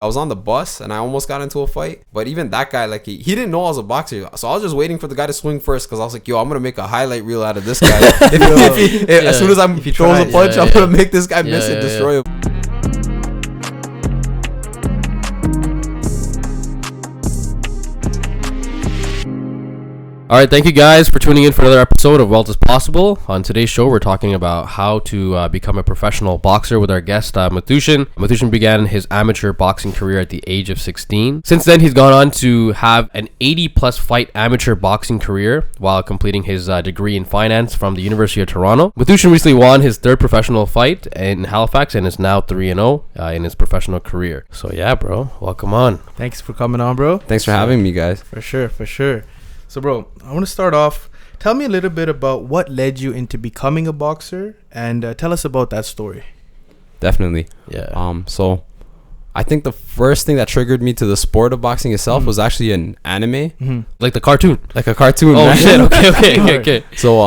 I was on the bus and I almost got into a fight, but even that guy, like, he didn't know I was a boxer, so I was just waiting for the guy to swing first, because I was like, yo, I'm gonna make a highlight reel out of this guy. As soon as he throws a punch, I'm gonna make this guy miss and destroy him. All right, thank you guys for tuning in for another episode of Wealth is Possible. On today's show, we're talking about how to become a professional boxer with our guest, Mathusan. Mathusan began his amateur boxing career at the age of 16. Since then, he's gone on to have an 80-plus fight amateur boxing career while completing his degree in finance from the University of Toronto. Mathusan recently won his third professional fight in Halifax and is now 3-0 in his professional career. So yeah, bro, welcome on. Thanks for coming on, bro. Thanks for having me, guys. For sure. So, bro, I want to start off. Tell me a little bit about what led you into becoming a boxer, and tell us about that story. Definitely. Yeah. So I think the first thing that triggered me to the sport of boxing itself was actually an anime, Like the cartoon. like a cartoon. Oh man. shit. Okay. So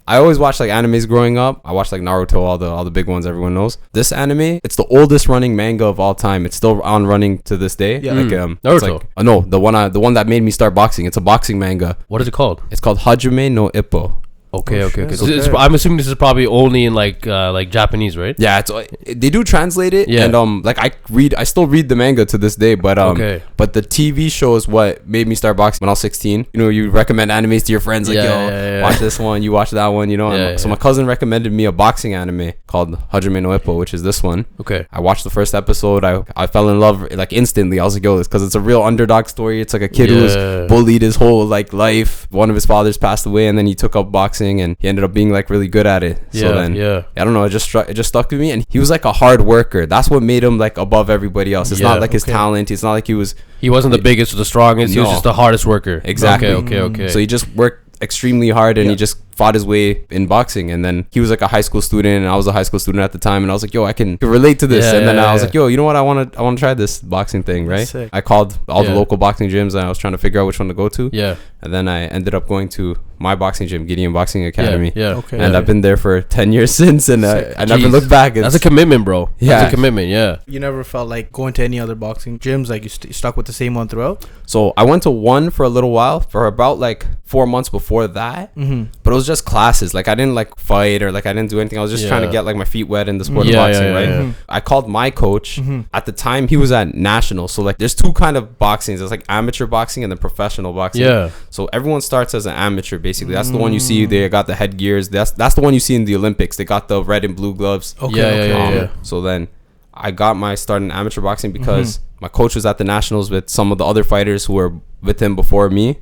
I always watched like animes growing up. I watched like Naruto, all the big ones everyone knows. This anime, it's the oldest running manga of all time. It's still on running to this day. Yeah. Like Naruto. It's like, no, the one that made me start boxing. It's a boxing manga. What is it called? It's called Hajime no Ippo. Okay. shit. I'm assuming this is probably only in like Japanese, right? Yeah, they do translate it, Yeah. and like I still read the manga to this day, but Okay. but the TV show is what made me start boxing when I was 16. You know, you recommend animes to your friends, like Yeah. watch this one, you watch that one, you know. Yeah, So my cousin recommended me a boxing anime called Hajime no Ippo, which is this one. Okay. I watched the first episode. I fell in love like instantly. I was like, yo, this, because it's a real underdog story. It's like a kid who was bullied his whole like life. One of his fathers passed away, and then he took up boxing, and he ended up being like really good at it. So then I don't know, it just stuck with me. And he was like a hard worker. That's what made him like above everybody else. It's not like his talent. It's not like he wasn't the biggest or the strongest. He was just the hardest worker. Exactly. Okay. So he just worked extremely hard, and he just fought his way in boxing. And then he was like a high school student, and I was a high school student at the time, and I was like, yo, I can relate to this. I was like, yo, you know what, I want to try this boxing thing, right? Sick. I called all the local boxing gyms, and I was trying to figure out which one to go to. And then I ended up going to my boxing gym, Gideon Boxing Academy. Okay. And I've been there for 10 years since, and I never looked back. That's a commitment, bro. Yeah. That's a commitment. Yeah. You never felt like going to any other boxing gyms? Like you stuck with the same one throughout? So I went to one for a little while, for about like 4 months before that. But it was just classes. Like I didn't like fight or like I didn't do anything. I was just trying to get like my feet wet in the sport of boxing, right? I called my coach. At the time, he was at national. So like there's two kind of boxings. There's like amateur boxing and then professional boxing. Yeah. So everyone starts as an amateur, basically. That's the one you see. They got the headgears. That's the one you see in the Olympics. They got the red and blue gloves. Okay. So then I got my start in amateur boxing because my coach was at the nationals with some of the other fighters who were with him before me.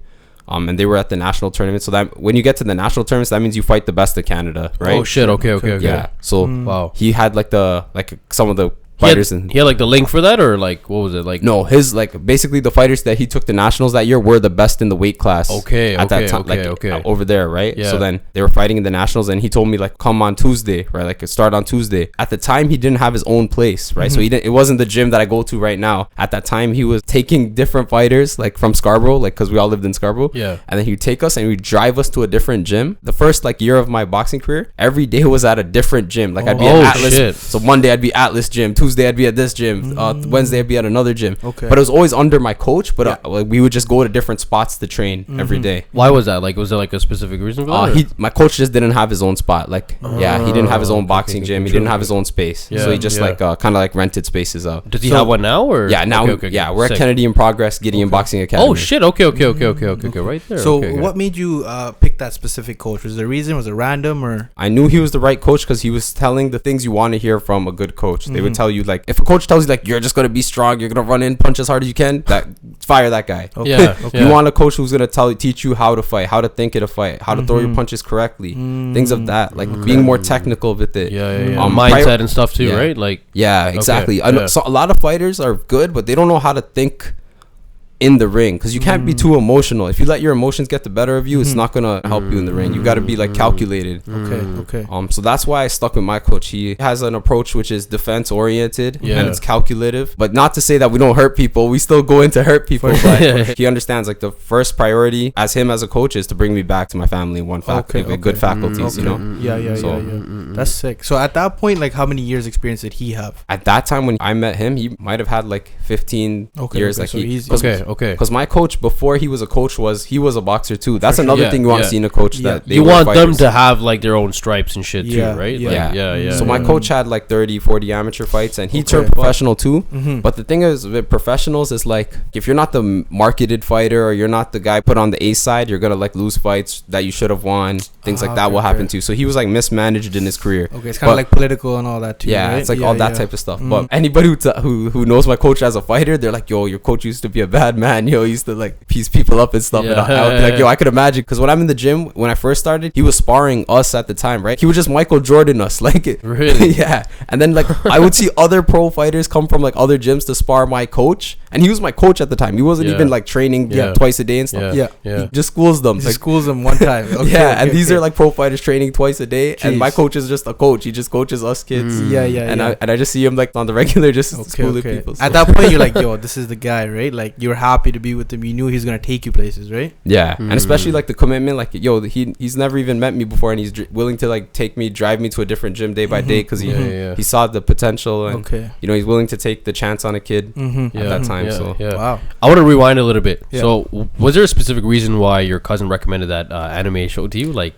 And they were at the national tournament. So that when you get to the national tournaments, that means you fight the best of Canada, right? Oh shit. Okay. Yeah. So Wow. he had like some of the fighters he had like the link for that, or like what was it like? No, his like basically the fighters that he took to nationals that year were the best in the weight class. That time, over there, right? Yeah. So then they were fighting in the nationals, and he told me like come on Tuesday, right? Like start on Tuesday. At the time, he didn't have his own place, right? So it wasn't the gym that I go to right now. At that time, he was taking different fighters like from Scarborough, like because we all lived in Scarborough. Yeah. And then he'd take us and he'd drive us to a different gym. The first like year of my boxing career, every day was at a different gym. Like I'd be at Atlas. Shit. So Monday I'd be Atlas gym. Tuesday I'd be at this gym. Wednesday I'd be at another gym. Okay. But it was always under my coach. But like we would just go to different spots to train every day. Why was that? Like, was there like a specific reason for that? My coach just didn't have his own spot. Like, he didn't have his own boxing gym. He didn't have his own space. So he just like kind of like rented spaces out. Does he have one now, or? Yeah, now we're at Kennedy in Progress, Gideon Boxing Academy. Oh shit! Okay, right there. So what made you pick that specific coach? Was there a reason? Was it random, or? I knew he was the right coach because he was telling the things you want to hear from a good coach. They would tell you like, if a coach tells you like you're just gonna be strong, you're gonna run in, punch as hard as you can, fire that guy. You want a coach who's gonna teach you how to fight, how to think in a fight, how to throw your punches correctly, things of that, like being more technical with it. Mindset and stuff too, right? Like exactly. I know, so a lot of fighters are good, but they don't know how to think in the ring, because you can't be too emotional. If you let your emotions get the better of you, it's not gonna help you in the ring. You got to be like calculated. Okay. So that's why I stuck with my coach. He has an approach which is defense oriented and it's calculative. But not to say that we don't hurt people. We still go in to hurt people. But he understands like the first priority as him as a coach is to bring me back to my family in one with good faculties. You know. Yeah. That's sick. So at that point, like, how many years experience did he have? At that time when I met him, he might have had like 15 years. Like so because my coach before he was a coach he was a boxer too. That's another thing you want to see in a coach, that you want them to have like their own stripes and shit too, right? So my coach had like 30-40 amateur fights, and he turned professional too. But the thing is with professionals is like, if you're not the marketed fighter or you're not the guy put on the A side, you're gonna like lose fights that you should have won. Things like that will happen to you. So he was like mismanaged in his career. It's kind of like political and all that too. Yeah, right? It's like all that type of stuff. But anybody who knows my coach as a fighter, they're like, yo, your coach used to be a bad man. Yo, he used to like piece people up and stuff. And I would be like, yo, I could imagine, because when I'm in the gym, when I first started, he was sparring us at the time, right? He would just Michael Jordan us, like, really? Yeah. And then like I would see other pro fighters come from like other gyms to spar my coach, and he was my coach at the time. He wasn't even like training twice a day and stuff. He just schools them. He schools them one time. And these are like pro fighters training twice a day. Jeez. And my coach is just a coach. He just coaches us kids. And I just see him like on the regular, just schooling people. So. At that point, you're like, yo, this is the guy, right? Like, you're happy to be with him. You knew he's gonna take you places, right? Yeah. And especially like the commitment, like, yo, he's never even met me before, and he's willing to like drive me to a different gym day by day, because he saw the potential, and you know, he's willing to take the chance on a kid at that time. Wow. I want to rewind a little bit. So was there a specific reason why your cousin recommended that anime show to you? Like,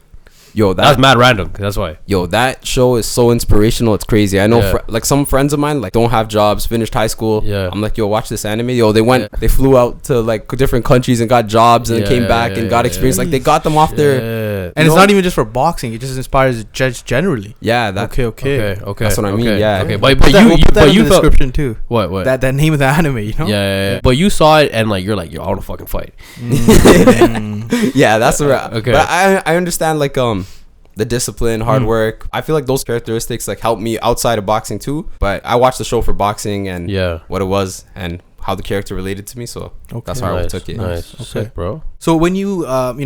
yo, that's mad random. That's why. Yo, that show is so inspirational. It's crazy. I know, like some friends of mine like don't have jobs, finished high school. I'm like, yo, watch this anime. Yo, they flew out to like different countries and got jobs, and came back and got experience. Like they got them off their. And it's not even just for boxing. It just inspires just generally. Yeah. Okay. That's what I mean. Yeah. Okay. But you felt description too. What? That name of the anime, you know? Yeah. But you saw it and like you're like, yo, I want to fucking fight. Yeah, that's right. Okay. But I understand like the discipline, hard work. I feel like those characteristics like help me outside of boxing too. But I watched the show for boxing and what it was and how the character related to me. So that's how I took it. Nice. Okay, sick, bro. So when you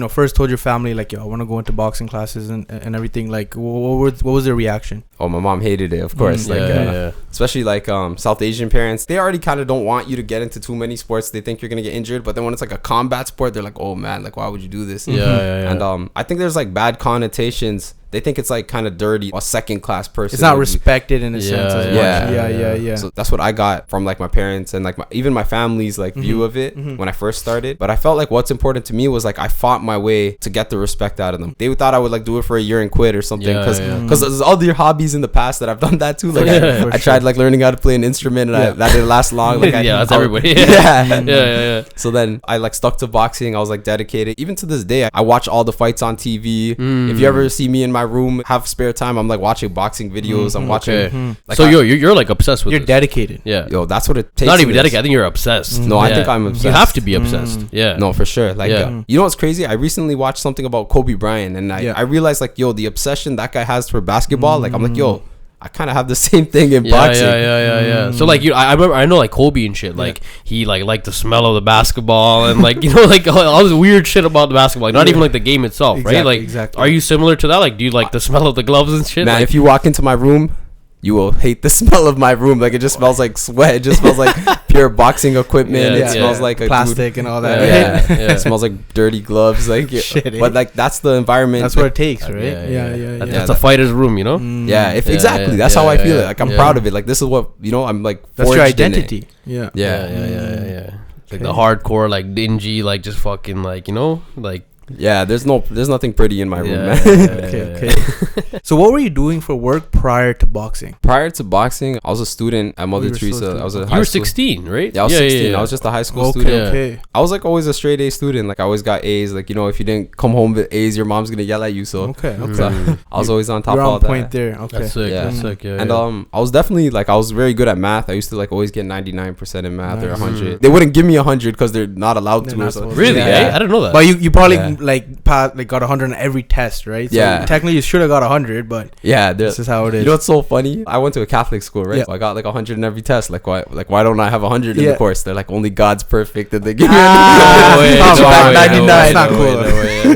first told your family like, yo, I want to go into boxing classes and everything, like what was their reaction? Oh, my mom hated it, of course. Especially like South Asian parents, they already kind of don't want you to get into too many sports. They think you're gonna get injured, but then when it's like a combat sport, they're like, oh man, like why would you do this? And I think there's like bad connotations. They think it's like kind of dirty, a second class person. It's not respected in a sense as much. Yeah. So that's what I got from like my parents and like even my family's like view of it when I first started. But I felt like what's important to me was like I fought my way to get the respect out of them. They thought I would like do it for a year and quit or something, because there's other hobbies in the past that I've done that too. Like I tried like learning how to play an instrument, and that didn't last long. Like that's everybody. Yeah. So then I like stuck to boxing. I was like dedicated. Even to this day, I watch all the fights on TV. If you ever see me in my room, have spare time, I'm like watching boxing videos. I'm watching. Like so you're like obsessed with. You're dedicated. Yeah. Yo, that's what it takes. Not even dedicated. I think you're obsessed. No, I think I'm obsessed. You have to be obsessed. Yeah. No, for sure. Like you know what's crazy? I recently watched something about Kobe Bryant, and I realized like, yo, the obsession that guy has for basketball. Like I'm like, yo, I kind of have the same thing in boxing. Yeah. So like I remember, I know like Kobe and shit. Like he liked the smell of the basketball and like like all this weird shit about the basketball. Like, not even like the game itself, right? Like, are you similar to that? Like, do you like the smell of the gloves and shit? Man, like, if you walk into my room, you will hate the smell of my room. Like it just smells like sweat. It just smells like pure boxing equipment. It smells like a plastic and all that. It smells like dirty gloves. Like shit. But like that's the environment. That's what it takes, right? Yeah. That's a fighter's room, you know. Exactly. That's how I feel it. Like I'm proud of it. Like this is what I'm like. That's your identity. Yeah. Like the hardcore, like dingy, like just fucking like like. Yeah, there's nothing pretty in my room, man. Okay. So what were you doing for work prior to boxing? Prior to boxing, I was a student at Mother Teresa. I was a high school. You were 16, right? Yeah, I was 16. I was just a high school student. Okay. I was like always a straight A student. Like I always got A's. Like if you didn't come home with A's, your mom's gonna yell at you. So so I was always on top of all that. Point there. Okay. That's sick. That's sick. Yeah. And I was definitely like I was very good at math. I used to like always get 99% in math or 100. They wouldn't give me 100 because they're not allowed to. Really? I didn't know that. But you probably didn't like pass, like got 100 on every test, right? So Yeah. technically you should have got 100, but Yeah, this is how it is. you know what's so funny? I went to a Catholic school, right? Yeah. So I got like 100 in every test. Like why don't I have 100 in Yeah. the course? They're like, only God's perfect that they give you. Ah, No way, come no on, way, 99, no way, it's not no cool. way, no way,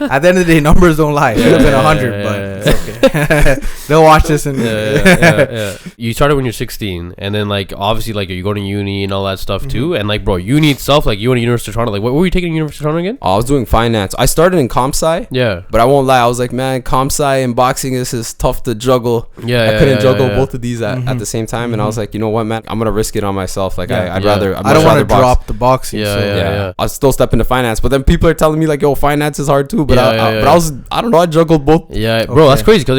Yeah. At the end of the day, numbers don't lie. It should have been 100, but it's okay. They'll watch this and yeah. You started when you're 16, and then like obviously like you go to uni and all that stuff too, and like bro, uni itself, like you went to University of Toronto. Like what were you taking at University of Toronto again? I was doing finance. I started in comp sci. Yeah. But I won't lie, I was like, man, comp sci and boxing is tough to juggle. Yeah, I couldn't yeah, juggle yeah. both of these at the same time, and I was like, you know what, man, I'm gonna risk it on myself. Like Yeah. I'd Yeah. rather. I don't want to box. drop the boxing. Yeah, so. yeah. I'll still step into finance, but then people are telling me like, yo, finance is hard too. But I don't know, I juggled both. Yeah, bro, that's Okay. crazy because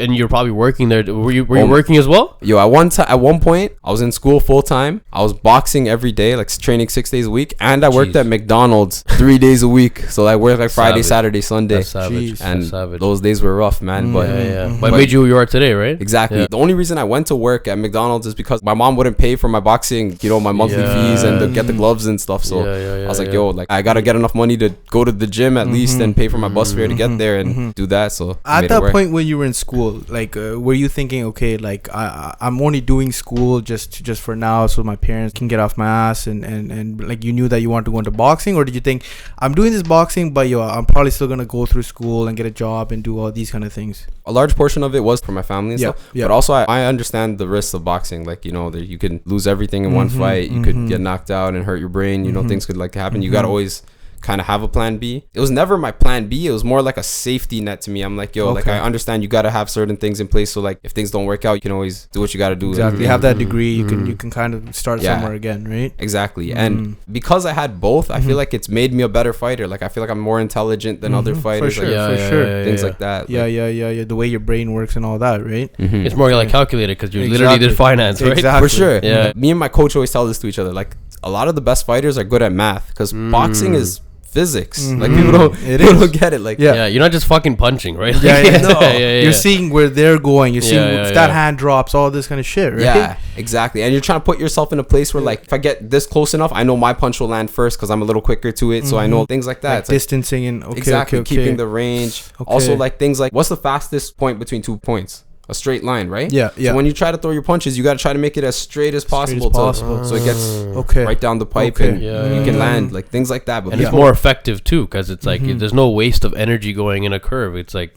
and you're probably working there. Were you working as well? Yo, at one point, I was in school full time. I was boxing every day, like training 6 days a week, and I worked Jeez. at McDonald's 3 days a week. So I worked like Friday, Savage. Saturday, Sunday, That's savage. Jeez. and That's savage. those days were rough, man. But But But- it made you who you are today, right? exactly, Yeah. the only reason I went to work at McDonald's is because my mom wouldn't pay for my boxing, my monthly Yeah. fees and to get the gloves and stuff. So I was like, yo, like I gotta get enough money to go to the gym at least and pay for my bus fare to get there and do that. So I At made it that work. point when you were in school, like, were you thinking, okay, like I'm only doing school just for now, so my parents can get off my ass, and like you knew that you wanted to go into boxing, or did you think I'm doing this boxing, but I'm probably still gonna go through school and get a job and do all these kind of things? A large portion of it was for my family and Yeah, stuff. yeah. But also I understand the risks of boxing. Like, that you can lose everything in one fight. You could get knocked out and hurt your brain. Things could like happen. You got to always kind of have a plan B. It was never my plan B. It was more like a safety net to me. I'm like, yo, like I understand you got to have certain things in place. So like if things don't work out, you can always do what you got to do. Exactly. You have that degree, you can kind of start Yeah. somewhere again, right? Exactly. And because I had both, I feel like it's made me a better fighter. Like I feel like I'm more intelligent than other fighters. sure, like, for sure. things like that. Yeah, Like, yeah. The way your brain works and all that, right? It's more like calculated because you literally did Exactly. finance, right? Exactly. for sure. Yeah. Me and my coach always tell this to each other. Like a lot of the best fighters are good at math because boxing is physics. Like people don't get it. Like Yeah, you're not just fucking punching, right? Yeah, Like, yeah. No. You're seeing where they're going. You're seeing Yeah, if that yeah. hand drops, all this kind of shit, right? Yeah, exactly. And you're trying to put yourself in a place where, like, if I get this close enough, I know my punch will land first because I'm a little quicker to it. So I know things like that. Like It's like, distancing and exactly, keeping the range. Okay. Also, like things like what's the fastest point between 2 points? A straight line, right? Yeah, yeah. So when you try to throw your punches, you got to try to make it as straight as possible, so it gets Okay. right down the pipe Okay. and Yeah, you yeah, can yeah. land like things like that. But And it's more effective too because it's like there's no waste of energy going in a curve. It's like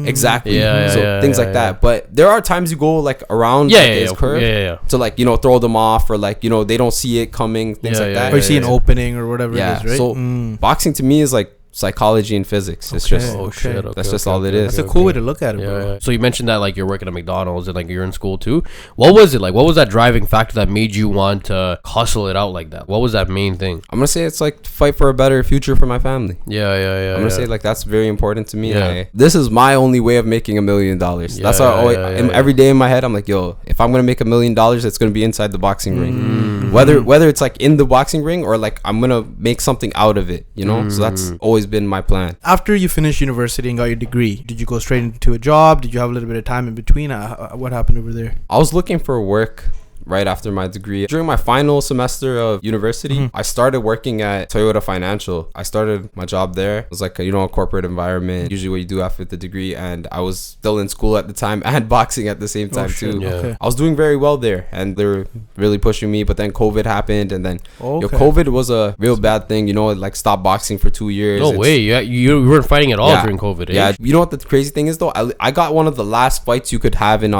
exactly. Yeah, so yeah, things yeah, like that. But there are times you go like around his curve yeah. to like throw them off or like they don't see it coming, things Yeah, like yeah, that. Or you see an opening or whatever Yeah. it is, right? So boxing to me is like psychology and physics. It's Okay. just Oh shit! Okay, that's just okay, all it okay, is. That's a okay, cool okay. way to look at it, Yeah, bro. yeah. So you mentioned that like you're working at McDonald's and like you're in school too. What was it like? What was that driving factor that made you want to hustle it out like that? What was that main thing? I'm gonna say it's like fight for a better future for my family. Yeah. I'm gonna say like that's very important to me. Yeah. This is my only way of making $1 million. That's Yeah, why I always, yeah. every day in my head I'm like, yo, if I'm gonna make $1 million, it's gonna be inside the boxing ring. Whether it's like in the boxing ring or like I'm gonna make something out of it. So that's always been my plan. After you finished university and got your degree, did you go straight into a job? Did you have a little bit of time in between? What happened over there? I was looking for work right after my degree. During my final semester of university, I started working at Toyota Financial. I started my job there. It was like a corporate environment, usually what you do after the degree, and I was still in school at the time and boxing at the same time shit. too. Yeah. Okay. I was doing very well there and they were really pushing me, but then COVID happened and then Okay. COVID was a real bad thing. It like stopped boxing for 2 years. No It's- way. You weren't fighting at all Yeah. during COVID. Eh? Yeah, you know what the crazy thing is though? I got one of the last fights you could have in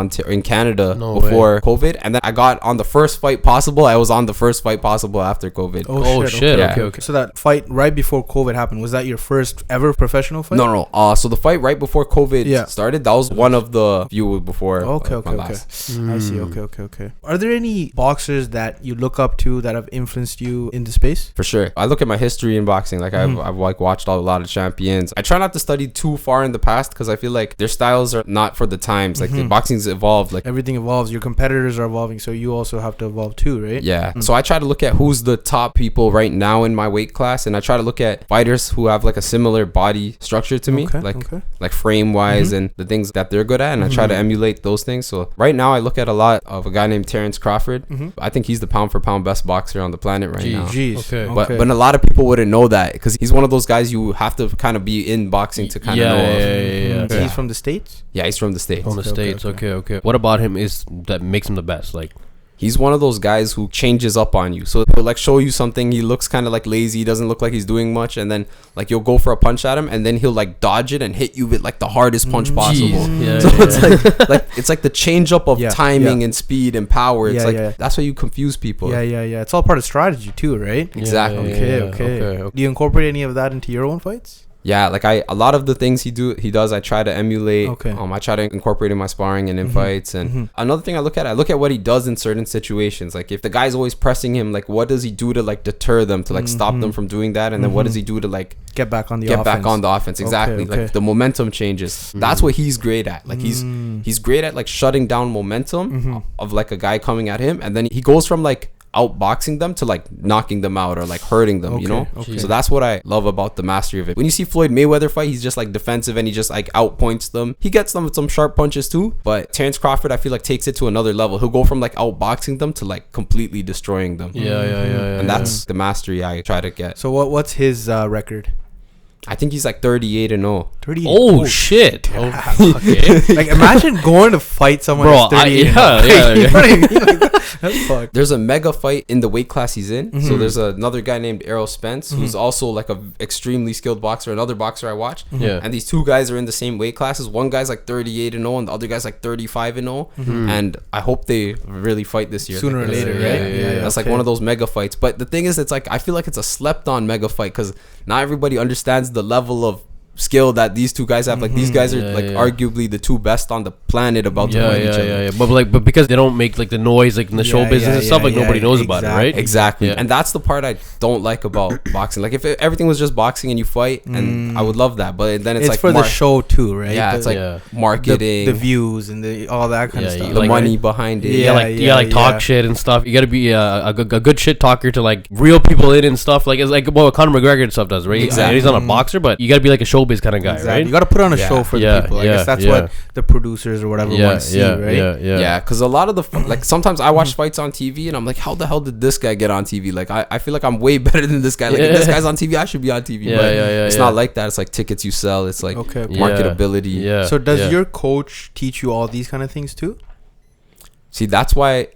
Canada No before COVID, and then I got on the first fight possible. I was on the first fight possible after COVID. Oh, shit. Okay. Okay. So that fight right before COVID happened, was that your first ever professional fight? No. So the fight right before COVID Yeah. started, that was one of the few before. Okay. last. I see. Okay. Are there any boxers that you look up to that have influenced you in the space? For sure. I look at my history in boxing. Like I've like watched a lot of champions. I try not to study too far in the past because I feel like their styles are not for the times. Like the boxing's evolved. Like Everything evolves. Your competitors are evolving. So you also have to evolve too, right? Yeah. So I try to look at who's the top people right now in my weight class, and I try to look at fighters who have like a similar body structure to me, like frame wise and the things that they're good at, and I try to emulate those things. So right now I look at a lot of a guy named Terrence Crawford. I think he's the pound for pound best boxer on the planet right now. But a lot of people wouldn't know that because he's one of those guys you have to kind of be in boxing to kind of know of. He's from the States? Yeah, he's from the States. From the States, okay. What about him is that makes him the best? Like, he's one of those guys who changes up on you. So he'll like show you something. He looks kind of like lazy. He doesn't look like he's doing much. And then like you'll go for a punch at him, and then he'll like dodge it and hit you with like the hardest punch possible. It's like the change up of timing and speed and power. It's that's why you confuse people. Yeah. It's all part of strategy too, right? Exactly. Okay. Do you incorporate any of that into your own fights? Yeah, like a lot of the things he does, I try to emulate. I try to incorporate in my sparring and in fights. And another thing I look at what he does in certain situations. Like if the guy's always pressing him, like what does he do to like deter them, to like stop them from doing that? And then what does he do to like get back on the offense? Exactly. Like the momentum changes. That's what he's great at. Like he's great at like shutting down momentum of like a guy coming at him, and then he goes from like outboxing them to like knocking them out or like hurting them, you know? So that's what I love about the mastery of it. When you see Floyd Mayweather fight, he's just like defensive and he just like outpoints them. He gets them with some sharp punches too, but Terrence Crawford I feel like takes it to another level. He'll go from like outboxing them to like completely destroying them. And that's the mastery I try to get. So what's his record? I think he's like 38-0. 38. Oh shit! Okay. Like imagine going to fight someone who's 38. You know what I mean? Like, that's fucked. There's a mega fight in the weight class he's in. So there's another guy named Errol Spence who's also like a extremely skilled boxer. Another boxer I watch. And these two guys are in the same weight classes. One guy's like 38-0 and the other guy's like 35-0. And I hope they really fight this year. Sooner or later, right? That's like one of those mega fights. But the thing is, it's like I feel like it's a slept on mega fight because not everybody understands the level of skill that these two guys have. Like these guys are arguably the two best on the planet about to fight each other. But because they don't make like the noise like in the show business and stuff, like nobody knows about it, right? Exactly. And that's the part I don't like about boxing. Like if everything was just boxing and you fight, and I would love that, but then it's like for the show too, right? Yeah, it's like marketing, the views and all that kind of stuff, the money behind it. You talk shit and stuff. You got to be a good shit talker to like reel people in and stuff. Like it's like what Conor McGregor and stuff does, right? Exactly. He's not a boxer, but you got to be like a showbiz kind of guy, right? You got to put on a show for the people. I guess that's what the producers or whatever want to see, right? Yeah, because a lot of the like sometimes I watch fights on TV and I'm like, how the hell did this guy get on TV? Like I feel like I'm way better than this guy. Like if this guy's on TV, I should be on TV. But it's not like that. It's like tickets you sell. It's like marketability. So does your coach teach you all these kind of things too? See, that's why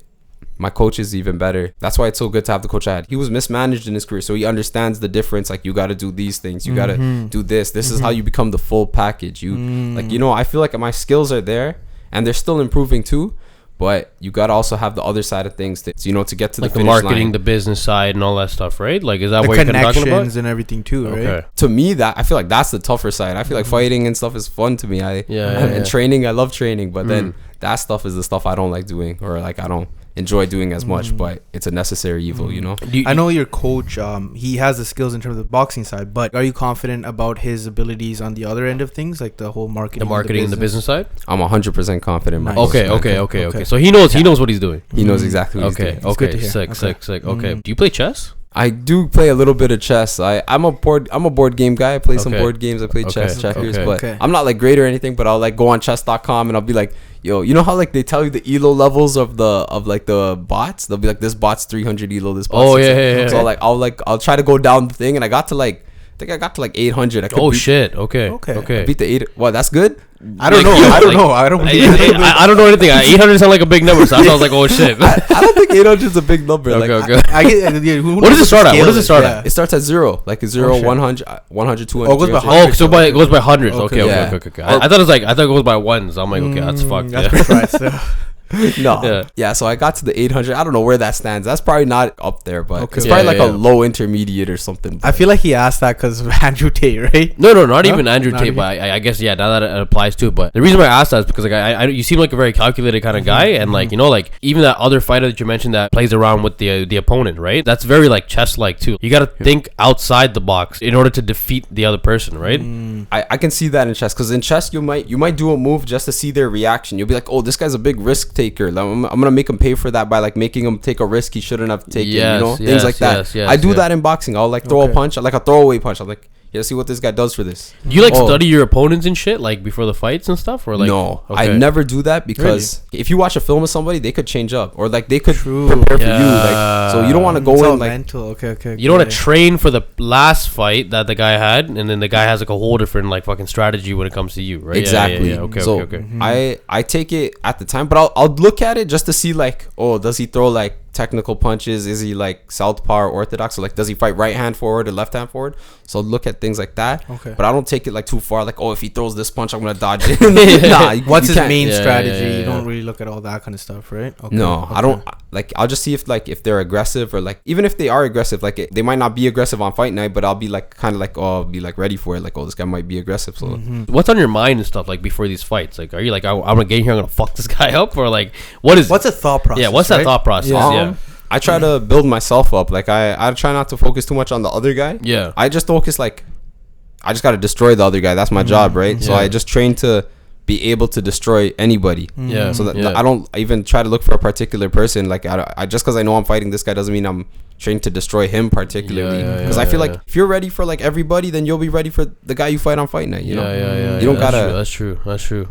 my coach is even better. That's why it's so good to have the coach I had. He was mismanaged in his career, so he understands the difference. Like you got to do these things, you got to do this. This is how you become the full package. You like, you know, I feel like my skills are there and they're still improving too, but you got to also have the other side of things that, you know, to get to like the finish marketing line. The business side and all that stuff, right? Like is that the what you're talking about? And everything too, right? To me, that I feel like that's the tougher side. I feel like fighting and stuff is fun to me. And training, I love training, but then that stuff is the stuff I don't like doing, or like I don't enjoy doing as much, but it's a necessary evil, you know. I know your coach, he has the skills in terms of the boxing side, but are you confident about his abilities on the other end of things, like the whole marketing and the business side? I'm 100% confident. Nice. Okay. So he knows what he's doing. He knows exactly what he's doing. Okay, sick. Okay. Do you play chess? I do play a little bit of chess. I'm a board game guy. I play some board games. I play chess, checkers, but I'm not like great or anything. But I'll like go on chess.com and I'll be like, yo, you know how like they tell you the elo levels of the bots? They'll be like, this bot's 300 elo. This bot's So I'll try to go down the thing, and I got to like 800. Okay. I beat the 8. Well, that's good. I don't know. I don't know anything. 800 sound like a big number, so I was like, oh shit. I don't think 800 is a big number. Okay. What does it start at? It starts at 0, like 0, 100, 100, 200. Oh, it goes by hundreds. Okay. I thought it goes by ones. I'm like, okay, that's fucked. That's pretty So I got to the 800. I don't know where that stands. That's probably not up there, but it's probably a low intermediate or something. I feel like he asked that because of Andrew Tate, right? No, not even Andrew Tate, but I guess now that it applies to it. But the reason why I asked that is because like I you seem like a very calculated kind of guy, and like, you know, like even that other fighter that you mentioned that plays around with the opponent, right? That's very like chess like too. You got to think outside the box in order to defeat the other person, right? I can see that in chess, because in chess you might do a move just to see their reaction. You'll be like, oh, this guy's a big risk taker. Like, I'm gonna make him pay for that by like making him take a risk he shouldn't have taken. Yes, you know, yes, things like that. yes, I do that in boxing. I'll like throw a punch, like a throwaway punch. I'm like, yeah, see what this guy does for this. Do you like study your opponents and shit like before the fights and stuff, or like? No, I never do that because if you watch a film of somebody, they could change up or like they could prepare for you. Like, so you don't want to go in like mental. Okay. You don't want to train for the last fight that the guy had, and then the guy has like a whole different like fucking strategy when it comes to you, right? Exactly. Yeah. Okay. So I take it at the time, but I'll look at it just to see like, oh, does he throw like technical punches? Is he like southpaw or orthodox? So like, does he fight right hand forward or left hand forward? So look at things like that. Okay. But I don't take it like too far. Like, oh, if he throws this punch, I'm gonna dodge it. Nah. What's his main Yeah, strategy? yeah. You don't really look at all that kind of stuff, right? Okay. No, I don't. Like, I'll just see if they're aggressive or like, even if they are aggressive, like they might not be aggressive on fight night, but I'll be like kind of like, oh, I'll be like ready for it. Like, oh, this guy might be aggressive. So What's on your mind and stuff like before these fights? Like, are you like, I'm gonna get in here, I'm gonna fuck this guy up, or like, what's a thought process? Yeah, what's that thought process? Yeah. I try to build myself up. Like I try not to focus too much on the other guy. Yeah. I just focus like, I just got to destroy the other guy. That's my job, right? So I just train to be able to destroy anybody. Yeah. So that I don't even try to look for a particular person. Like I just because I know I'm fighting this guy doesn't mean I'm trained to destroy him particularly. Because I feel like if you're ready for like everybody, then you'll be ready for the guy you fight on fight night. You know. You don't gotta. That's true.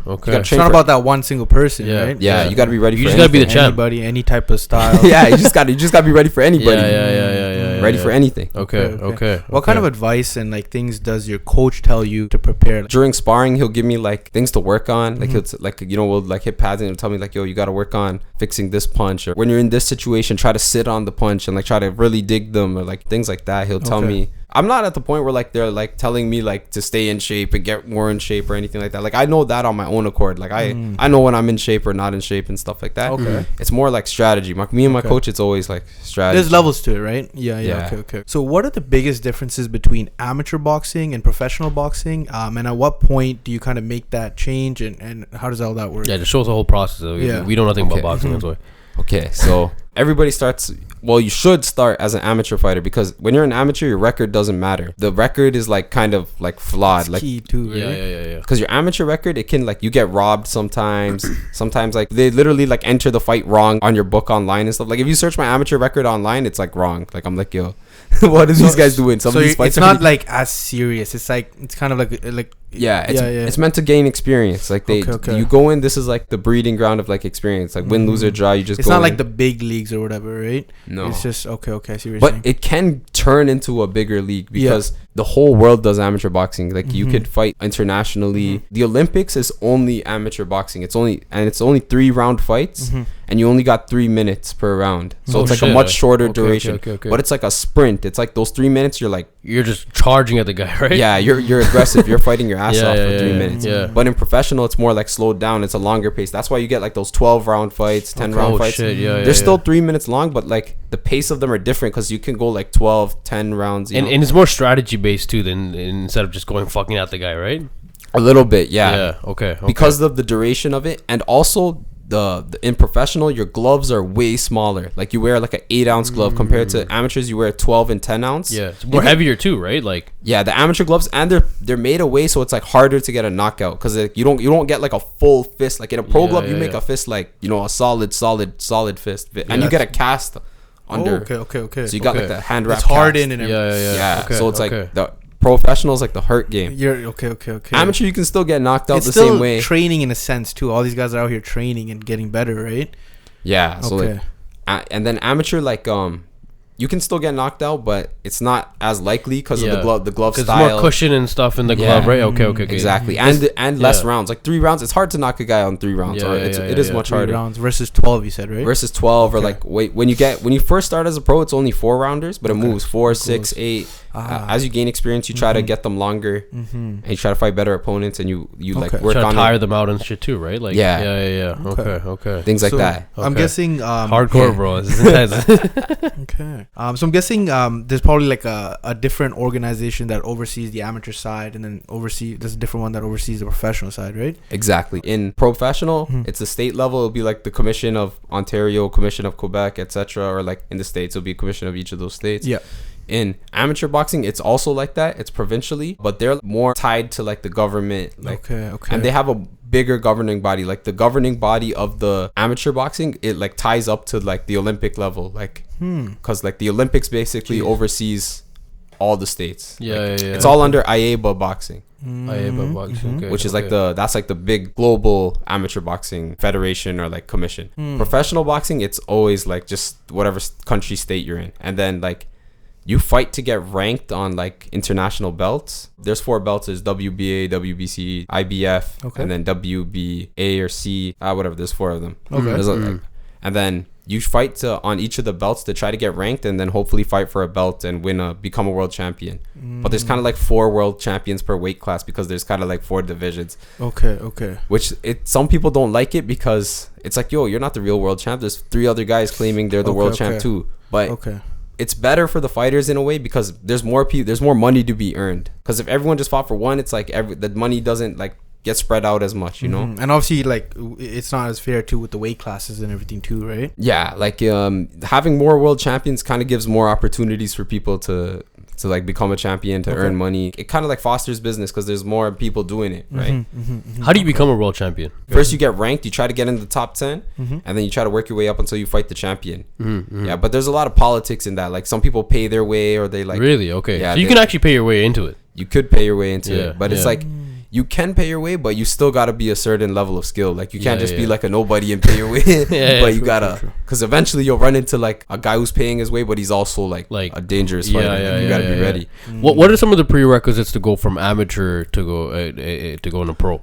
Okay. It's not about that one single person, right? Yeah. You gotta be ready. You for just gotta be the champ. Anybody, any type of style. Yeah. You just gotta be ready for anybody. Yeah. Ready for anything. Okay. What kind of advice and like things does your coach tell you to prepare? During sparring, he'll give me like things to work on. Like he'll like, you know, we'll like hit pads and he'll tell me like, yo, you got to work on fixing this punch, or when you're in this situation, try to sit on the punch and like try to really dig them, or like things like that. He'll tell me. I'm not at the point where like they're like telling me like to stay in shape and get more in shape or anything like that. Like I know that on my own accord. Like I know when I'm in shape or not in shape and stuff like that. Okay. It's more like strategy. Me and my coach, it's always like strategy. There's levels to it, right? Yeah. Okay. So what are the biggest differences between amateur boxing and professional boxing? And at what point do you kind of make that change, and how does all that work? Yeah, just show us the whole process. We know nothing about boxing. That's why. Okay, so everybody starts. Well, you should start as an amateur fighter, because when you're an amateur, your record doesn't matter. The record is like kind of like flawed. It's like key too, right? Yeah. Because your amateur record, it can like, you get robbed sometimes. Sometimes like they literally like enter the fight wrong on your book online and stuff. Like if you search my amateur record online, it's like wrong. Like I'm like, yo, what are these guys doing? Some of these fights it's not like as serious. It's like it's kind of like it's meant to gain experience. Like you go in, this is like the breeding ground of like experience. Like win, lose, or draw. You just it's go not in. like the big leagues or whatever, right? No, it's just okay. I see what you're but saying. it can turn into a bigger league, because the whole world does amateur boxing. Like you could fight internationally. The Olympics is only amateur boxing. It's only 3-round fights, and you only got 3 minutes per round. So it's like a much shorter duration. Okay. But it's like a sprint. It's like those 3 minutes. You're just charging at the guy, right? Yeah, you're aggressive. You're fighting your ass off for 3 minutes. Yeah. But in professional, it's more like slowed down. It's a longer pace. That's why you get like those 12-round fights, 10-round fights. They're still 3 minutes long, but like the pace of them are different, because you can go like 12, 10 rounds. And it's more strategy based too, than instead of just going fucking at the guy, right? A little bit, yeah. Yeah, okay. Because of the duration of it, and also the in professional, your gloves are way smaller. Like you wear like an 8-ounce glove compared to amateurs. You wear 12 and 10 ounce. Yeah, it's more heavier too, right? Like the amateur gloves, and they're made away so it's like harder to get a knockout, because like, you don't get like a full fist. Like in a pro glove, you make a fist like, you know, a solid fist, and you get a cast under. Okay. So you got like the hand wrap. It's hardened and everything. Yeah. Okay, so it's like the professionals, like the hurt game. You're okay. Amateur, you can still get knocked out it's the still same way. Training in a sense too. All these guys are out here training and getting better, right? Yeah. So like, and then amateur, like you can still get knocked out, but it's not as likely because of the glove style. There's more cushion and stuff in the glove, right? Okay. Exactly. And less rounds. Like 3 rounds, it's hard to knock a guy on 3 rounds. It is much harder. 3 rounds versus 12, you said, right? Versus 12, or like when you first start as a pro, it's only 4 rounders, but it moves 4, 6, 8. As you gain experience, you try to get them longer, and you try to fight better opponents, and you like work try to on tire them out and shit too, right? Like yeah. Okay. Things like that. I'm guessing hardcore, bro. It's intense. Okay. So I'm guessing there's probably like a different organization that oversees the amateur side, and then there's a different one that oversees the professional side, right? Exactly. In professional, it's the state level. It'll be like the Commission of Ontario, Commission of Quebec, etc. Or like in the States, it'll be a commission of each of those states. Yeah. in amateur boxing, it's also like that. It's provincially, but they're more tied to like the government. Like, Okay. and they have a bigger governing body. Like the governing body of the amateur boxing, it like ties up to like the Olympic level. Like, because like the Olympics basically oversees all the states. It's all under IABA boxing. IABA boxing, okay, Which is like that's like the big global amateur boxing federation or like commission. Professional boxing, it's always like just whatever country, state you're in, and then like you fight to get ranked on like international belts. There's 4 belts. There's WBA, WBC, IBF, and then WBA or C, whatever. There's 4 of them. And then you fight on each of the belts to try to get ranked, and then hopefully fight for a belt and become a world champion. But there's kind of like 4 world champions per weight class, because there's kind of like 4 divisions. Okay. Which some people don't like it, because it's like, yo, you're not the real world champ. There's 3 other guys claiming they're the world champ too. But it's better for the fighters in a way, because there's more money to be earned. Because if everyone just fought for one, it's like the money doesn't like get spread out as much, you know. And obviously, like, it's not as fair too with the weight classes and everything too, right? Yeah, like having more world champions kind of gives more opportunities for people to like become a champion, to earn money. It kind of like fosters business, because there's more people doing it, right? How do you become a world champion? First you get ranked, you try to get in the top 10, and then you try to work your way up until you fight the champion. Yeah, but there's a lot of politics in that. Like, some people pay their way, or they like... Really? Okay. Yeah, so you can actually pay your way into it. You could pay your way into it, but it's like... You can pay your way, but you still got to be a certain level of skill. Like, you can't just be like a nobody and pay your way. But you gotta, because eventually you'll run into like a guy who's paying his way, but he's also like a dangerous fighter. And you gotta be ready. What are some of the prerequisites to go from amateur to go into pro?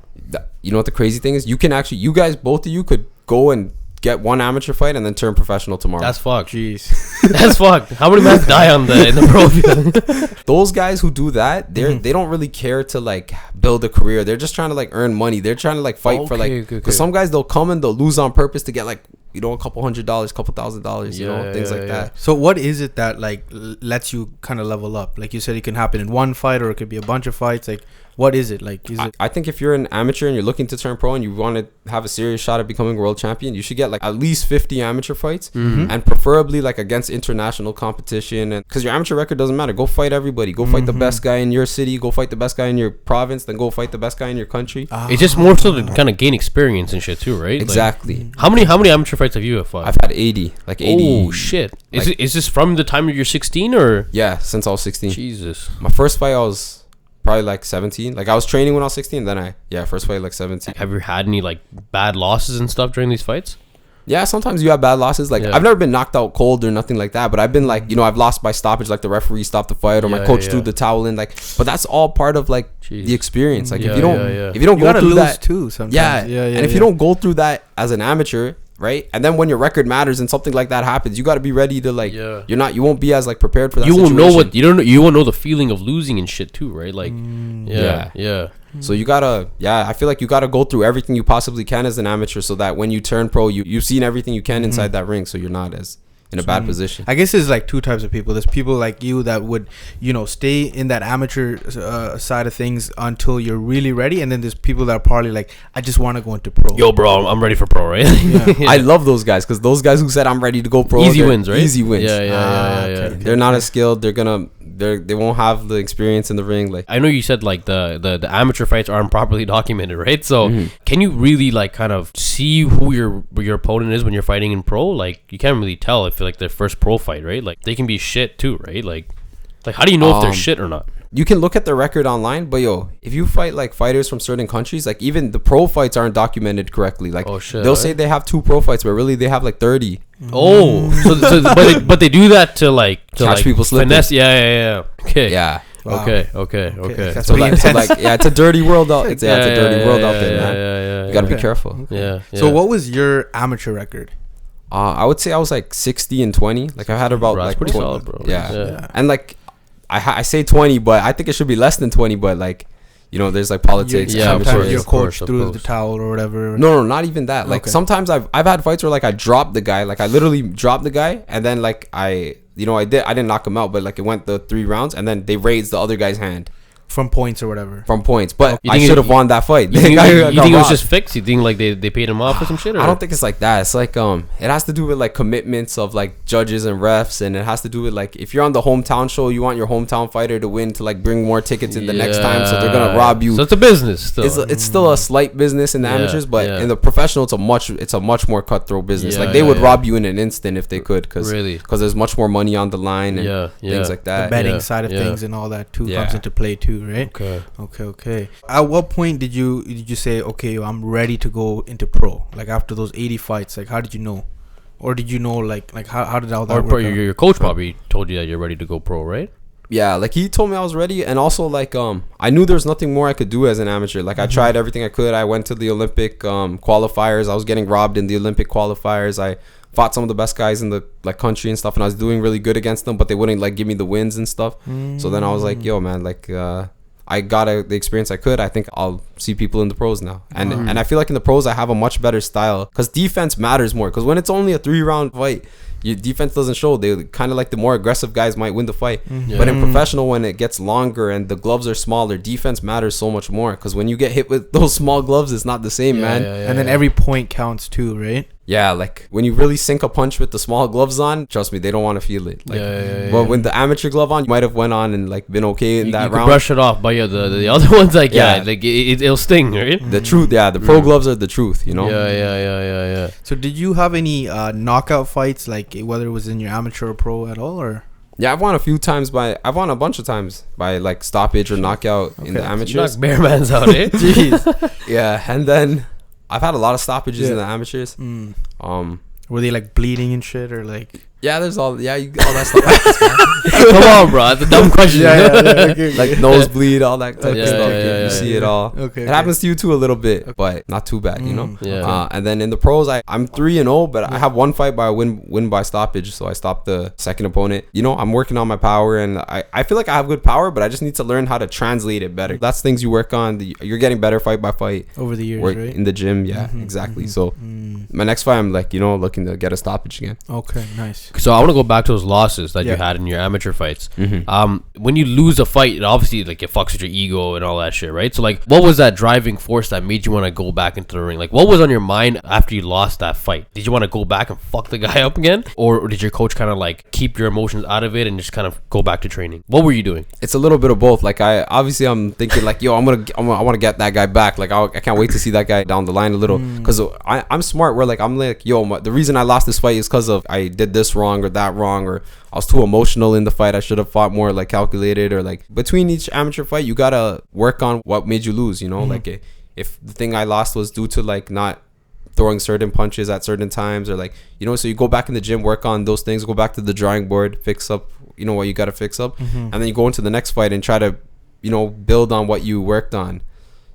You know what the crazy thing is? You can actually, you guys, both of you could go and get one amateur fight and then turn professional tomorrow. That's fucked. Jeez. That's fucked. How many men die in the pro field? Those guys who do that, they don't really care to like build a career. They're just trying to like earn money. They're trying to like fight for like, because some guys, they'll come and they'll lose on purpose to get like, you know, a couple $100, couple $1,000, you know, things like that. So what is it that like lets you kind of level up? Like you said, it can happen in one fight, or it could be a bunch of fights. Like, what is it? Like, I think if you're an amateur and you're looking to turn pro and you want to have a serious shot at becoming world champion, you should get like at least 50 amateur fights, and preferably like against international competition. And because your amateur record doesn't matter, go fight everybody. Go fight the best guy in your city. Go fight the best guy in your province. Then go fight the best guy in your country. It's just more so to kind of gain experience and shit too, right? Exactly. Like, how many amateur fights have you fought? I've had 80. Like 80. Oh shit! Is this from the time you're 16 or? Yeah, since I was 16. Jesus. My first fight, I was probably like 17. Like, I was training when I was 16. Then first fight like 17. Have you had any like bad losses and stuff during these fights? Yeah, sometimes you have bad losses. Like, I've never been knocked out cold or nothing like that, but I've been like, you know, I've lost by stoppage, like the referee stopped the fight, or my coach threw the towel in. Like, but that's all part of like the experience. Like, if you don't go through that too, sometimes. And if you don't go through that as an amateur, right, and then when your record matters and something like that happens, you got to be ready to like, you won't be as like prepared for that. You won't know what you won't know the feeling of losing and shit too, right? Like, So you gotta, I feel like you gotta go through everything you possibly can as an amateur, so that when you turn pro, you've seen everything you can inside that ring, so you're not as in a bad position. I guess there's like 2 types of people. There's people like you that would, you know, stay in that amateur side of things until you're really ready, and then there's people that are probably like, I just want to go into pro. Yo, bro, I'm ready for pro, right? I love those guys, because those guys who said I'm ready to go pro, easy wins, right? Easy wins. Yeah. They're not as skilled. They won't have the experience in the ring. Like, I know you said like the amateur fights aren't properly documented, right? So can you really like kind of see who your opponent is when you're fighting in pro? Like, you can't really tell if like their first pro fight, right? Like, they can be shit too, right? Like how do you know if they're shit or not? You can look at their record online, but if you fight like fighters from certain countries, like even the pro fights aren't documented correctly. Like, they'll say they have 2 pro fights, but really they have like 30. Oh, but they do that to catch people slipping. Finesse. Yeah. Okay. Yeah. Wow. Okay. So it's a dirty world out. It's a dirty world out there, man. Yeah. You gotta be careful. Yeah. So what was your amateur record? I would say I was like 60 and 20. Like, I've had about like pretty 20, solid, bro. Yeah. And like I say 20, but I think it should be less than 20. But like, you know, there's like politics. Sometimes your coach threw the towel or whatever. No, not even that. Like, sometimes I've had fights where like I dropped the guy. Like, I literally dropped the guy, and then like I didn't knock him out, but like it went the 3 rounds, and then they raised the other guy's hand from points or whatever. From points, but You I think should have won that fight. You think it was just fixed? You think like they paid him off or some shit? Or? I don't think it's like that. It's like it has to do with like commitments of like judges and refs, and it has to do with like if you're on the hometown show, you want your hometown fighter to win to like bring more tickets in the next time, so they're gonna rob you. So it's a business still. It's still a slight business in the amateurs, but in the professional, it's a much more cutthroat business. Like they would rob you in an instant if they could, because there's much more money on the line and things like that. The betting side of things and all that too comes into play too, right? Okay. At what point did you say, okay, I'm ready to go into pro? Like after those 80 fights, like how did you know? Or did you know like how did all that work out? Your coach probably told you that you're ready to go pro, right? Yeah, like he told me I was ready, and also like I knew there was nothing more I could do as an amateur. Like I tried everything I could. I went to the Olympic qualifiers. I was getting robbed in the Olympic qualifiers. I fought some of the best guys in the like country and stuff, and I was doing really good against them, but they wouldn't like give me the wins and stuff. So then I was like, yo man, like I got the experience I could. I think I'll see people in the pros now, and I feel like in the pros I have a much better style, because defense matters more, because when it's only a 3-round fight, your defense doesn't show. They kind of like the more aggressive guys might win the fight. But in professional, when it gets longer and the gloves are smaller, defense matters so much more, because when you get hit with those small gloves, it's not the same, man. And then every point counts too, right? Yeah, like when you really sink a punch with the small gloves on, trust me, they don't want to feel it. Like, but when the amateur glove on, you might have went on and like been okay in that round. Brush it off, but the other ones, like like it'll sting, right? The truth, the pro gloves are the truth, you know. Yeah. So did you have any knockout fights, like whether it was in your amateur or pro at all, or? Yeah, I've won a bunch of times by like stoppage or knockout in the amateurs. You knock bare man's out, eh? Jeez. Yeah, and then I've had a lot of stoppages in the amateurs. Were they like bleeding and shit, or like? Yeah, there's all that stuff. Come on, bro. That's a dumb question. Okay. Like nosebleed, all that type of stuff. You see it all. Okay. It happens to you too a little bit, but not too bad, you know. Yeah. And then in the pros, I'm 3-0, but I have one fight by win by stoppage, so I stopped the second opponent. You know, I'm working on my power, and I feel like I have good power, but I just need to learn how to translate it better. That's things you work on. You're getting better fight by fight over the years, work right? in the gym. Yeah, exactly. So my next fight, I'm like, looking to get a stoppage again. Okay, nice. So I want to go back to those losses that you had in your amateur fights. When you lose a fight, it obviously like it fucks with your ego and all that shit, right? So like, what was that driving force that made you want to go back into the ring? Like, what was on your mind after you lost that fight? Did you want to go back and fuck the guy up again, or did your coach kind of like keep your emotions out of it and just kind of go back to training? What were you doing? It's a little bit of both. Like I'm thinking like, yo, I want to get that guy back. Like I can't wait to see that guy down the line a little, because I'm smart. Where like I'm like, yo, the reason I lost this fight is because of I did this wrong or that wrong, or I was too emotional in the fight. I should have fought more like calculated, or like between each amateur fight, you gotta work on what made you lose. You know, like if the thing I lost was due to like not throwing certain punches at certain times, or like, so you go back in the gym, work on those things, go back to the drawing board, fix up, what you gotta fix up, and then you go into the next fight and try to, build on what you worked on.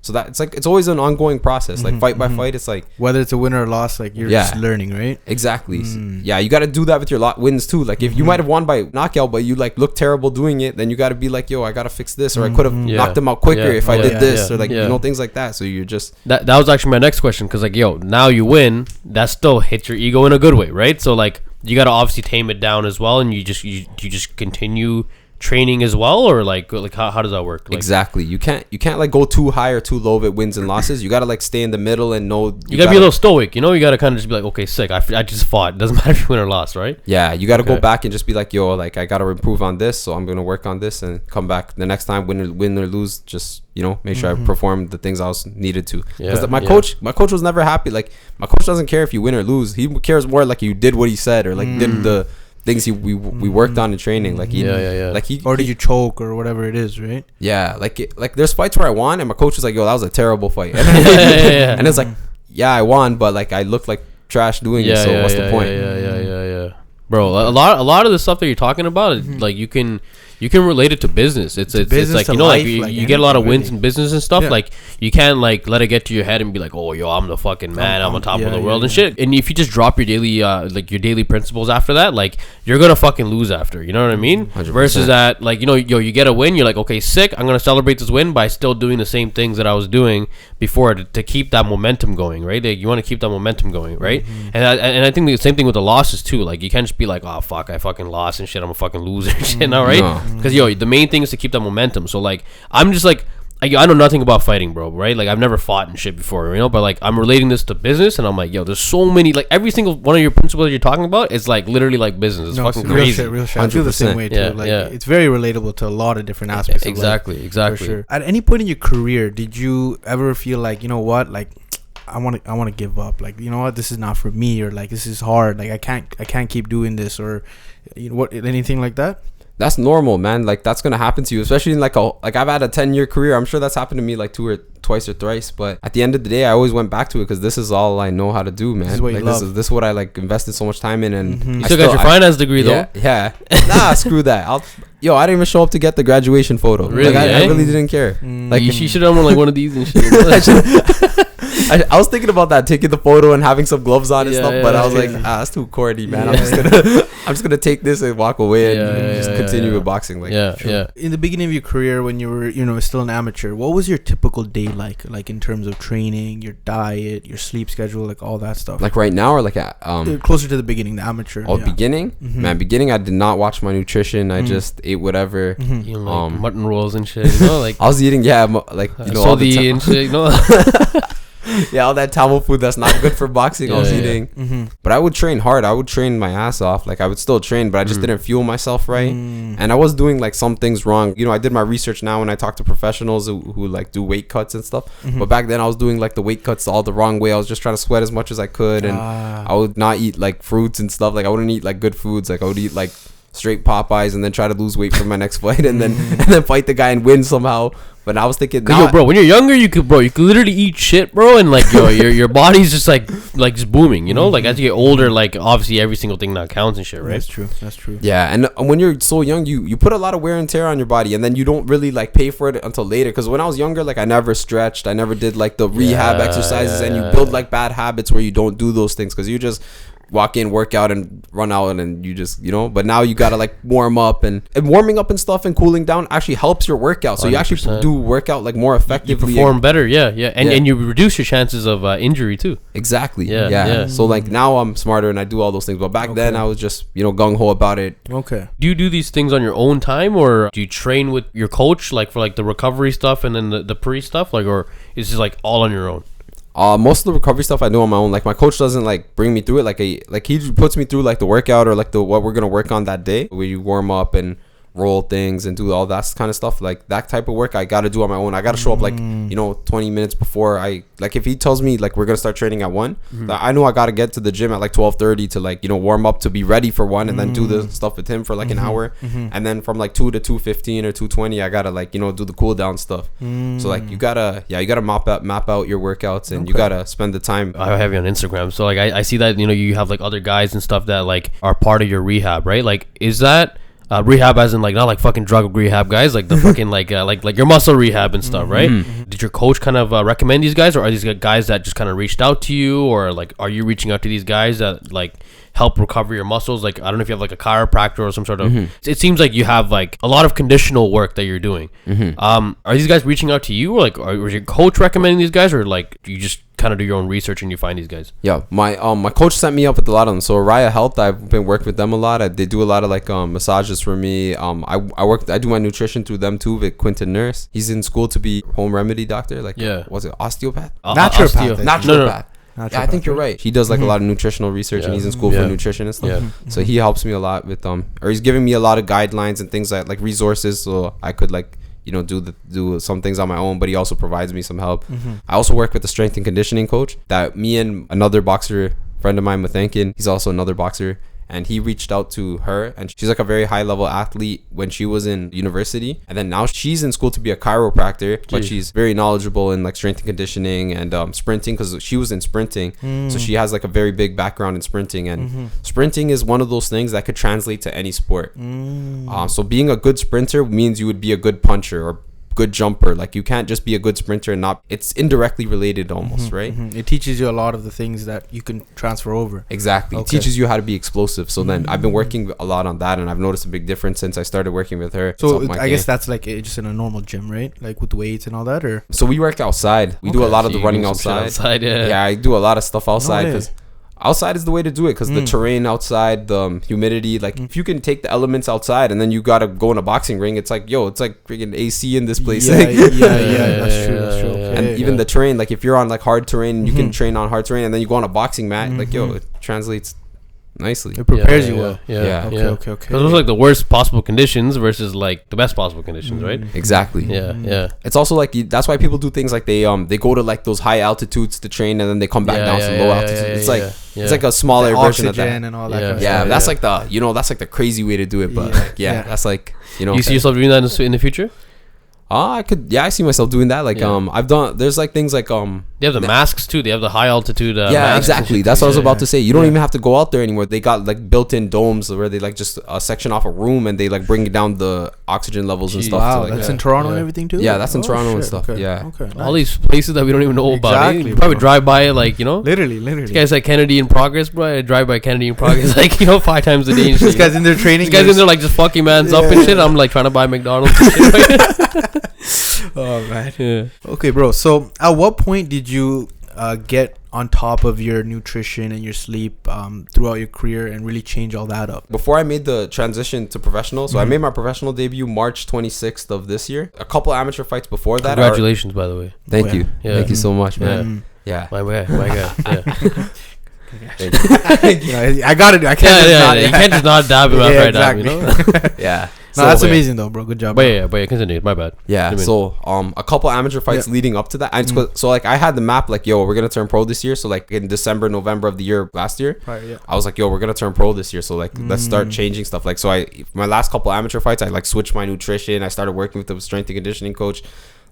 So that it's always an ongoing process, like fight by fight. It's like whether it's a win or a loss, like you're just learning, right? Exactly. Yeah, you got to do that with your wins too. Like if you might have won by knockout, but you like look terrible doing it, then you got to be like, yo, I got to fix this, or I could have knocked him out quicker if I did this, or like things like that. So you're just that was actually my next question, because like, yo, now you win, that still hits your ego in a good way, right? So like you got to obviously tame it down as well, and you just continue training as well, or like how does that work? Like, exactly. You can't like go too high or too low with wins and losses. You gotta like stay in the middle and know you gotta be a little stoic. You gotta kind of just be like, okay, sick. I just fought. It doesn't matter if you win or lost, right? Yeah, you gotta go back and just be like, yo, like I gotta improve on this, so I'm gonna work on this and come back the next time, win or lose. Just make sure I perform the things I was needed to. Because my coach was never happy. Like my coach doesn't care if you win or lose. He cares more like you did what he said, or like did the things we worked on in training, like or did you choke or whatever it is, right? Like there's fights where I won and my coach was like, yo, that was a terrible fight, and it's like, yeah, I won, but like I looked like trash doing it, so what's the point? Bro, a lot of the stuff that you're talking about, like you can relate it to business. It's like, like you get a lot of wins in business and stuff. Like you can't like let it get to your head and be like, oh, yo, I'm the fucking man, I'm on top of the world and shit. And if you just drop your daily your daily principles after that, like you're gonna fucking lose after. You know what I mean? 100%. Versus that, like, you get a win, you're like, okay, sick, I'm gonna celebrate this win by still doing the same things that I was doing before to keep that momentum going, right? Like, you want to keep that momentum going, right? And I think the same thing with the losses too. Like you can't just be like, oh fuck, I fucking lost and shit, I'm a fucking loser and shit now, right? Because the main thing is to keep that momentum. So like I'm just like I know nothing about fighting, bro, right? Like I've never fought and shit before, but like I'm relating this to business, and I'm like, there's so many, like every single one of your principles you're talking about is like literally like business. It's fucking crazy. Real shit. I feel the same way too. It's very relatable to a lot of different aspects of life. Exactly. For sure. At any point in your career, did you ever feel like, you know what, like I want to give up, like, you know what, this is not for me, or like this is hard, like I can't keep doing this, or anything like that? That's normal, man. Like that's gonna happen to you, especially in like I've had a 10-year career. I'm sure that's happened to me like twice or thrice. But at the end of the day, I always went back to it because this is all I know how to do, man. This is what you love. This is what I like invested so much time in, and you still got your finance degree though. Yeah. Nah, screw that. I didn't even show up to get the graduation photo. Really? Like, I really didn't care. Like she should have done like one of these and shit. I was thinking about that, taking the photo and having some gloves on and stuff, but I was like, that's too corny, man. I'm just gonna take this and walk away and just continue with boxing. Like, In the beginning of your career, when you were, still an amateur, what was your typical day like in terms of training, your diet, your sleep schedule, like all that stuff? Like right now, or like closer to the beginning, the amateur. Beginning, man. Beginning, I did not watch my nutrition. I just ate whatever. Like mutton rolls and shit. Like I was eating, like all the and shit. All that Tamil food that's not good for boxing. I was eating, but I would train hard. I would train my ass off. Like I would still train, but I just didn't fuel myself right, and I was doing like some things wrong. I did my research now when I talk to professionals who like do weight cuts and stuff. But back then I was doing like the weight cuts all the wrong way. I was just trying to sweat as much as I could, and I would not eat like fruits and stuff. Like I wouldn't eat like good foods. Like I would eat like straight Popeyes and then try to lose weight for my next fight, and then fight the guy and win somehow. But I was thinking, bro, when you're younger, you could literally eat shit, bro, and like your body's just like just booming, Like as you get older, like obviously every single thing that counts and shit, right? That's true. Yeah, and when you're so young, you put a lot of wear and tear on your body, and then you don't really like pay for it until later. Because when I was younger, like I never stretched, I never did like the rehab exercises, and you build like bad habits where you don't do those things because you just walk in, work out, and run out, and you just but now you gotta like warm up, and warming up and stuff and cooling down actually helps your workout, so 100%. You actually do workout like more effectively, you perform better, and you reduce your chances of injury too. Exactly. So like now I'm smarter and I do all those things, but back then I was just gung-ho about it. Okay. Do you do these things on your own time, or do you train with your coach like for like the recovery stuff and then the pre stuff, like, or is it like all on your own? Most of the recovery stuff I do on my own. Like my coach doesn't like bring me through it. Like he puts me through like the workout or like what we're gonna work on that day, where you warm up and roll things and do all that kind of stuff. Like that type of work I gotta do on my own. I gotta show up like 20 minutes before. Like if he tells me like we're gonna start training at 1, I know I gotta get to the gym at like 12:30 to like warm up to be ready for 1, and then do the stuff with him for like an hour, and then from like 2 to 2:15 or 2:20 I gotta like do the cool down stuff. So like you gotta map out your workouts, and you gotta spend the time. I have you on Instagram, so like I see that you have like other guys and stuff that like are part of your rehab, right? Like is that rehab as in like not like fucking drug rehab guys, like the fucking like your muscle rehab and stuff, right? Did your coach kind of recommend these guys, or are these guys that just kind of reached out to you, or like are you reaching out to these guys that like help recover your muscles? Like I don't know if you have like a chiropractor or some sort of it seems like you have like a lot of conditional work that you're doing. Are these guys reaching out to you, or like was your coach recommending these guys, or like you just kind of do your own research and you find these guys? My coach set me up with a lot of them. So Raya Health, I've been working with them a lot. They do a lot of like massages for me. I do my nutrition through them too with Quentin Nurse. He's in school to be home remedy doctor, like was it osteopath? Naturopath. Yeah, I think you're right. He does like a lot of nutritional research, and he's in school for nutrition and stuff. So he helps me a lot with or he's giving me a lot of guidelines and things like resources, so I could like do some things on my own, but he also provides me some help. I also work with the strength and conditioning coach that me and another boxer friend of mine, Mathusan, he's also another boxer, and he reached out to her, and she's like a very high level athlete when she was in university, and then now she's in school to be a chiropractor. But she's very knowledgeable in like strength and conditioning and sprinting, because she was in sprinting. So she has like a very big background in sprinting, and sprinting is one of those things that could translate to any sport. So being a good sprinter means you would be a good puncher or good jumper. Like you can't just be a good sprinter and not, it's indirectly related almost, right? It teaches you a lot of the things that you can transfer over. Exactly. It teaches you how to be explosive. So then I've been working a lot on that, and I've noticed a big difference since I started working with her. So I guess that's like just in a normal gym, right? Like with weights and all that, or? So we work outside. We do a lot of the running outside. Yeah, I do a lot of stuff outside because outside is the way to do it, because the terrain outside, the humidity, like if you can take the elements outside and then you gotta go in a boxing ring, it's like, yo, it's like freaking AC in this place. That's true. Okay, and even the terrain, like if you're on like hard terrain, you can train on hard terrain, and then you go on a boxing mat, like yo, it translates nicely. It prepares you well. Yeah. Okay. Those are like the worst possible conditions versus like the best possible conditions, right? Exactly. Yeah. It's also like that's why people do things like they go to like those high altitudes to train, and then they come back down to low altitude. It's like it's like a smaller version of that. And all that. Yeah, that's like the that's like the crazy way to do it. But that's like You see yourself doing that in the future? I see myself doing that. Like I've done. There's like things like They have the masks too. They have the high altitude. Masks exactly. That's what I was about to say. You don't even have to go out there anymore. They got like built-in domes where they like just section off a room, and they like bring down the oxygen levels and stuff. Wow, that's in Toronto and everything too. Yeah, that's in Toronto and stuff. Okay. Yeah. Okay. All these places that we don't even know about. Exactly, You probably drive by it, like Literally. This guy's like Kennedy in progress, bro. I drive by Kennedy in progress, like 5 times a day. This guy's in there training. This guy's in there like just fucking man's up and shit. I'm like trying to buy McDonald's. And shit, Oh man. yeah. Okay, bro. So, at what point did you get on top of your nutrition and your sleep throughout your career and really change all that up? Before I made the transition to professional, so I made my professional debut March 26th of this year. A couple amateur fights before that. Congratulations, by the way. Thank you. Yeah. Thank you so much, man. Yeah. My guy. Yeah. I got it. I can't. You can't just not dab him out right exactly. now. Yeah. No, that's amazing though, bro. Good job. But yeah, continue. My bad. Yeah. So a couple amateur fights leading up to that. And so like I had the map like, yo, we're gonna turn pro this year. So like in December, November of the year last year, I was like, yo, we're gonna turn pro this year. So like let's start changing stuff. Like so my last couple amateur fights, I like switched my nutrition. I started working with the strength and conditioning coach.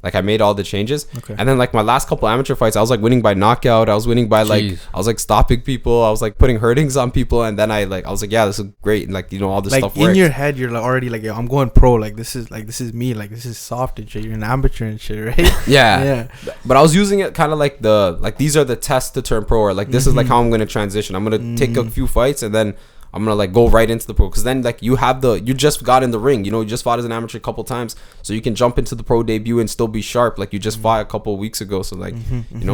Like I made all the changes, and then like my last couple amateur fights, I was like winning by knockout. I was winning by I was like stopping people. I was like putting hurtings on people, and then I was like, yeah, this is great, and like all this like stuff. In works. your head, you're like already like, yo, I'm going pro. Like this is me. Like this is soft and shit. You're an amateur and shit, right? Yeah. But I was using it kind of like these are the tests to turn pro, or like this is like how I'm gonna transition. I'm gonna take a few fights and then I'm gonna like go right into the pro, because then like you just got in the ring, you just fought as an amateur a couple times, so you can jump into the pro debut and still be sharp, like you just fought a couple of weeks ago. So like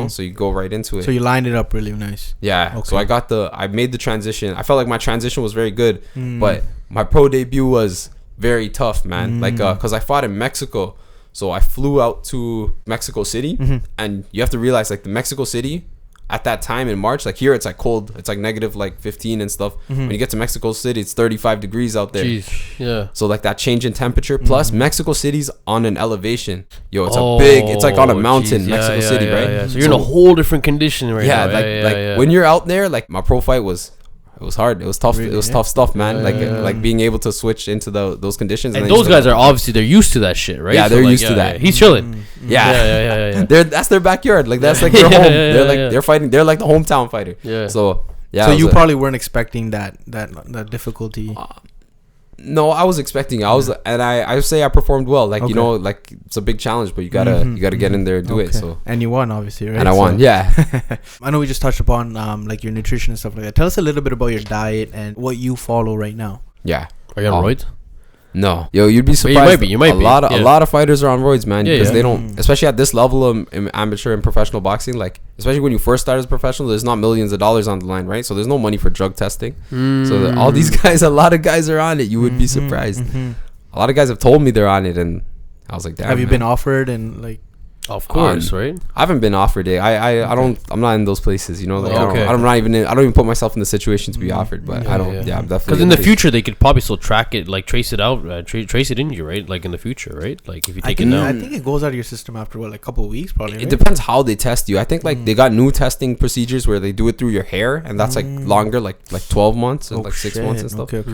so you go right into it. So you lined it up really nice. Yeah. Okay. So I made the transition. I felt like my transition was very good, but my pro debut was very tough, man. Like because I fought in Mexico, so I flew out to Mexico City, and you have to realize like the Mexico City at that time in March, like here it's like cold, it's like negative like 15 and stuff. When you get to Mexico City, it's 35 degrees out there. Jeez, yeah. So like that change in temperature, plus Mexico City's on an elevation. Yo, it's like on a mountain, Mexico City, right? Yeah. So you're in a whole different condition right now. Like when you're out there, like my pro fight was hard. It was tough. Really? It was tough stuff, man. Like being able to switch into those conditions. And those guys are obviously they're used to that shit, right? Yeah, they're used to that. He's chilling. Yeah. That's their backyard. Like that's like their home. They're like they're fighting. They're like the hometown fighter. Yeah. So yeah. So you probably weren't expecting that difficulty. No, I was expecting. I would say I performed well. Like like it's a big challenge, but you gotta get in there and do it. So and you won, obviously, right? And I won. Yeah. I know we just touched upon like your nutrition and stuff like that. Tell us a little bit about your diet and what you follow right now. Yeah. Are you on roids? No, yo, you'd be surprised. You might be. A lot of fighters are on roids, man, because they don't, especially at this level of amateur and professional boxing. Like, especially when you first start as a professional, there's not millions of dollars on the line, right? So there's no money for drug testing. So all these guys, a lot of guys are on it. You would be surprised. A lot of guys have told me they're on it, and I was like, damn. Have you been offered and like? Of course, right? I haven't been offered it. I'm not in those places, Like I don't even put myself in the situation to be offered, but I'm definitely. Because in the future they could probably still track it, like trace it out, trace it in you, right? Like in the future, right? Like if you take it now. I think it goes out of your system after what, like a couple of weeks, probably. Right? It depends how they test you. I think like they got new testing procedures where they do it through your hair, and that's like longer, like 12 months and like 6 months and stuff. Okay.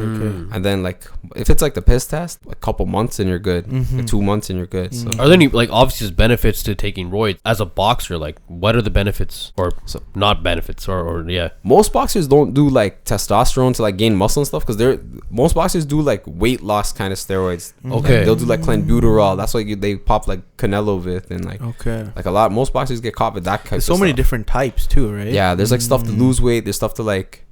And then like if it's like the piss test, a couple months and you're good. Like 2 months and you're good. So. Are there any like obvious benefits to taking roids as a boxer? Like what are the benefits or not benefits or most boxers don't do like testosterone to like gain muscle and stuff, because most boxers do like weight loss kind of steroids. Okay. Like, they'll do like clenbuterol. That's why they pop like Canelo with, and like most boxers get caught with that kind of stuff. So many different types too, right? Yeah, there's like stuff to lose weight, there's stuff to like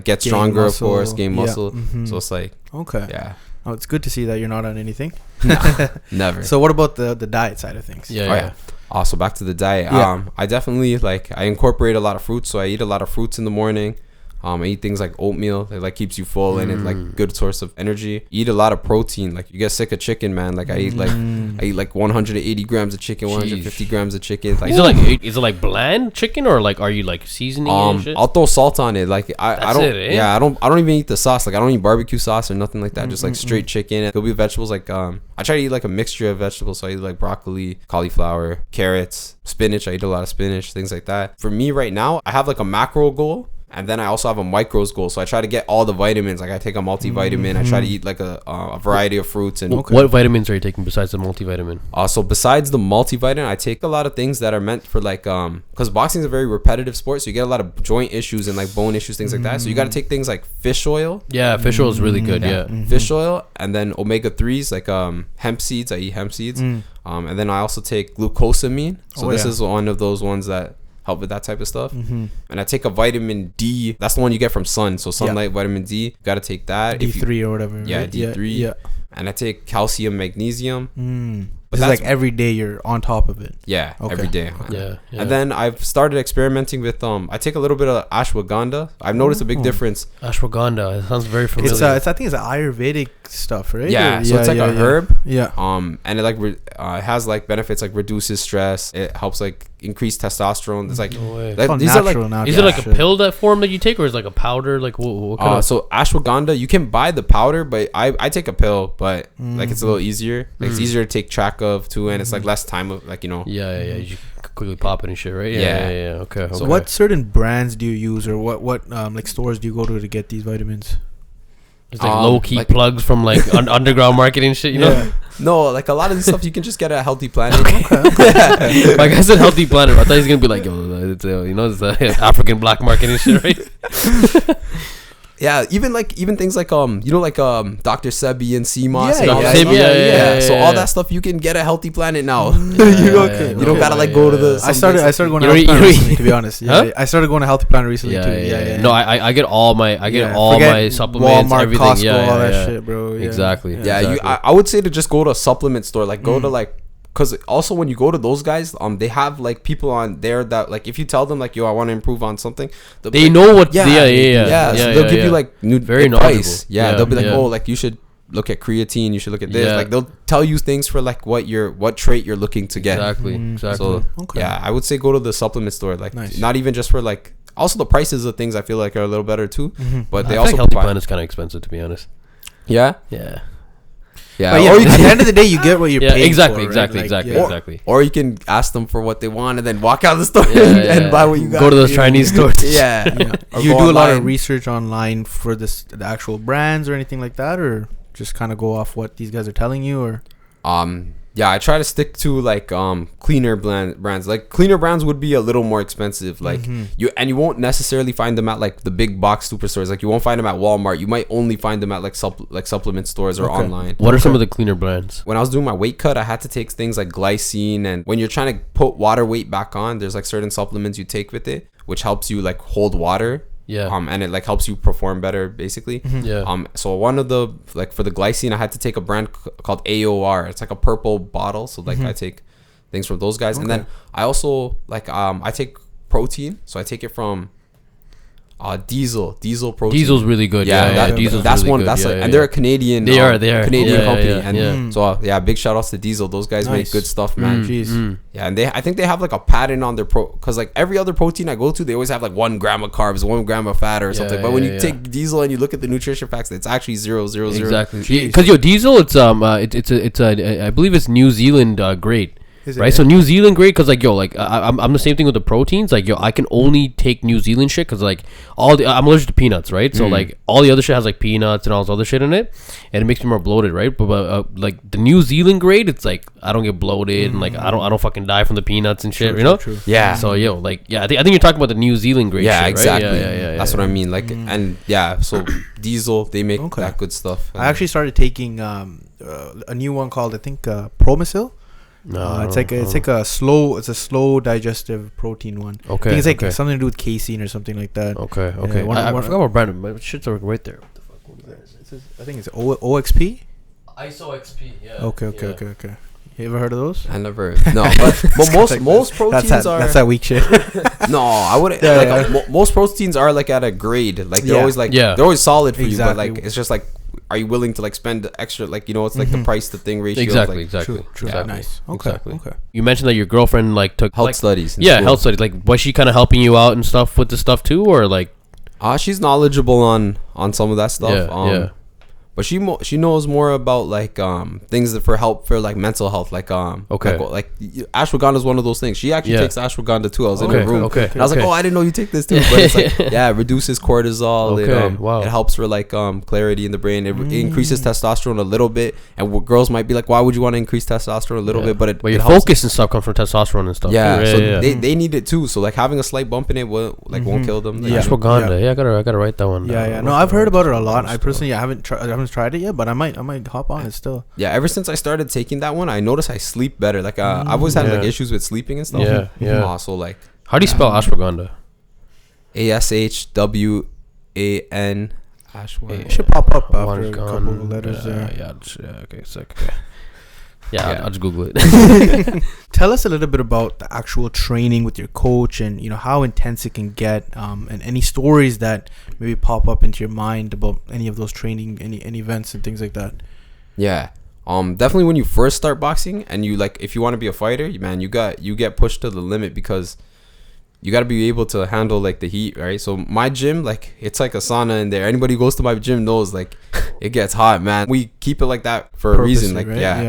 get stronger, muscle, of course, gain muscle. So it's like okay. Yeah. Oh, it's good to see that you're not on anything. No, never. So what about the diet side of things? Yeah. Also back to the diet. Yeah. I definitely I incorporate a lot of fruits. So I eat a lot of fruits in the morning. I eat things like oatmeal that like keeps you full and it's like good source of energy. Eat a lot of protein. Like you get sick of chicken, man. Like I eat like 180 grams of chicken, 150 grams of chicken. Like is it like bland chicken or like are you like seasoning it and shit? I'll throw salt on it. Like I don't I don't even eat the sauce. Like I don't eat barbecue sauce or nothing like that. Just like straight chicken. There'll be vegetables like I try to eat like a mixture of vegetables. So I eat like broccoli, cauliflower, carrots, spinach. I eat a lot of spinach, things like that. For me right now, I have like a macro goal. And then I also have a micros goal. So I try to get all the vitamins. Like I take a multivitamin. I try to eat like a variety of fruits. And what vitamins are you taking besides the multivitamin? So besides the multivitamin, I take a lot of things that are meant for like because boxing is a very repetitive sport. So you get a lot of joint issues and like bone issues, things like that. So you got to take things like fish oil. Yeah, fish oil is really good. Yeah. Fish oil, and then omega-3s like hemp seeds. I eat hemp seeds. And then I also take glucosamine. So this is one of those ones that help with that type of stuff. And I take a vitamin D. That's the one you get from sun. So sunlight, vitamin D. You got to take that. D3 or whatever. Yeah, right? D3. Yeah. And I take calcium, magnesium. But it's like every day you're on top of it. Yeah, every day. Yeah. And then I've started experimenting with I take a little bit of ashwagandha. I've noticed a big difference. Ashwagandha. It sounds very familiar. I think it's Ayurvedic stuff, right? Yeah, so it's like a herb. Yeah. And it like it has like benefits like reduces stress. It helps like increase testosterone. It's like, these are like is it like a pill that form that you take or is it like a powder? Like what kind of? So ashwagandha, you can buy the powder, but I take a pill, but like it's a little easier. Like it's easier to take track of too, and it's like less time of like Yeah. You quickly pop it and shit, right? Yeah. Okay. So what certain brands do you use, or what like stores do you go to get these vitamins? It's like low key plugs from like underground marketing shit, you know? No, like a lot of this stuff you can just get at Healthy Planet. Okay. Like I said, Healthy Planet. I thought he's gonna be like, yo, it's it's African black market and shit, right? Yeah, even things like Dr. Sebi and CMOS. Yeah. So all that stuff you can get at Healthy Planet now. You don't gotta like go to the. I started going to Healthy Planet recently, to be honest. Yeah, I started going to Healthy Planet recently too. Yeah. No, I get all my my supplements, Walmart, everything. Costco, all that shit, bro. Exactly. I would say to just go to a supplement store, like go to like. Because also when you go to those guys, they have like people on there that like if you tell them like, yo, I want to improve on something, they know what. So they'll give you like new very advice. knowledgeable. They'll be like, oh, like you should look at creatine, you should look at this. Like they'll tell you things for like what trait you're looking to get. Exactly. So I would say go to the supplement store, like not even just for like. Also the prices of things I feel like are a little better too, but they also Healthy Planet is kind of expensive to be honest. Yeah. But at the end of the day, you get what you're paying exactly, for. Exactly. Or you can ask them for what they want and then walk out of the store and buy what you got. Go to those Chinese stores. You do a lot of research online for the actual brands or anything like that, or just kind of go off what these guys are telling you, or I try to stick to like cleaner brands. Like cleaner brands would be a little more expensive. Like you won't necessarily find them at like the big box superstores. Like you won't find them at Walmart. You might only find them at like supplement stores or online. What are some of the cleaner brands? When I was doing my weight cut, I had to take things like glycine, and when you're trying to put water weight back on, there's like certain supplements you take with it, which helps you like hold water. And it like helps you perform better basically. So one of the like for the glycine, I had to take a brand called AOR. It's like a purple bottle. So like I take things from those guys. And then I also like I take protein. So I take it from Diesel protein. Diesel's really good. Diesel's that's really one. Good. That's and they're a Canadian. They are Canadian company. And so big shout outs to Diesel. Those guys make good stuff, man. Yeah, and I think they have like a patent on their because like every other protein I go to, they always have like 1 gram of carbs, 1 gram of fat or something. But when you take Diesel and you look at the nutrition facts, it's actually 0, 0, 0. Exactly. Because Diesel, it's I believe it's New Zealand grade. Right, so New Zealand grade, because like I'm the same thing with the proteins. Like I can only take New Zealand shit because like I'm allergic to peanuts, right? So like all the other shit has like peanuts and all this other shit in it, and it makes me more bloated, right? But like the New Zealand grade, it's like I don't get bloated and like I don't fucking die from the peanuts and shit, you know? Yeah. So I think you're talking about the New Zealand grade. Yeah, shit, exactly. Right? Yeah. That's what I mean. Like and so Diesel, they make that good stuff. I actually started taking a new one called I think Promisil. No, it's a slow digestive protein one. Okay, I think it's like something to do with casein or something like that. Okay. I forgot what brand. My shit's right there. What the fuck? I think it's OXP. ISO XP. Yeah. Okay. You ever heard of those? I never. No, but most proteins are. That's that weak shit. No, I wouldn't. Most proteins are like at a grade. Like they're always like they're always solid for you. But like it's just like, are you willing to like spend the extra? Like it's like the price to thing ratio. Exactly. True. Nice. Okay. You mentioned that your girlfriend like took health studies. Health studies. Like, was she kind of helping you out and stuff with the stuff too, or like? She's knowledgeable on some of that stuff. Yeah. But she knows more about like things that for like mental health, like like ashwagandha is one of those things. She actually takes ashwagandha too. I was in her room, and I was like, I didn't know you take this too. But it's like, it reduces cortisol. It helps for like clarity in the brain. It increases testosterone a little bit, and girls might be like, why would you want to increase testosterone a little bit? But your focus and stuff comes from testosterone and stuff. They need it too. So like having a slight bump in it won't kill them. Ashwagandha. I gotta write that one down. No, I've heard about it a lot. I personally haven't tried it yet, but I might hop on it still. Ever since I started taking that one, I noticed I sleep better. Like I've always had like issues with sleeping and stuff. So like, how do you spell ashwagandha? ASHWAN. It should pop up after a couple of letters there. Okay, sick. I'll just Google it. Tell us a little bit about the actual training with your coach, and how intense it can get, and any stories that maybe pop up into your mind about any of those training, any events and things like that. Definitely when you first start boxing, and you like, if you want to be a fighter, man, you get pushed to the limit, because you got to be able to handle like the heat, right? So my gym, like, it's like a sauna in there. Anybody who goes to my gym knows, like, it gets hot, man. We keep it like that for a reason, like, right? Yeah.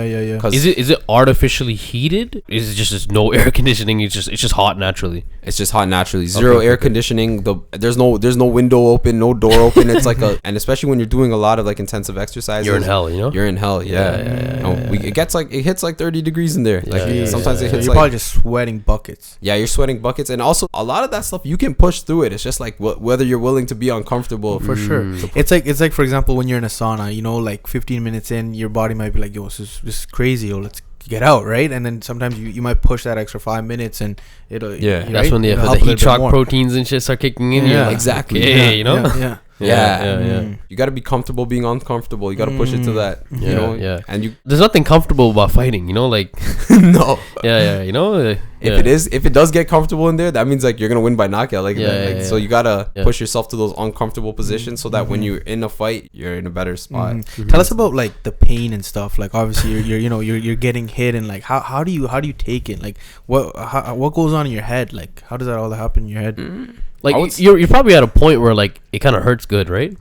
Is it artificially heated? Is it just no air conditioning? It's just hot naturally. It's just hot naturally. Zero air conditioning. There's no window open, no door open. It's like and especially when you're doing a lot of like intensive exercises, you're in hell. You're in hell. It hits like 30 degrees in there. Like sometimes it hits. You're probably just sweating buckets. Yeah, you're sweating buckets, and also a lot of that stuff you can push through it. It's just like whether you're willing to be uncomfortable. For sure. It's like for example, when you're in a sauna, like 15 minutes in, your body might be like, yo, this is crazy, let's get out, right? And then sometimes you might push that extra 5 minutes, and it'll that's when the heat shock proteins and shit start kicking in. Exactly. You got to be comfortable being uncomfortable. You got to push it to that. And there's nothing comfortable about fighting. Like no. If it does get comfortable in there, that means like you're gonna win by knockout. So you gotta push yourself to those uncomfortable positions, so that when you're in a fight, you're in a better spot. Tell us about like the pain and stuff. Like obviously you're getting hit, and like how do you take it? Like what goes on in your head? Like how does that all happen in your head? Like you're probably at a point where like it kind of hurts good, right?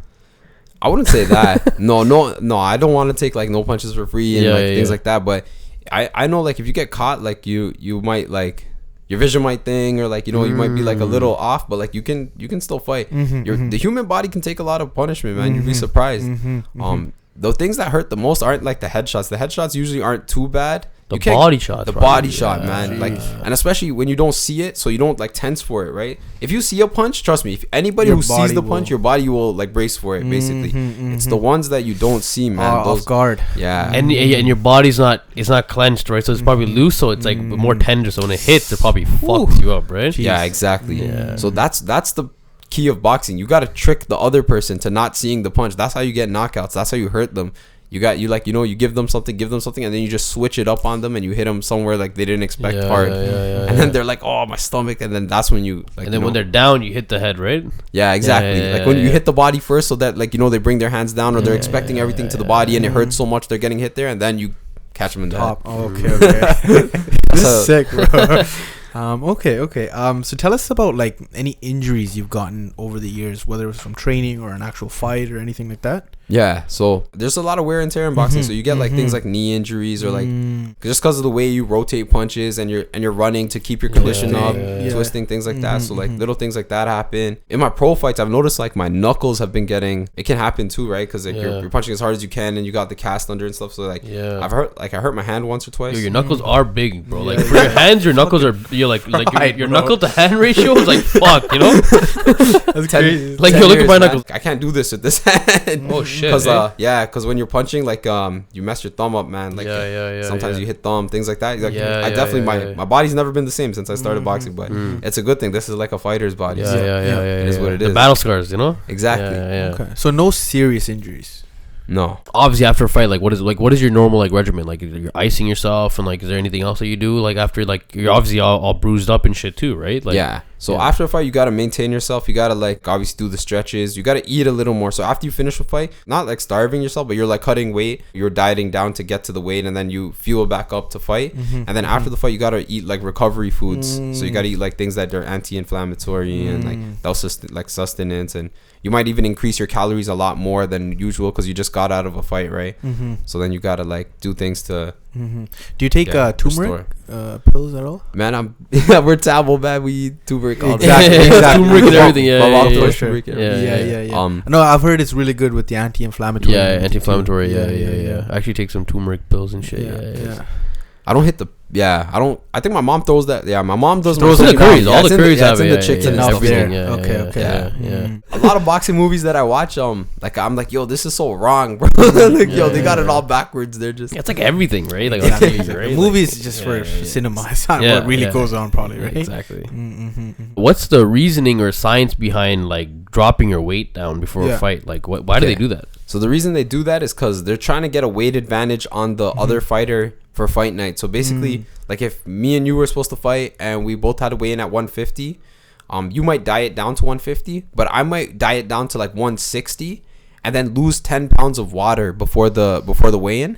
I wouldn't say that. No. I don't want to take like no punches for free and things like that. But I know like if you get caught, like you might like your vision might thing, or like you might be like a little off, but like you can still fight. The human body can take a lot of punishment, man. You'd be surprised. The things that hurt the most aren't like the headshots. The headshots usually aren't too bad. The body shot, man. Like, and especially when you don't see it, so you don't like tense for it, right? If you see a punch, trust me, if anybody who sees the punch, your body will like brace for it. Basically, it's the ones that you don't see, man. Off guard. Yeah, and your body's not clenched, right? So it's probably loose, so it's like more tender. So when it hits, it probably fucks you up, right? Jeez. Yeah, exactly. Yeah. So that's the key of boxing. You got to trick the other person to not seeing the punch. That's how you get knockouts. That's how you hurt them. You give them something, and then you just switch it up on them, and you hit them somewhere like they didn't expect hard. And then they're like, oh, my stomach, and then that's when you like. And then when they're down, you hit the head, right? Yeah, exactly. Like when you hit the body first, so that like they bring their hands down, or they're expecting everything to the body, and it hurts so much they're getting hit there, and then you catch them in the head. Okay. This is sick, bro. Okay. So tell us about like any injuries you've gotten over the years, whether it was from training or an actual fight or anything like that. Yeah, so there's a lot of wear and tear in boxing. So you get like things like knee injuries, or like just because of the way you rotate punches, and you're running to keep your condition up, twisting, things like that. So like little things like that happen. In my pro fights, I've noticed like my knuckles have been getting. It can happen too, right? Because like you're punching as hard as you can, and you got the cast under and stuff. So like I hurt my hand once or twice. Dude, your knuckles are big, bro. Like for your hands, your knuckles are your knuckle to hand ratio is like fuck, That's crazy. Like look at my knuckles. I can't do this with this hand. Oh shit. Because when you're punching, like you mess your thumb up, man. Like sometimes you hit thumb, things like that. Like, my body's never been the same since I started boxing, but it's a good thing. This is like a fighter's body. It is what it is. The battle scars, Exactly. Okay. So no serious injuries. No. Obviously, after a fight, like what is your normal like regimen? Like you're icing yourself, and like is there anything else that you do like after, like you're obviously all bruised up and shit too, right? Like, yeah. So after a fight, you gotta maintain yourself. You gotta like obviously do the stretches. You gotta eat a little more. So after you finish a fight, not like starving yourself, but you're like cutting weight. You're dieting down to get to the weight, and then you fuel back up to fight. And then after the fight, you gotta eat like recovery foods. So you gotta eat like things that are anti-inflammatory and like they'll like sustenance, and you might even increase your calories a lot more than usual because you just got out of a fight, right? So then you gotta like do things to. Do you take turmeric pills at all? Man, we're taboo, man. We eat turmeric all day. Exactly. Turmeric and everything. No, I've heard it's really good with the anti-inflammatory. Yeah, anti-inflammatory. Yeah. I actually take some turmeric pills and shit. Yeah. I don't hit the. I think my mom throws that. Yeah, my mom does. Throws the curries. All the curries have it. The chicken and everything. Okay. A lot of boxing movies that I watch, like I'm like, yo, this is so wrong, bro. Like, they got it all backwards. They're just. It's like everything, right? Like on TV, right? The movies is just for cinema. It's not what really goes on, probably, right? Exactly. What's the reasoning or science behind like dropping your weight down before a fight? Like, why do they do that? So the reason they do that is because they're trying to get a weight advantage on the other fighter for fight night. So basically, like if me and you were supposed to fight and we both had to weigh in at 150, you might diet down to 150, but I might diet down to like 160 and then lose 10 pounds of water before the weigh-in.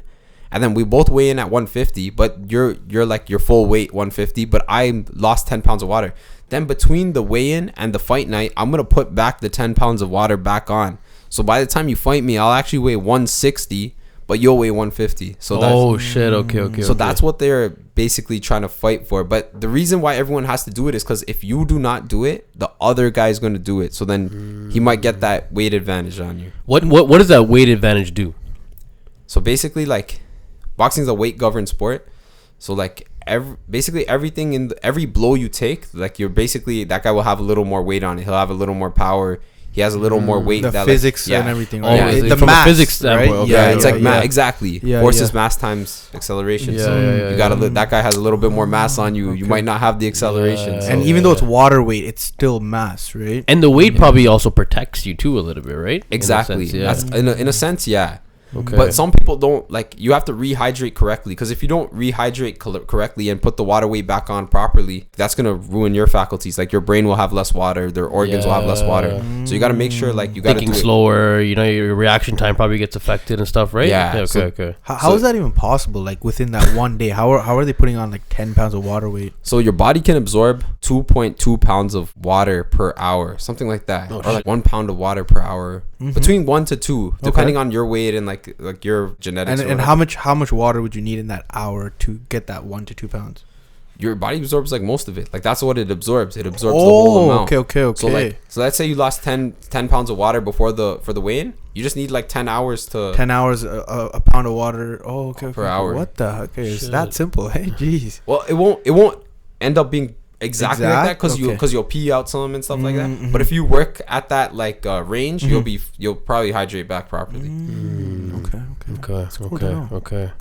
And then we both weigh in at 150, but you're like your full weight 150, but I lost 10 pounds of water. Then between the weigh-in and the fight night, I'm going to put back the 10 pounds of water back on. So by the time you fight me, I'll actually weigh 160, but you'll weigh 150. So that's, Okay. So that's what they're basically trying to fight for. But the reason why everyone has to do it is because if you do not do it, the other guy is going to do it. So then he might get that weight advantage on you. What does that weight advantage do? So basically, like, boxing is a weight governed sport. So like everything in every blow you take, like you're basically, that guy will have a little more weight on it. He'll have a little more power. He has a little more weight. The that physics and everything, right? The from mass, a physics standpoint. Right? It's like exactly. Forces mass times acceleration. You gotta that guy has a little bit more mass on you. You might not have the acceleration. And even though it's water weight, it's still mass, right? And the weight probably also protects you too a little bit, right? Exactly. In a sense, yeah. Okay. But some people don't, like, you have to rehydrate correctly, because if you don't rehydrate correctly and put the water weight back on properly, that's going to ruin your faculties. Like, your brain will have less water, their organs will have less water. So you got to make sure, like, you got to thinking slower, you know, your reaction time probably gets affected and stuff, right? Okay. How is that even possible? Like, within that one day, how are they putting on like 10 pounds of water weight? So your body can absorb 2.2 pounds of water per hour, something like that, or like 1 pound of water per hour, between 1 to 2, depending on your weight and like your genetics. And how much water would you need in that hour to get that 1 to 2 pounds? Your body absorbs like most of it. Like, that's what it absorbs. It absorbs the whole amount. Okay. So let's say you lost 10 pounds of water for the weigh-in. You just need like 10 hours to 10 hours a pound of water. Per hour. What the heck? Okay, it's that simple. Hey, jeez. Well, it won't end up being exactly like that, because you'll pee out some and stuff like that. But if you work at that like range, you'll probably hydrate back properly. Okay.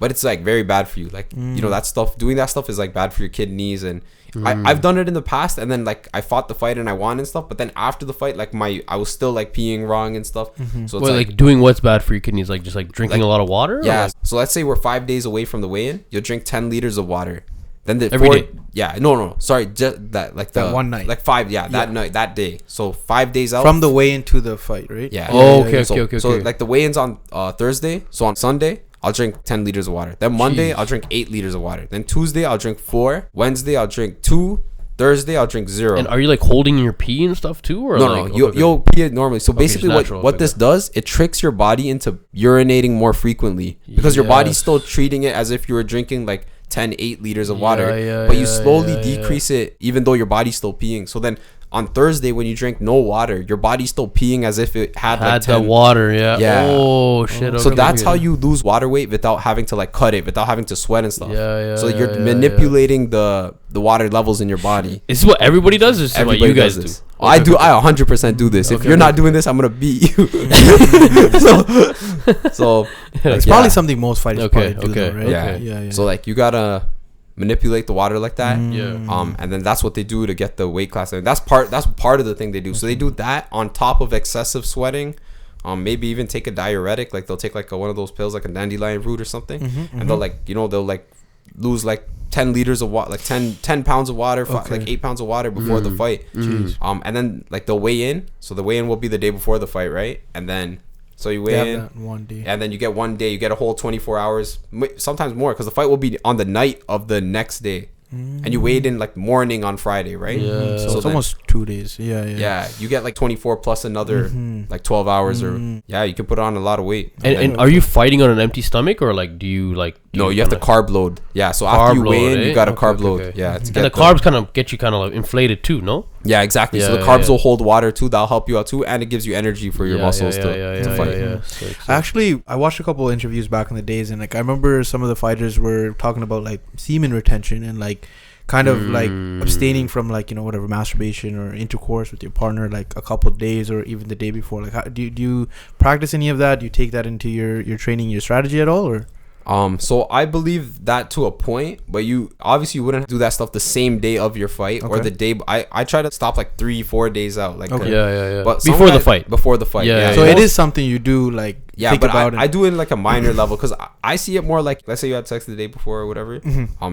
But it's like very bad for you. Like, you know, doing that stuff is like bad for your kidneys. And I've done it in the past, and then like I fought the fight and I won and stuff. But then after the fight, like I was still like peeing wrong and stuff. So it's like doing what's bad for your kidneys, like just like drinking a lot of water. Yeah. So let's say we're 5 days away from the weigh-in. You'll drink 10 liters of water. Then every day. Yeah. No. Sorry. Just that that one night. Like 5. Yeah. That night. That day. So 5 days out from the weigh-in to the fight, right? Yeah. Okay. So like the weigh-in's on Thursday. So on Sunday, I'll drink 10 liters of water. Then Monday, I'll drink 8 liters of water. Then Tuesday, I'll drink 4. Wednesday, I'll drink 2. Thursday, I'll drink 0. And are you like holding your pee and stuff too, or no? You'll pee it normally. So basically, what this does, it tricks your body into urinating more frequently, because your body's still treating it as if you were drinking like 8 liters of water, but you slowly decrease it, even though your body's still peeing. So then on Thursday, when you drink no water, your body's still peeing as if it had like 10 the water. Oh shit. Okay. So that's how you lose water weight without having to like cut it, without having to sweat and stuff. So you're manipulating the water levels in your body. This is what everybody does. This is what you guys do. I 100% do this. If you're not doing this, I'm gonna beat you. so it's probably something most fighters probably do, though, right? Yeah. So like you gotta manipulate the water like that. And then that's what they do to get the weight class. And that's part of the thing they do. So they do that on top of excessive sweating, maybe even take a diuretic. Like they'll take like one of those pills, like a dandelion root or something, and they'll they'll like lose like 10 liters of water, like 10 pounds of water, like 8 pounds of water before the fight. And then like they'll weigh in. So the weigh in will be the day before the fight, right? And then so you weigh in 1 day, and then you get 1 day, you get a whole 24 hours, sometimes more, because the fight will be on the night of the next day. And you weighed in like morning on Friday, right? Yeah. So it's almost 2 days. Yeah. You get like 24 plus another like 12 hours or you can put on a lot of weight. And are you fighting on an empty stomach, or like do you no, you have to carb load. Yeah, so after you weigh in, you got to carb load. Yeah, and the carbs kind of get you kind of like inflated too, no? Yeah, exactly. So the carbs will hold water too. That'll help you out too, and it gives you energy for your muscles to fight. I watched a couple of interviews back in the days, and like I remember some of the fighters were talking about like semen retention and like kind of like abstaining from like, you know, whatever, masturbation or intercourse with your partner like a couple of days or even the day before. Like, how, do you practice any of that? Do you take that into your training, your strategy at all, or? So I believe that to a point, but you obviously wouldn't do that stuff the same day of your fight or the day. I try to stop like 3-4 days out, like but before the fight. So it is something you do like think but about I do it in like a minor level, because I see it more like, let's say you had sex the day before or whatever,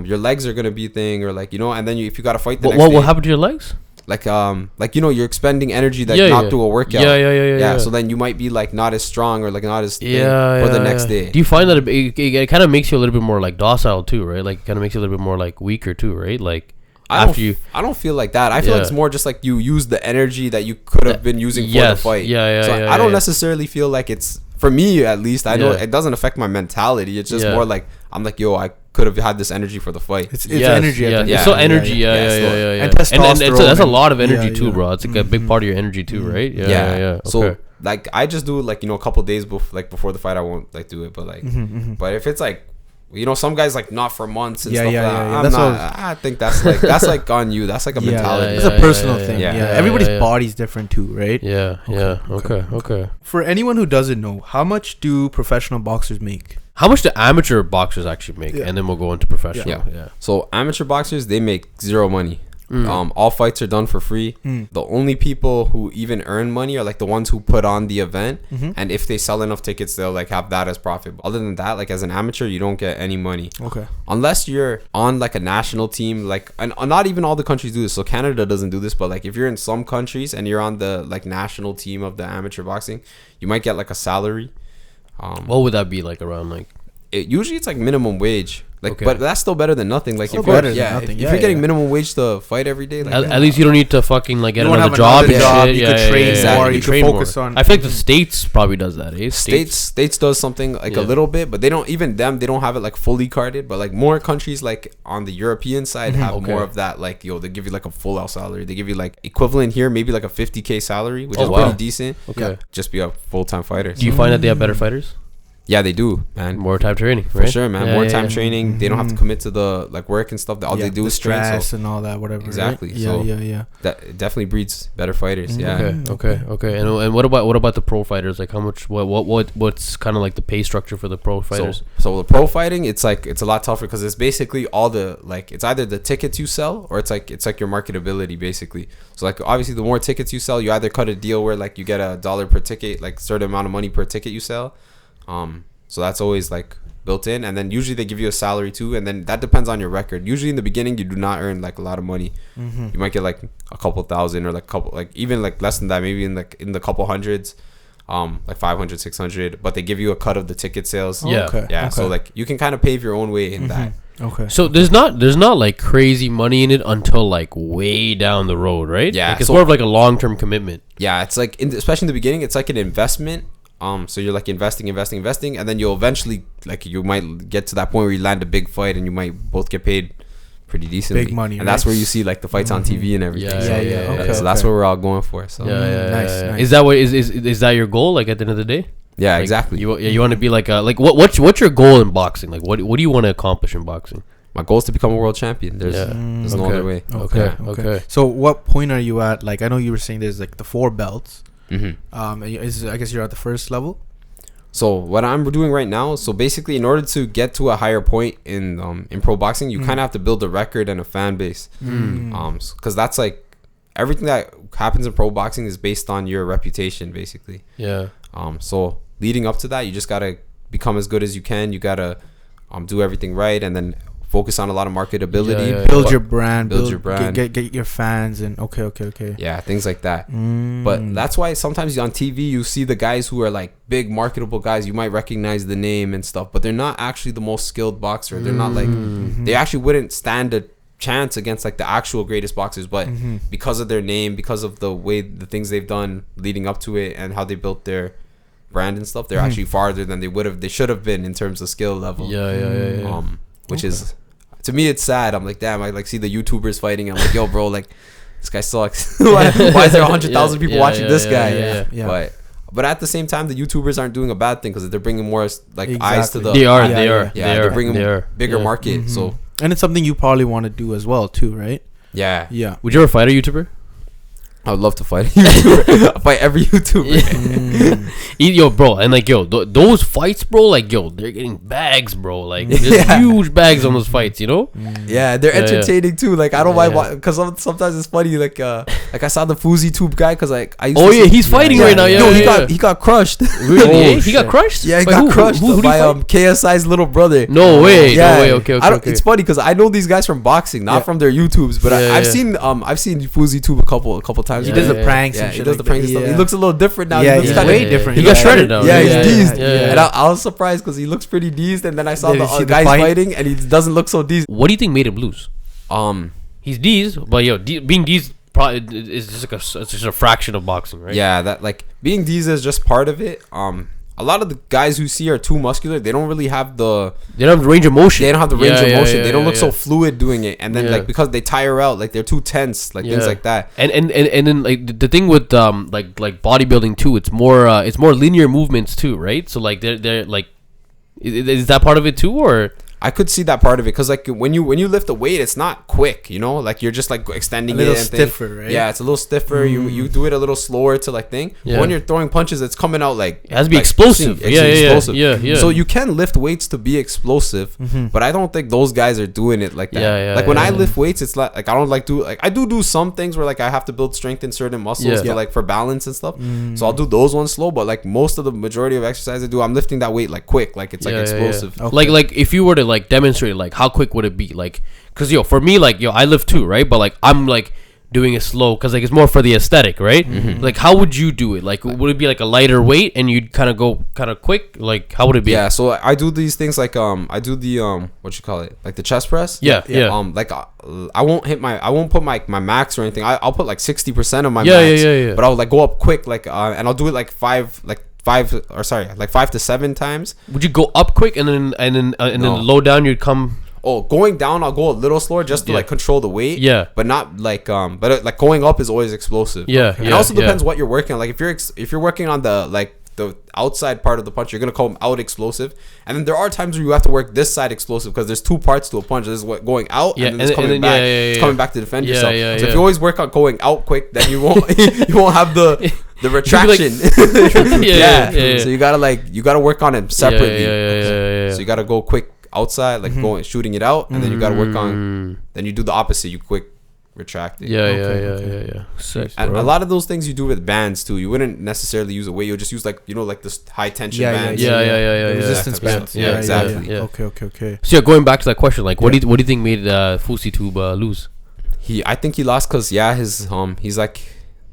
your legs are gonna be a thing, or like, you know, and then if you got to fight the next day, what happened to your legs? Like you know, you're expending energy that not through a workout. Yeah. So then you might be like not as strong or like not as for the next day. Do you find that it kind of makes you a little bit more like docile too, right? Like kind of makes you a little bit more like weaker too, right? Like I don't feel like that. I feel like it's more just like you use the energy that you could have been using for the fight. So I don't necessarily feel like it's, for me at least, I know it doesn't affect my mentality. It's just more like I'm like, yo, I could have had this energy for the fight. It's energy. It's still energy. And testosterone. that's a lot of energy too, bro. It's like a big part of your energy too, right? Yeah. So like I just do it like, you know, a couple days before the fight. I won't like do it, but like, but if it's like, you know, some guys like not for months and stuff like that. I think that's like on you. That's like a mentality. It's a personal thing. Everybody's body's different too, right? Okay. For anyone who doesn't know, how much do professional boxers make? How much do amateur boxers actually make? And then we'll go into professional. So amateur boxers, they make zero money. All fights are done for free. The only people who even earn money are like the ones who put on the event, and if they sell enough tickets, they'll like have that as profit. Other than that, like as an amateur, you don't get any money. Unless you're on like a national team, like, and not even all the countries do this. So Canada doesn't do this, but like if you're in some countries and you're on the like national team of the amateur boxing, you might get like a salary. What would that be like around like? Usually it's like minimum wage. Like, but that's still better than nothing. Like, if you're getting minimum wage to fight every day, like, at least you don't need to fucking like get another job. You could train more. You could focus on. I think the States probably does that. States does something like a little bit, but they don't they don't have it like fully carded. But like more countries like on the European side have more of that. Like, yo, they give you like a full out salary. They give you like equivalent here, maybe like a 50K salary, which is pretty decent. Just be a full-time fighter. Do you find that they have better fighters? Yeah, they do, man. More time training, right? For sure, man. More time training. They don't have to commit to the like work and stuff. All they do is train. Stress and all that, whatever. Exactly. Right? That definitely breeds better fighters. Okay. And what about the pro fighters? Like, how much? What's kind of like the pay structure for the pro fighters? So the pro fighting, it's a lot tougher because it's basically all the like, it's either the tickets you sell or it's like your marketability basically. So like obviously the more tickets you sell, you either cut a deal where like you get $1 per ticket, like certain amount of money per ticket you sell. So that's always like built in, and then usually they give you a salary too, and then that depends on your record. Usually in the beginning you do not earn like a lot of money. You might get like a couple thousand or like couple, like even like less than that, maybe in the couple hundreds, like 500, 600, but they give you a cut of the ticket sales. So like you can kind of pave your own way in that. So there's not like crazy money in it until like way down the road, right? Like it's more of like a long-term commitment. It's like especially in the beginning, it's like an investment. So you're like investing, and then you'll eventually like you might get to that point where you land a big fight, and you might both get paid pretty decently, big money, and that's where you see like the fights on TV and everything. So that's what we're all going for. So nice. Is that what is that your goal? Like at the end of the day? Yeah, like, exactly. You want to be like what's your goal in boxing? Like what do you want to accomplish in boxing? My goal is to become a world champion. There's no other way. Okay. So what point are you at? Like I know you were saying there's like the 4 belts. I guess you're at the first level. So what I'm doing right now, so basically in order to get to a higher point in pro boxing, you kind of have to build a record and a fan base. Because that's like everything that happens in pro boxing is based on your reputation basically. So leading up to that, you just gotta become as good as you can. You gotta do everything right, and then focus on a lot of marketability. Build your brand. Build your brand. Get your fans and okay. Yeah, things like that. But that's why sometimes on TV you see the guys who are like big marketable guys. You might recognize the name and stuff, but they're not actually the most skilled boxer. They're not like they actually wouldn't stand a chance against like the actual greatest boxers, but because of their name, because of the things they've done leading up to it, and how they built their brand and stuff, they're actually farther than they should have been in terms of skill level. Which is, to me, it's sad. I'm like, damn, I like see the YouTubers fighting. I'm like, yo, bro, like this guy sucks. Why is there 100,000 people watching this guy? But at the same time, the YouTubers aren't doing a bad thing, because they're bringing more like eyes to the. They are. They're bringing bigger market. So, and it's something you probably want to do as well too, right? Yeah. Would you ever fight a YouTuber? I would love to fight a YouTuber. Fight every YouTuber. Yo, bro, and like, yo, those fights, bro, like, yo, they're getting bags, bro. Like, there's huge bags on those fights, you know? Yeah, they're entertaining too. Like, I don't mind, because sometimes it's funny. Like I saw the Fuzi Tube guy, because like I used to he's fighting right now. He got crushed. Really? He got crushed? Yeah, he got crushed by KSI's little brother. No way. Okay. It's funny because I know these guys from boxing, not from their YouTubes, but I've seen Fuzi Tube a couple times. He does the pranks. Yeah, he does the pranks and stuff. He looks a little different now. Yeah, he's way different. He got shredded now. Yeah, he's deezed. And I was surprised because he looks pretty deezed, and then I saw the guys fighting, and he doesn't look so deezed. What do you think made him lose? He's deezed, but yo, being deezed probably is just it's just a fraction of boxing, right? Yeah, that like being deezed is just part of it. A lot of the guys who see are too muscular. They don't really have the. They don't have the range of motion. They don't have the range of motion. They don't look so fluid doing it, and then like because they tire out, like they're too tense, like things like that. And then like the thing with like bodybuilding too, it's more linear movements too, right? So like they're like, is that part of it too, or? I could see that part of it, because like when you lift a weight, it's not quick, you know, like you're just like extending it. A little stiffer, right? Yeah, it's a little stiffer. You do it a little slower to like thing. Yeah. But when you're throwing punches, it's coming out like it has to be explosive. Yeah. So you can lift weights to be explosive, but I don't think those guys are doing it like that. Like when I lift weights, it's like I don't like I do some things where like I have to build strength in certain muscles for balance and stuff. So I'll do those ones slow, but like most of the majority of exercise I do, I'm lifting that weight like quick, like it's like explosive. Okay. Like if you were to like demonstrate, like how quick would it be, like because for me, like I lift too, right? But like I'm like doing it slow because like it's more for the aesthetic, right? Like how would you do it? Like would it be like a lighter weight and you'd kind of go kind of quick? Like how would it be? Yeah, so I do these things like I do the what you call it, like the chest press. Like I won't put my max or anything. I'll put like 60% of my max. But I'll like go up quick, like and I'll do it like 5 to 7 times. Would you go up quick and then low down you'd come? Oh, going down I'll go a little slower just to like control the weight. Yeah. But not like like going up is always explosive. Yeah. And it also depends what you're working on. Like if you're working on the outside part of the punch, you're gonna come out explosive, and then there are times where you have to work this side explosive, because there's 2 parts to a punch. There's what going out, and then it's coming back. It's coming back to defend yourself. So if you always work on going out quick, then you won't have the retraction. So you gotta work on it separately. So you gotta go quick outside, like going shooting it out, and then you gotta work on. Then you do the opposite. You quick retract it. Sick, and a lot of those things you do with bands too. You wouldn't necessarily use a weight. You'll just use like like this high tension bands. Resistance bands. Yeah, exactly. Okay. So going back to that question, like what do you think made Fuzi Tube lose? I think he lost because his he's like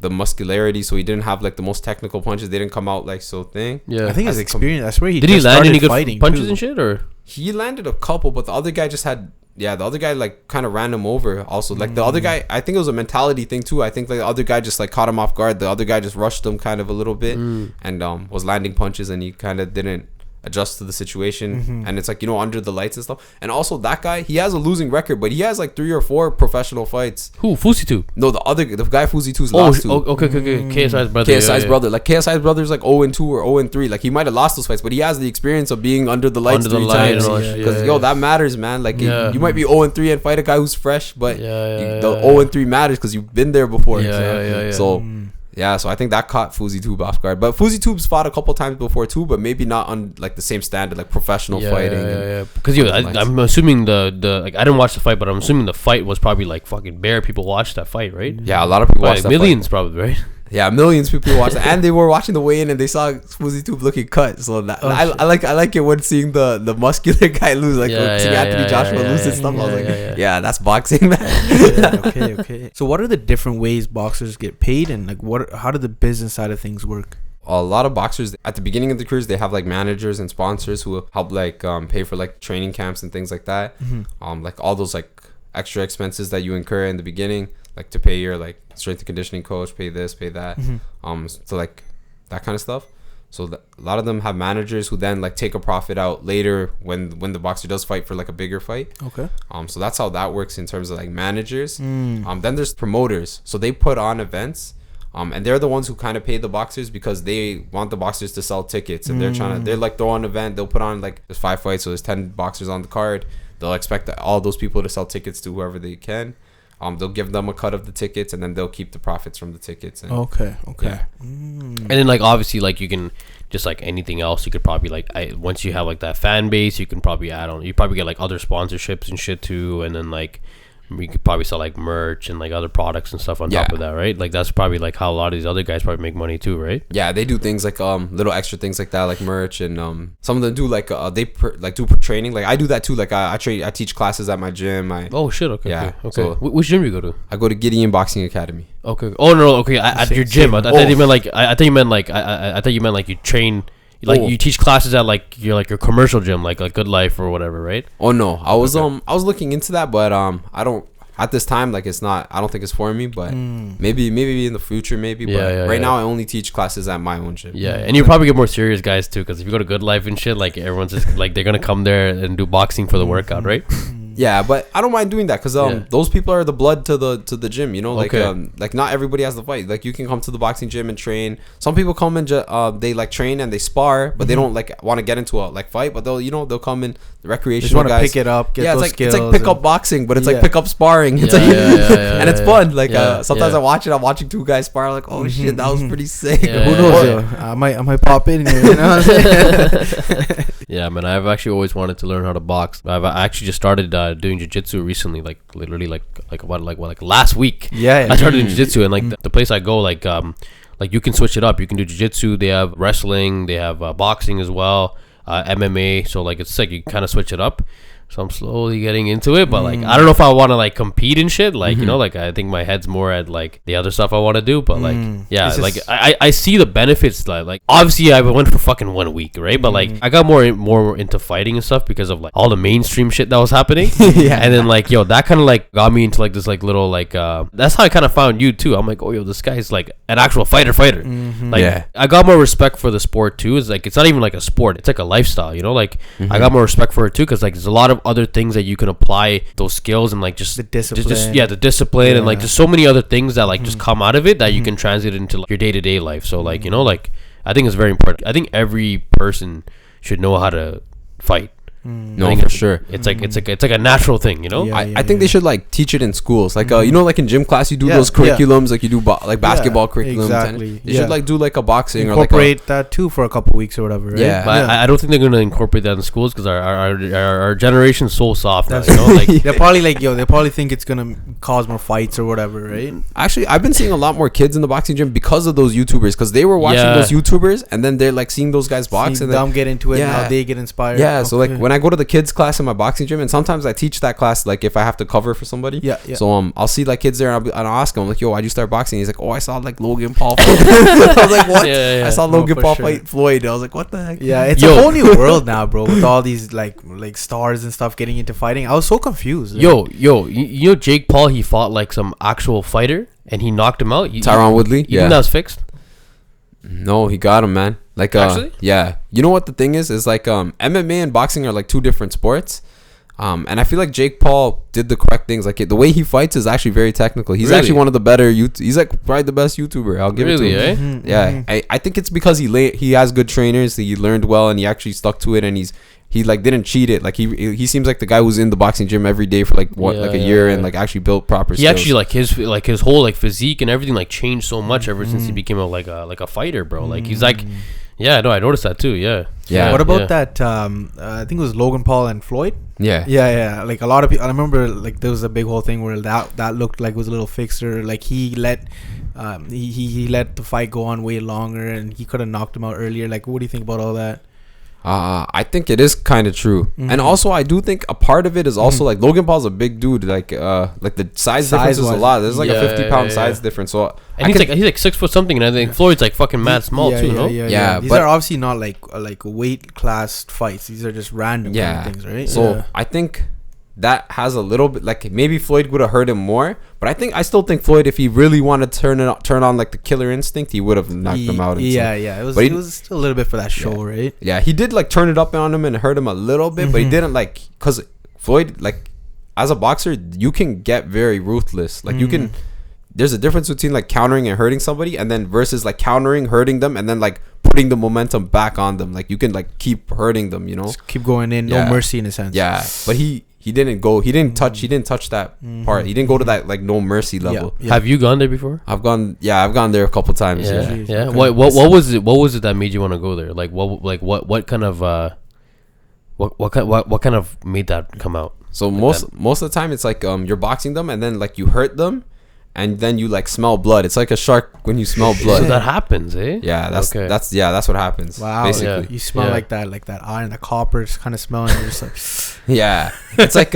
the muscularity, so he didn't have like the most technical punches. They didn't come out like so thing. Yeah, I think his experience. I swear did he land any good punches and shit, or he landed a couple, but the other guy just had. Yeah, the other guy like kind of ran him over. Also, like the other guy, I think it was a mentality thing too. I think like the other guy just like caught him off guard. The other guy just rushed him kind of a little bit, and was landing punches, and he kind of didn't adjust to the situation. And it's like under the lights and stuff. And also that guy, he has a losing record, but he has like 3 or 4 professional fights. Who? Fuzi Tube? No, the guy Fuzi Tube's lost to. Okay. KSI's brother. KSI's brother. Like KSI's brother's like 0-2 or 0-3. Like he might have lost those fights, but he has the experience of being under the lights 3 times. Because that matters, man. Like you might be 0-3 and fight a guy who's fresh, but the 0-3 matters because you've been there before. So I think that caught Fuzi Tube off guard. But Fuzi Tube's fought a couple times before too, but maybe not on like the same standard, like professional fighting. Because I'm assuming the like I didn't watch the fight, but I'm assuming the fight was probably like fucking bare people watched that fight, right? Yeah, a lot of people watched that millions fight. Probably, right? Yeah, millions of people watched it, and they were watching the weigh-in and they saw Smoothie Tube looking cut. So that, I like it when seeing the muscular guy lose, like seeing Anthony Joshua lose and stuff. I was like, yeah, that's boxing, man. Okay. So what are the different ways boxers get paid, and like how do the business side of things work? A lot of boxers at the beginning of the careers, they have like managers and sponsors who help like pay for like training camps and things like that. Like all those like extra expenses that you incur in the beginning, like to pay your like strength and conditioning coach, pay this, pay that, so like that kind of stuff. So a lot of them have managers who then like take a profit out later when the boxer does fight for like a bigger fight. Okay. So that's how that works in terms of like managers. Then there's promoters, so they put on events. And they're the ones who kind of pay the boxers because they want the boxers to sell tickets, and they're like throw on an event. They'll put on like there's 5 fights, so there's 10 boxers on the card. They'll expect all those people to sell tickets to whoever they can. They'll give them a cut of the tickets, and then they'll keep the profits from the tickets. And, okay. Yeah. And then like obviously like you can just like anything else, you could probably like once you have like that fan base, you can probably add on. You probably get like other sponsorships and shit too, and then like you could probably sell like merch and like other products and stuff on top of that, right? Like that's probably like how a lot of these other guys probably make money too, right? Yeah, they do things like little extra things like that, like merch, and some of them do like do training. Like I do that too. Like I teach classes at my gym. Oh shit! Okay. Yeah. Okay. So, which gym do you go to? I go to Gideon Boxing Academy. Okay. Oh no. Okay. At your gym. I thought you meant like I thought you meant like you train. Like you teach classes at like your commercial gym, like Good Life or whatever, right? Oh no, I was looking into that, but I don't at this time, like it's not. I don't think it's for me, but maybe in the future, maybe. But right now, I only teach classes at my own gym. Yeah, and you probably get more serious guys too, because if you go to Good Life and shit, like everyone's just like they're gonna come there and do boxing for the workout, right? Yeah, but I don't mind doing that because those people are the blood to the gym, you know, like like not everybody has to fight. Like you can come to the boxing gym and train. Some people come and they like train and they spar, but they don't like want to get into a like fight. But they'll come in recreational guys. Pick it up, get those skills. It's like pick up boxing, but it's like pick up sparring. It's and it's fun. Like sometimes I watch it. I'm watching 2 guys spar. Like oh shit, that was pretty sick. Who knows? I might pop in here. You know what I'm saying? Yeah, man. I've actually always wanted to learn how to box. I've actually just started doing jiu-jitsu recently, like literally like last week. I started doing jiu-jitsu, and like the place I go, like you can switch it up. You can do jiu-jitsu. They have wrestling. They have boxing as well, MMA. So like it's like you kind of switch it up. So I'm slowly getting into it, but like I don't know if I want to like compete and shit. Like you know, like I think my head's more at like the other stuff I want to do. But like like I see the benefits. Like obviously I went for fucking 1 week, right? But like I got more into fighting and stuff because of like all the mainstream shit that was happening. And then like that kind of like got me into like this like little like that's how I kind of found you too. I'm like, oh this guy's like an actual fighter. Like I got more respect for the sport too. It's like it's not even like a sport. It's like a lifestyle. You know, like I got more respect for it too because like there's a lot of other things that you can apply those skills and like just the discipline, the discipline and like just so many other things that like just come out of it that you can translate into like, your day-to-day life. So like you know, like I think it's very important. I think every person should know how to fight. No, for sure. It's like a natural thing, you know. I think they should like teach it in schools, like you know, like in gym class you do those curriculums, like you do like basketball curriculums. Exactly. They should like do like a boxing incorporate or like that too for a couple weeks or whatever. Right? Yeah, but I don't think they're gonna incorporate that in schools because our generation's so soft. Now, you know, like they're probably like they probably think it's gonna cause more fights or whatever, right? Actually, I've been seeing a lot more kids in the boxing gym because of those YouTubers, because they were watching those YouTubers and then they're like seeing those guys box and them get into it. And how they get inspired. Yeah, so like when I go to the kids class in my boxing gym, and sometimes I teach that class like if I have to cover for somebody. So I'll see like kids there and I'll ask them like, yo, why'd you start boxing? He's like, oh, I saw like Logan Paul fight. I was like, what? I saw Logan Paul fight Floyd. I was like, what the heck? Yeah, it's a whole new world now, bro, with all these like stars and stuff getting into fighting. I was so confused. Yo, you know Jake Paul, he fought like some actual fighter and he knocked him out. Tyron Woodley. You think that was fixed? No, he got him, man. Like actually? Yeah. You know what the thing is like MMA and boxing are like 2 different sports. And I feel like Jake Paul did the correct things. Like the way he fights is actually very technical. He's actually one of the better. He's like probably the best YouTuber. I'll give it to him. Yeah, I think it's because he has good trainers. He learned well and he actually stuck to it. And he like didn't cheat it. Like he seems like the guy who's in the boxing gym every day for like a year and like actually built proper. He actually like his whole like physique and everything like changed so much ever since he became a fighter, bro. Like he's like. Yeah, no, I noticed that too. Yeah. What about that? I think it was Logan Paul and Floyd. Yeah. Like a lot of people. I remember like there was a big whole thing where that looked like it was a little fixer. Like he let He let the fight go on way longer, and he could have knocked him out earlier. Like, what do you think about all that? I think it is kind of true, and also I do think a part of it is also like Logan Paul's a big dude, like the size difference is a lot. There's like a 50-pound size difference, so and he's like 6 foot something, and I think Floyd's like fucking mad small too, no? Yeah. These are obviously not like weight class fights. These are just random things, right? So I think that has a little bit, like, maybe Floyd would have hurt him more, but I still think Floyd, if he really wanted to turn on like the killer instinct, he would have knocked him out. It was still a little bit for that show, right? Yeah, he did like turn it up on him and hurt him a little bit, but he didn't, like, because Floyd, like, as a boxer, you can get very ruthless. Like, you can, there's a difference between like countering and hurting somebody, and then versus like countering, hurting them, and then like putting the momentum back on them. Like, you can like keep hurting them, you know, just keep going in, no mercy in a sense. Yeah, but he didn't touch that part. He didn't go to that like no mercy level. Have you gone there before? I've gone there a couple times. Yeah. What was it that made you want to go there? Like what kind of what kind of made that come out? So most of the time it's like you're boxing them, and then like you hurt them, and then you like smell blood. It's like a shark when you smell blood. So that happens, eh? Yeah, that's what happens. Wow, basically. You smell like that iron, the copper, just kind of smelling. You're just like, yeah, it's like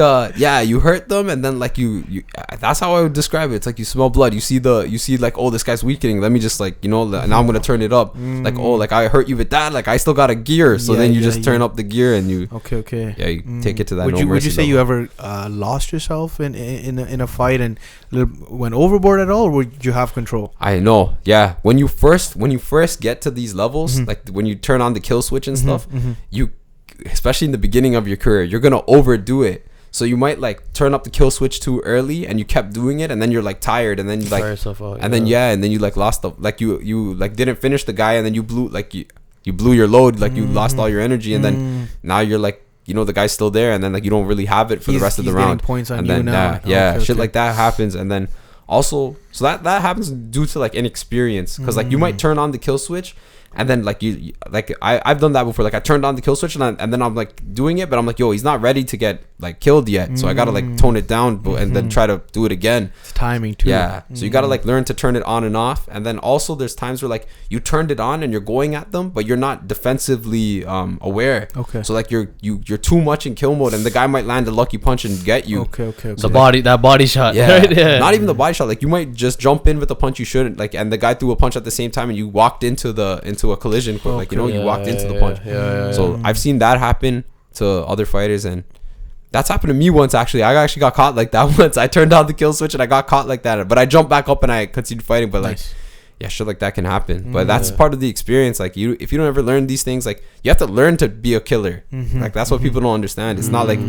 you hurt them, and then like you that's how I would describe it. It's like you smell blood. You see like, oh, this guy's weakening. Let me just like, you know, now I'm gonna turn it up. Like, oh, like I hurt you with that. Like I still got a gear. So then you just turn up the gear, and you okay. You take it to that. Would you say you ever lost yourself in a fight and went overboard at all, or would you have control? I know, yeah. When you first get to these levels, like when you turn on the kill switch and stuff, you, especially in the beginning of your career, you're gonna overdo it. So you might like turn up the kill switch too early, and you kept doing it, and then you're like tired, and then you like fire yourself out, and then you like lost the, like you like didn't finish the guy, and then you blew you blew your load, like you lost all your energy, and then now you're like, you know, the guy's still there, and then like you don't really have it for the rest of the round. Points on and you then now. Shit like that happens, and then also, so that happens due to like inexperience, because like you might turn on the kill switch, and then like you like I've done that before. Like I turned on the kill switch, and then I'm like doing it, but I'm like, yo, he's not ready to get like killed yet, so I gotta like tone it down, and then try to do it again. It's timing too. Yeah, so you gotta like learn to turn it on and off, and then also there's times where like you turned it on and you're going at them, but you're not defensively aware. Okay. So like you're too much in kill mode, and the guy might land a lucky punch and get you. Okay. So that body shot. Yeah. Right? Yeah. Not even the body shot. Like you might just jump in with a punch you shouldn't. Like, and the guy threw a punch at the same time, and you walked into a collision. Like, you know, you walked into the punch. So I've seen that happen to other fighters, and that's happened to me once. Actually, I actually got caught like that once. I turned on the kill switch and I got caught like that, but I jumped back up and I continued fighting. But like, yeah, shit like that can happen. But that's part of the experience. Like if you don't ever learn these things, like you have to learn to be a killer. Like that's what people don't understand. It's not like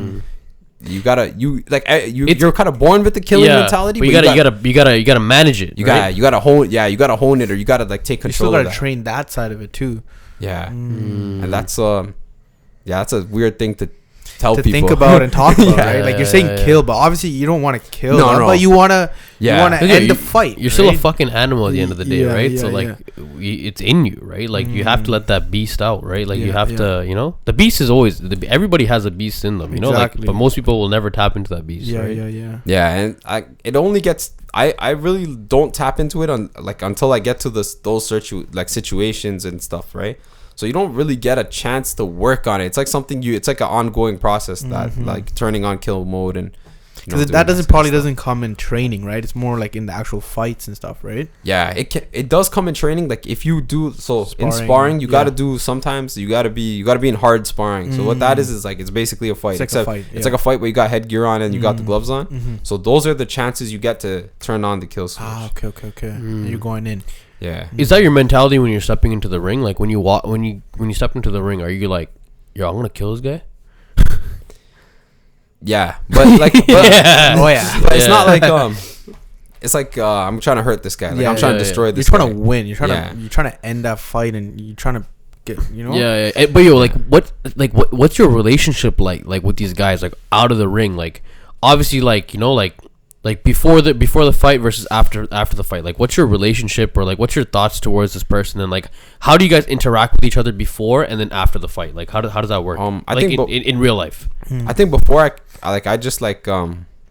you're kind of born with the killing mentality, but you gotta manage it. You gotta hone it, or you gotta like take control. You still gotta train that side of it too. Yeah, and that's that's a weird thing to tell people, think about and talk about, right? Like you're saying kill, but obviously you don't want to kill them, but you want to end the fight. You're still a fucking animal at the end of the day, right? So like it's in you, right? Like you have to let that beast out, right? Like you have to, you know, the beast is always everybody has a beast in them, you know, like, but most people will never tap into that beast. Yeah, and it only gets, I really don't tap into it until I get to those situations and stuff, right? So you don't really get a chance to work on it. It's like it's like an ongoing process that like turning on kill mode, and because that doesn't come in training, right? It's more like in the actual fights and stuff, right? Yeah, it does come in training. Like if you do in sparring, you gotta do, sometimes you gotta be in hard sparring. So what that is like, it's basically a fight. It's like a fight where you got headgear on and you got the gloves on. So those are the chances you get to turn on the kill switch. Okay. You're going in. Yeah. Is that your mentality when you're stepping into the ring? Like when you step into the ring, are you like, yo, I'm gonna kill this guy? Yeah, but like, but it's not like it's like I'm trying to hurt this guy. Like I'm trying to destroy this. You're trying to win. You're trying to end that fight, and you're trying to get, you know. Yeah. But yo, what's your relationship like with these guys, like out of the ring? Like obviously, like, you know, like before the fight versus after the fight, like what's your relationship, or like what's your thoughts towards this person, and like how do you guys interact with each other before and then after the fight? Like how does that work? I think in real life. I think before I just like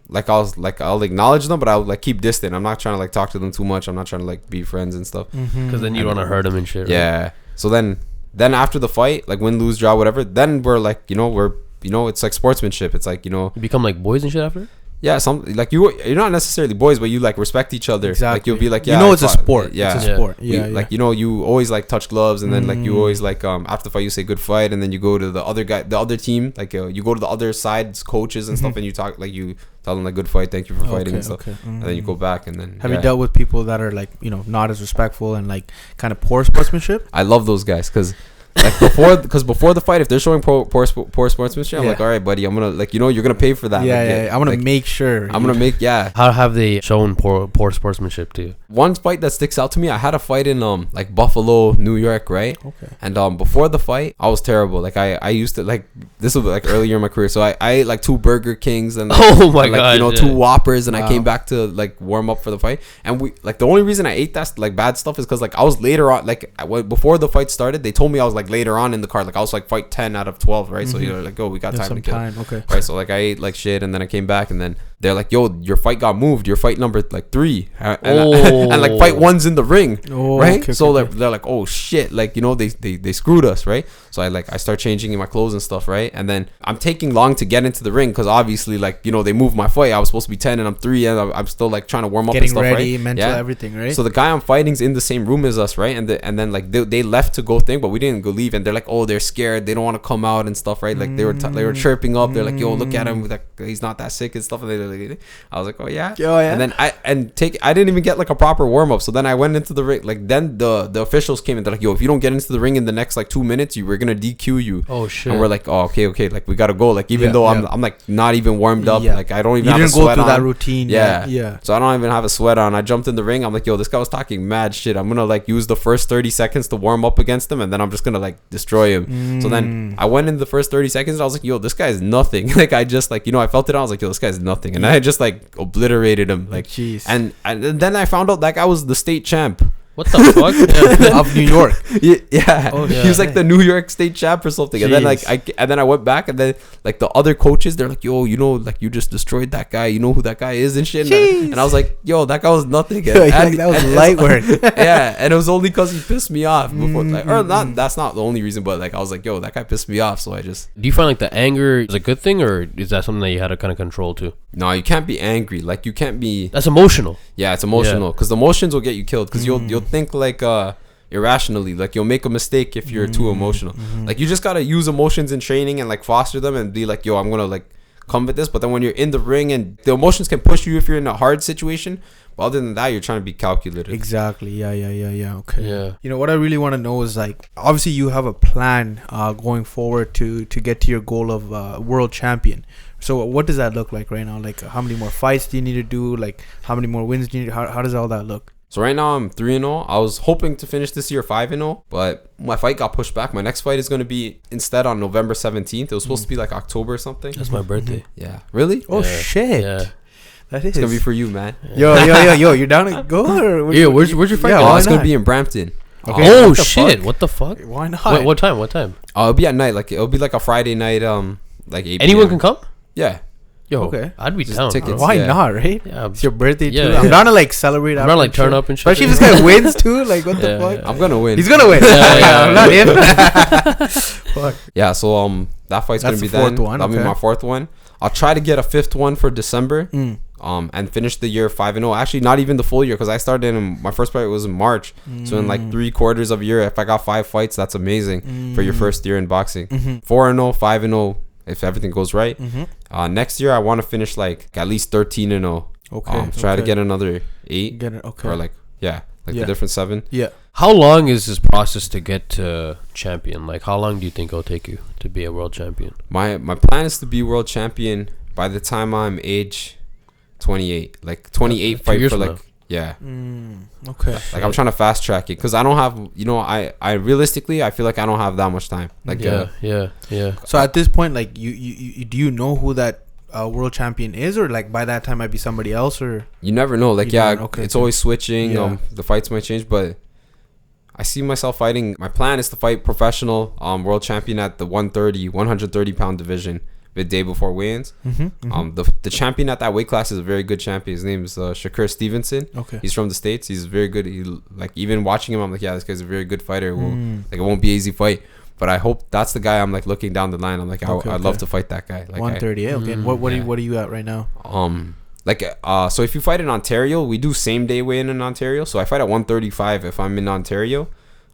like I'll acknowledge them, but I'll like keep distant. I'm not trying to like talk to them too much. I'm not trying to like be friends and stuff. Because then you don't want to hurt them and shit. Right? Yeah. So then after the fight, like win, lose, draw, whatever, then we're like, it's like sportsmanship. It's like, You become like boys and shit after? yeah, some like you're not necessarily boys, but you like respect each other. Exactly. Like you'll be like, it's a sport. Yeah, It's a sport. Yeah, like you always like touch gloves, and then like you always like after the fight you say good fight, and then you go to the other team, like you go to the other side's coaches and stuff, and you talk like you tell them like good fight, thank you for fighting and stuff, and then you go back and then. Have you dealt with people that are like not as respectful and like kind of poor sportsmanship? I love those guys because. Like before the fight, if they're showing poor sportsmanship, I'm like, all right, buddy, I'm gonna like you're gonna pay for that. Yeah, I'm gonna make sure. I'm gonna make How have they shown poor sportsmanship to you? One fight that sticks out to me, I had a fight in like Buffalo, New York, right? Okay. And before the fight, I was terrible. Like I used to like this was like earlier in my career, so I ate like 2 Burger Kings and like, God, 2 Whoppers, and I came back to like warm up for the fight. And we like the only reason I ate that like bad stuff is because like I was later on, like before the fight started, they told me I was like later on in the card, like I was like fight 10 out of 12, right? So you're like, oh, we got time to kill. Okay. Right, so like I ate like shit, and then I came back, and then they're like, yo, your fight got moved. Your fight number like 3, and like fight 1's in the ring, right? Okay, so like they're like, oh shit, like they screwed us, right? So I start changing in my clothes and stuff, right? And then I'm taking long to get into the ring because obviously like they moved my fight. I was supposed to be 10 and I'm 3, and I'm still like trying to warm up and stuff, ready, right? mental, everything, right? So the guy I'm fighting's in the same room as us, right? And then like they left to go think, but we didn't go leave, and they're like, oh, they're scared, they don't want to come out and stuff, right? Like they were chirping up. They're like, yo, look at him, like he's not that sick and stuff. And I was like, oh yeah. And then I didn't even get like a proper warm up. So then I went into the ring. Like then the officials came and they're like, yo, if you don't get into the ring in the next like 2 minutes, we're gonna DQ you. Oh shit. And we're like, oh okay, like we gotta go. Like even though I'm like not even warmed up. Like I don't even have a sweat on. You didn't go through that routine. Yeah. So I don't even have a sweat on. I jumped in the ring. I'm like, yo, this guy was talking mad shit. I'm gonna like use the first 30 seconds to warm up against him, and then I'm just gonna like destroy him. So then I went in the first 30 seconds, and I was like, yo, this guy's nothing. Like I just like I felt it. I was like, yo, this guy's nothing, and I just like obliterated him. Like, jeez. And then I found out that guy was the state champ. What the fuck? Of New York. Yeah. Oh, he was like the New York state champ or something. And then like I went back, and then like the other coaches, they're like, yo, like you just destroyed that guy. You know who that guy is and shit. And I was like, yo, that guy was nothing. And, that was light work. Yeah, and it was only because he pissed me off before. Like, or not. That's not the only reason, but like I was like, yo, that guy pissed me off. So I just. Do you find like the anger is a good thing, or is that something that you had to kind of control too? No, you can't be angry. Like you can't be. That's emotional. Yeah, it's emotional because the emotions will get you killed. Because you'll think like irrationally, like you'll make a mistake if you're too emotional. Like you just gotta use emotions in training and like foster them and be like, yo, I'm gonna like come with this. But then when you're in the ring, and the emotions can push you if you're in a hard situation, but other than that, you're trying to be calculated. Exactly. Yeah. Okay. Yeah. What I really want to know is like, obviously you have a plan going forward to get to your goal of world champion. So what does that look like right now? Like how many more fights do you need to do? Like how many more wins do you need? How does all that look? So right now I'm 3-0. I was hoping to finish this year 5-0, but my fight got pushed back. My next fight is going to be instead on November 17th. It was supposed to be like October or something. That's my birthday. Yeah. Really? Oh shit. Yeah. That is. It's going to be for you, man. Yo, you're down to go? Or Yeah, where's your fight? Yeah, it's going to be in Brampton. Okay. Oh shit! What the fuck? Why not? What time? It'll be at night. Like it'll be like a Friday night. Like 8 Anyone PM. can come. Yeah. Yo, okay. I'd be Just down. tickets. Why Yeah. not? Right? Yeah, It's your birthday too. Yeah, I'm down to like celebrate. I'm not like turn up and shit. Especially if this guy wins too. Like what the fuck? I'm gonna win. He's gonna win. I'm not him. Fuck. Yeah. So that fight's gonna be the fourth then. one, That'll be my 4th one. I'll try to get a 5th one for December. And finish the year 5-0. Actually, not even the full year, because I started in my first fight was in March. So in like 3/4 of a year, if I got 5 fights, that's amazing for your first year in boxing. 4-0, 5-0. If everything goes right. Next year I want to finish like at least 13-0. Okay. Try to get another 8. Get it. Okay. Or like the different 7. Yeah. How long is this process to get to champion? Like, how long do you think it'll take you to be a world champion? My plan is to be world champion by the time I'm age 28. Like 28 fight for like now. Yeah. Okay. Like I'm trying to fast track it because I don't have, I realistically I feel like I don't have that much time. Like yeah. So at this point, like you do you know who that world champion is, or like by that time might be somebody else, or you never know. Like it's always switching. Yeah. The fights might change, but I see myself fighting. My plan is to fight professional world champion at the 130 pound division. the day before weigh-ins. The champion at that weight class is a very good champion. His name is Shakur Stevenson. Okay. He's from the States. He's very good. He, like, even watching him, I'm like, yeah, this guy's a very good fighter. Like, it won't be an easy fight. But I hope that's the guy I'm like looking down the line. I'm like, I'd love to fight that guy. Like 130. Okay. What are you at right now? So if you fight in Ontario, we do same day weigh in Ontario. So I fight at 135 if I'm in Ontario.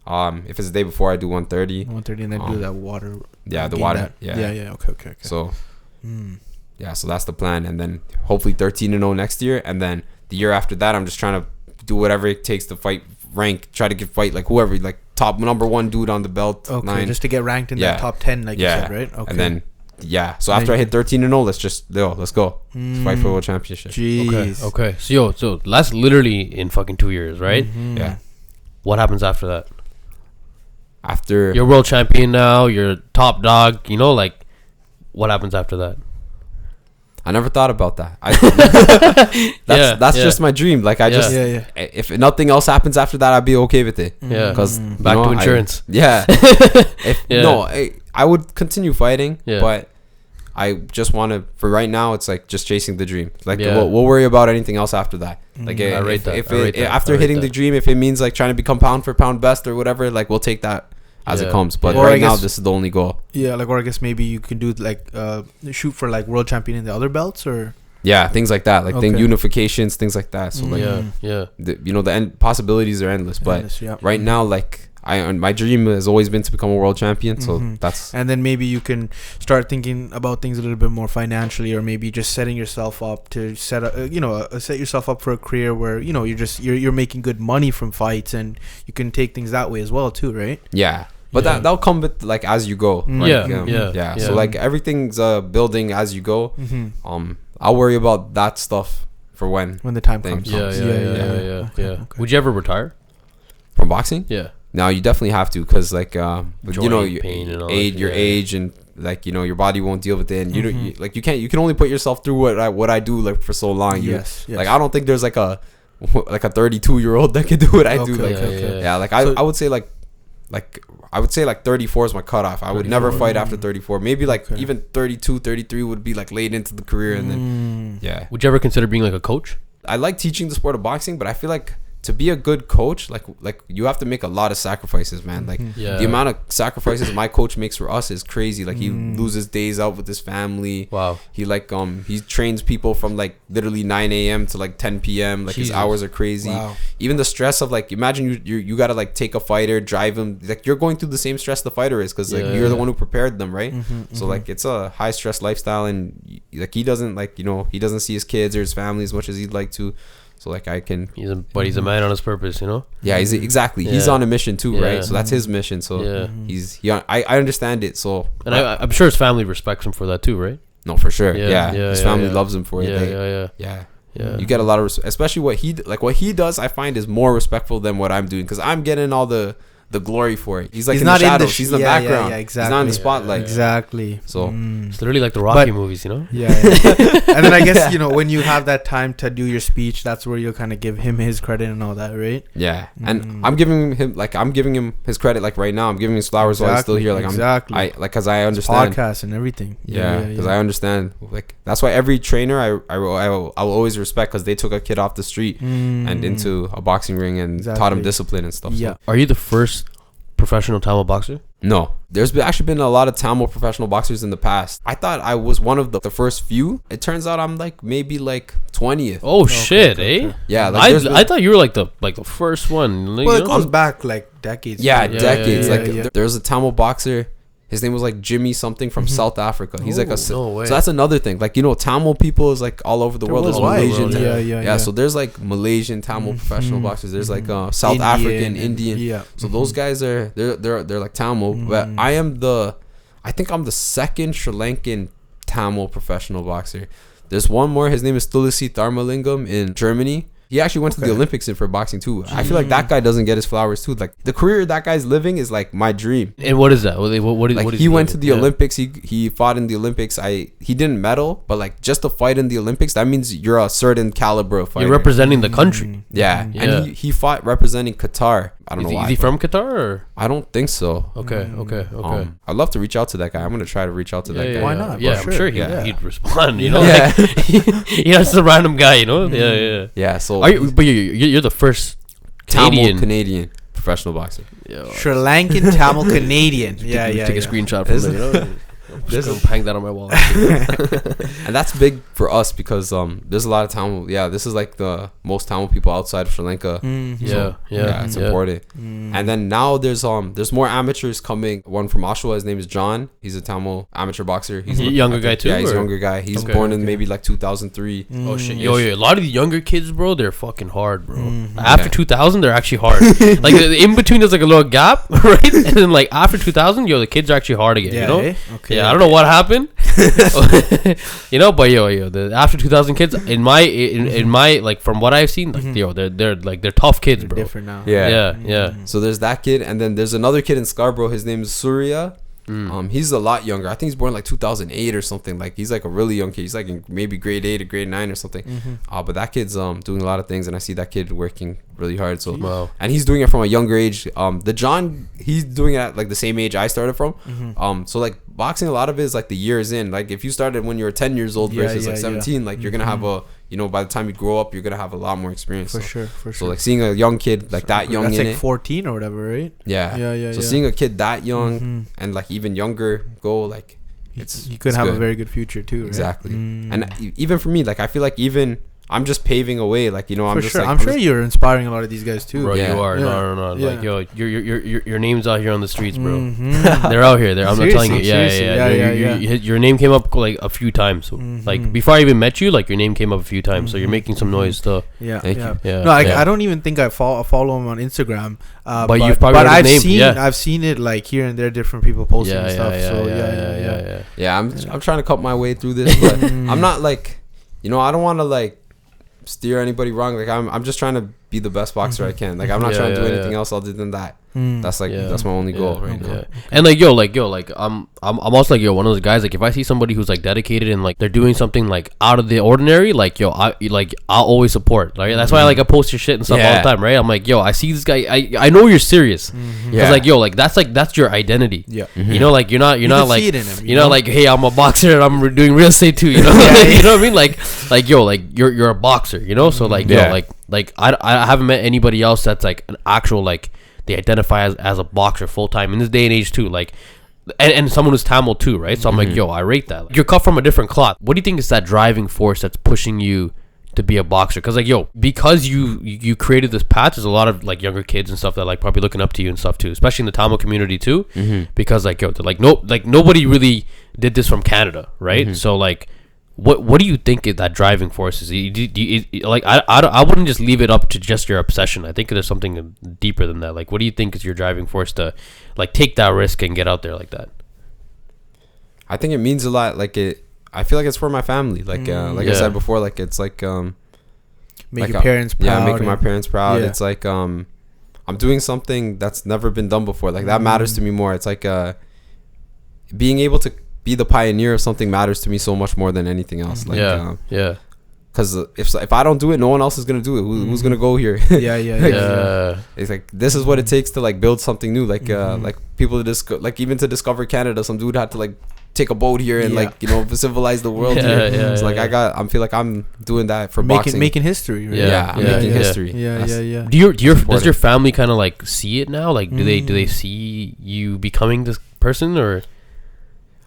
If it's the day before, I do 130. 130 and then do that water. Yeah, the water. That. Yeah. Okay. So, yeah, so that's the plan. And then hopefully 13-0 next year. And then the year after that, I'm just trying to do whatever it takes to fight rank. Try to fight like whoever, like top number 1 dude on the belt. Okay, line. just to get ranked in that top 10, like you said, right? Okay. And then, so after I hit 13-0, let's go. Fight for world championship. Jeez. Okay. So that's literally in fucking 2 years, right? Yeah. What happens after that? After you're world champion now, you're top dog, like what happens after that? I never thought about that. That's just my dream. Like if nothing else happens after that, I'd be okay with it. Yeah, because back to insurance. I would continue fighting, but I just want to. For right now, it's like just chasing the dream. Like we'll worry about anything else after that. Like after hitting the dream, if it means like trying to become pound for pound best or whatever, like we'll take that as it comes. But right now, this is the only goal. Yeah, like, or I guess maybe you can do like shoot for like world champion in the other belts, or things like that, like unifications, things like that. So like the end possibilities are endless. But right now, like my dream has always been to become a world champion. So that's. And then maybe you can start thinking about things a little bit more financially, or maybe just setting yourself up to set yourself up for a career where you're making good money from fights, and you can take things that way as well too, right? Yeah. But that'll come with like as you go. Like, So like everything's building as you go. I'll worry about that stuff for when the time comes. Yeah. Would you ever retire from boxing? Yeah. No, you definitely have to, because like your pain and all your age and like your body won't deal with it, and you can only put yourself through what I do like for so long. Like I don't think there's like a 32-year-old that can do what I do. I would say I would say 34 is my cutoff. I would never fight after 34. Maybe even 32, 33 would be like late into the career, and then Would you ever consider being like a coach? I like teaching the sport of boxing, but I feel like to be a good coach, like you have to make a lot of sacrifices, man. Like the amount of sacrifices my coach makes for us is crazy. Like he loses days out with his family. Wow. He he trains people from like literally 9 a.m. to like 10 p.m. Like his hours are crazy. Wow. Even the stress of like, imagine you gotta like take a fighter, drive him. Like you're going through the same stress the fighter is, because like you're the one who prepared them, right? So like it's a high stress lifestyle, and like he doesn't he doesn't see his kids or his family as much as he'd like to. So like I can. He's a man on his purpose, Yeah, he's on a mission too, right? So that's his mission. So I understand it. So I'm sure his family respects him for that too, right? No, for sure. His family loves him for it. Yeah. You get a lot of especially what he does. I find is more respectful than what I'm doing, because I'm getting all the glory for it. He's like in the shadows. He's in the background. Yeah, exactly. He's not in the spotlight. Exactly. So it's literally like the Rocky movies, Yeah. And then I guess when you have that time to do your speech, that's where you'll kind of give him his credit and all that, right? Yeah. And I'm giving him his credit. Like right now, I'm giving him his flowers while he's still here. Like because I understand podcasts and everything. Because I understand. Like that's why every trainer I'll always respect, because they took a kid off the street and into a boxing ring and taught him discipline and stuff. Yeah. So. Are you the first professional Tamil boxer? No, there's actually been a lot of Tamil professional boxers in the past. I thought I was one of the first few. It turns out I'm maybe 20th. Oh shit, eh? Yeah, I thought you were like the first one. Well, it goes back decades. Yeah, decades. There's a Tamil boxer. His name was Jimmy something from South Africa. He's so that's another thing. Tamil people is all over the world. There's Malaysian. So there's Malaysian Tamil professional boxers. There's South African, Indian. Yeah. So those guys are they're like Tamil. But I think I'm the second Sri Lankan Tamil professional boxer. There's one more. His name is Tulasi Tharmalingam in Germany. He actually went to the Olympics for boxing too. I feel like that guy doesn't get his flowers too. Like the career that guy's living is my dream. And what is that? What he went to the Olympics. He fought in the Olympics. He didn't medal, but just to fight in the Olympics, that means you're a certain caliber of fighter. You're representing the country. And he fought representing Qatar. I don't know why. Is he from Qatar or? I don't think so. Okay. I'd love to reach out to that guy. I'm gonna try to reach out to that guy. Why not? Yeah, For I'm sure sure. he'd respond. You know, Yeah. just a random guy. You know, yeah. Yeah. So But you're the first Canadian professional boxer. Sri Lankan Tamil Canadian. Yeah. Take a screenshot from it. You know. Just gonna hang that on my wall. And that's big for us because there's a lot of Tamil. Yeah, this is like the most Tamil people outside of Sri Lanka. Yeah, it's important. And then now there's more amateurs coming. One from Oshawa, his name is John. He's a Tamil amateur boxer. He's a younger guy too. Yeah, he's a younger guy. He's born in maybe like 2003. Oh shit, yo, a lot of the younger kids, bro, they're fucking hard, bro. After 2000, they're actually hard. Like in between, there's like a little gap, right? And then like after 2000, the kids are actually hard again. You know? Okay. Yeah, I don't know what happened. You know, but the after 2000 kids in my like from what I've seen, like they're tough kids, They're bro. different now. Yeah. So there's that kid, and then there's another kid in Scarborough. His name is Surya. He's a lot younger. I think he's born like 2008 or something. Like he's like a really young kid. He's like in maybe grade 8 or grade 9 or something. But that kid's doing a lot of things, and I see that kid working really hard. So and he's doing it from a younger age. The John, he's doing it at like the same age I started from. So like boxing, a lot of it is like the years in. Like if you started when you were 10 years old versus like 17, like you're gonna have a, by the time you grow up, you're gonna have a lot more experience. For sure. So like seeing a young kid like that young, that's in like it, 14 or whatever, right? Yeah. So seeing a kid that young and like even younger go, like you could have a very good future too, right? Exactly. And even for me, like I feel like even I'm just paving a way, like I'm for just sure. like I'm sure you're inspiring a lot of these guys too. Bro, Yeah. you are. Yeah. No. Yeah. Like your name's out here on the streets, bro. They're out here. I'm not telling you. Yeah. Your name came up like a few times. So, like before I even met you, like your name came up a few times. So you're making some noise still. Yeah. Thank you. Yeah. No, I don't even think I follow him on Instagram. But you've probably heard I've his name. I've seen it like here and there, different people posting and stuff. Yeah, I'm trying to cut my way through this, but I'm not like, I don't want to like steer anybody wrong. Like I'm just trying to be the best boxer I can. Like I'm not trying to do anything else other than that. That's like that's my only goal right now. And like I'm also like one of those guys, like if I see somebody who's like dedicated and like they're doing something like out of the ordinary, like I'll always support. Like that's why I post your shit and stuff all the time, right? I'm like I see this guy, I know you're serious. Cause that's your identity. Yeah. You know, like you're not like see it in him, you know, like hey, I'm a boxer and I'm doing real estate too. You know, you know what I mean? Like you're a boxer. You know, so like I haven't met anybody else that's like an actual like they identify as a boxer full time in this day and age too. Like, and someone who's Tamil too, right? So I'm like, I rate that. Like, you're cut from a different cloth. What do you think is that driving force that's pushing you to be a boxer? Because like because you created this path, there's a lot of like younger kids and stuff that like probably looking up to you and stuff too, especially in the Tamil community too. Because like they're like nobody really did this from Canada, right? So like. What do you think that driving force is? Like I wouldn't just leave it up to just your obsession. I think there's something deeper than that. Like, what do you think is your driving force to like take that risk and get out there like that? I think it means a lot. Like I feel like it's for my family. Like I said before, like it's like make your parents proud. Yeah, making my parents proud. Yeah. It's like I'm doing something that's never been done before. Like that matters to me more. It's like being able to be the pioneer of something matters to me so much more than anything else. Like, because if I don't do it, no one else is gonna do it. Who's gonna go here? It's like this is what it takes to like build something new. Like like people to like even to discover Canada, some dude had to like take a boat here and like civilize the world here. So like I feel like I'm doing that for boxing, making history. Right? I'm making history. Does your family kind of like see it now? Like do they see you becoming this person or?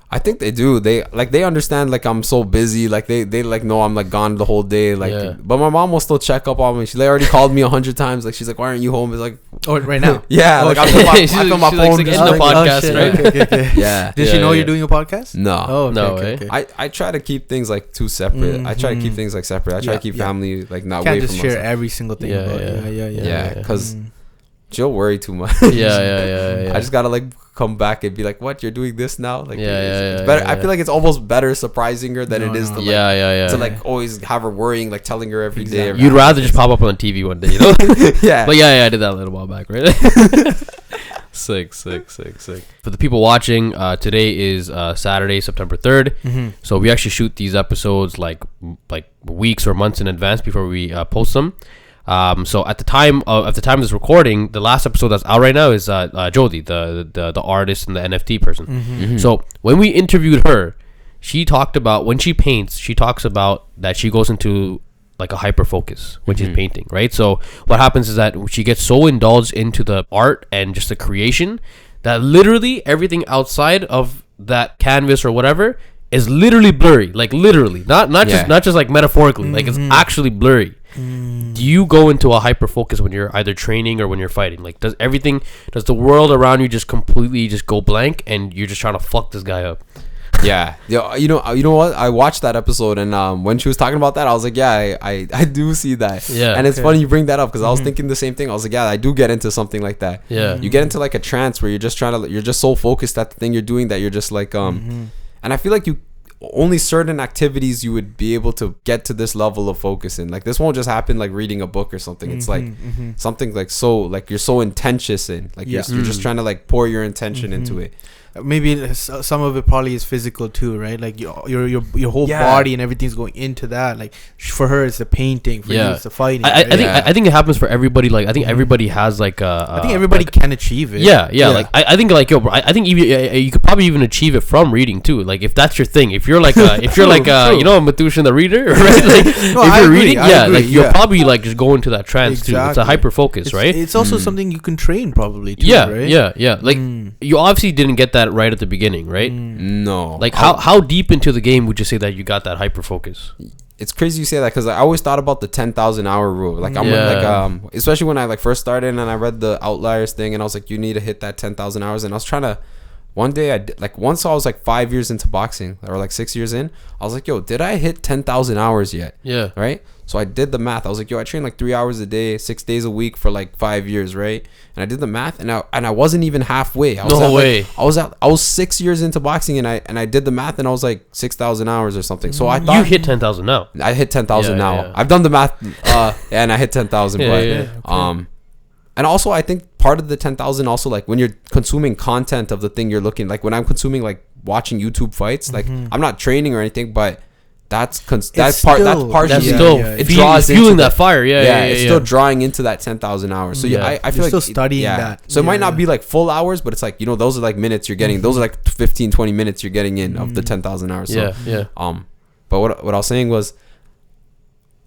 I think they do. They understand like I'm so busy. Like they like know I'm like gone the whole day. Like, but my mom will still check up on me. She already called me 100 times. Like she's like, "Why aren't you home?" It's like, oh, right now. Yeah, like I feel my phone. Like, in the podcast, right? Okay. Yeah. Did she know you're doing a podcast? No. Oh, okay. I try to keep things like too separate. I try to keep things like separate. I try to keep family like not Can't away just from share myself. every single thing. Yeah, because she'll worry too much. Yeah. I just gotta like come back and be like, "What? You're doing this now?" Like, it's better. I feel like it's almost better surprising her than it is to like to like always have her worrying, like telling her every day. You'd rather just pop up on TV one day, you know? Yeah. But I did that a little while back, right? Sick. For the people watching, today is Saturday, September 3rd. So we actually shoot these episodes like weeks or months in advance before we post them. So at the time of this recording, the last episode that's out right now is Jody, the artist and the NFT person. So when we interviewed her, she talked about when she paints, she talks about that she goes into like a hyper focus when she's painting, right? So what happens is that she gets so indulged into the art and just the creation that literally everything outside of that canvas or whatever is literally blurry, like literally, not just like metaphorically, like it's actually blurry. Do you go into a hyper focus when you're either training or when you're fighting? Like, does the world around you just completely just go blank and you're just trying to fuck this guy up? Yeah. You know what? I watched that episode, and when she was talking about that, I was like, yeah, I do see that. Yeah. And it's funny you bring that up because I was thinking the same thing. I was like, yeah, I do get into something like that. Yeah. You get into like a trance where you're just so focused at the thing you're doing that you're just like and I feel like only certain activities you would be able to get to this level of focus in. Like, this won't just happen like reading a book or something. It's like something like so like you're so intensious in, like you're just trying to like pour your intention into it. Maybe some of it probably is physical too, right? Like your whole body and everything's going into that. Like for her, it's the painting. For you, it's the fighting. I think it happens for everybody. Like I think everybody has like I think everybody can achieve it. Yeah. Like I think like bro, I think even you could probably even achieve it from reading too. Like if that's your thing, if you're like true. You know, Mathusan the reader, right? Like no, if you're reading, like you'll probably like just go into that trance too. It's a hyper focus, right? It's also something you can train probably too, right? Yeah. Like you obviously didn't get that right at the beginning, right? No. Like how deep into the game would you say that you got that hyper focus? It's crazy you say that because I always thought about the 10,000 hour rule. Like especially when I like first started and I read the Outliers thing and I was like, you need to hit that 10,000 hours. And I was trying to. One day once I was like 5 years into boxing or like 6 years in, I was like, yo, did I hit 10,000 hours yet? Yeah. Right. So I did the math. I was like, yo, I train like 3 hours a day, 6 days a week for like 5 years, right? And I did the math, and I wasn't even halfway. I was 6 years into boxing, and I did the math, and I was like 6,000 hours or something. So I thought you hit 10,000 now. I hit 10,000 now. Yeah. I've done the math, and I hit 10,000. And also I think part of the 10,000 also like when you're consuming content of the thing you're looking, like when I'm consuming like watching YouTube fights, like I'm not training or anything, but that's it draws fueling that fire. It's still drawing into that 10,000 hours. So I feel you're like still studying that. So it might not be like full hours, but it's like, you know, those are like minutes you're getting. Those are like 15-20 minutes you're getting in of the 10,000 hours. So, but what I was saying was,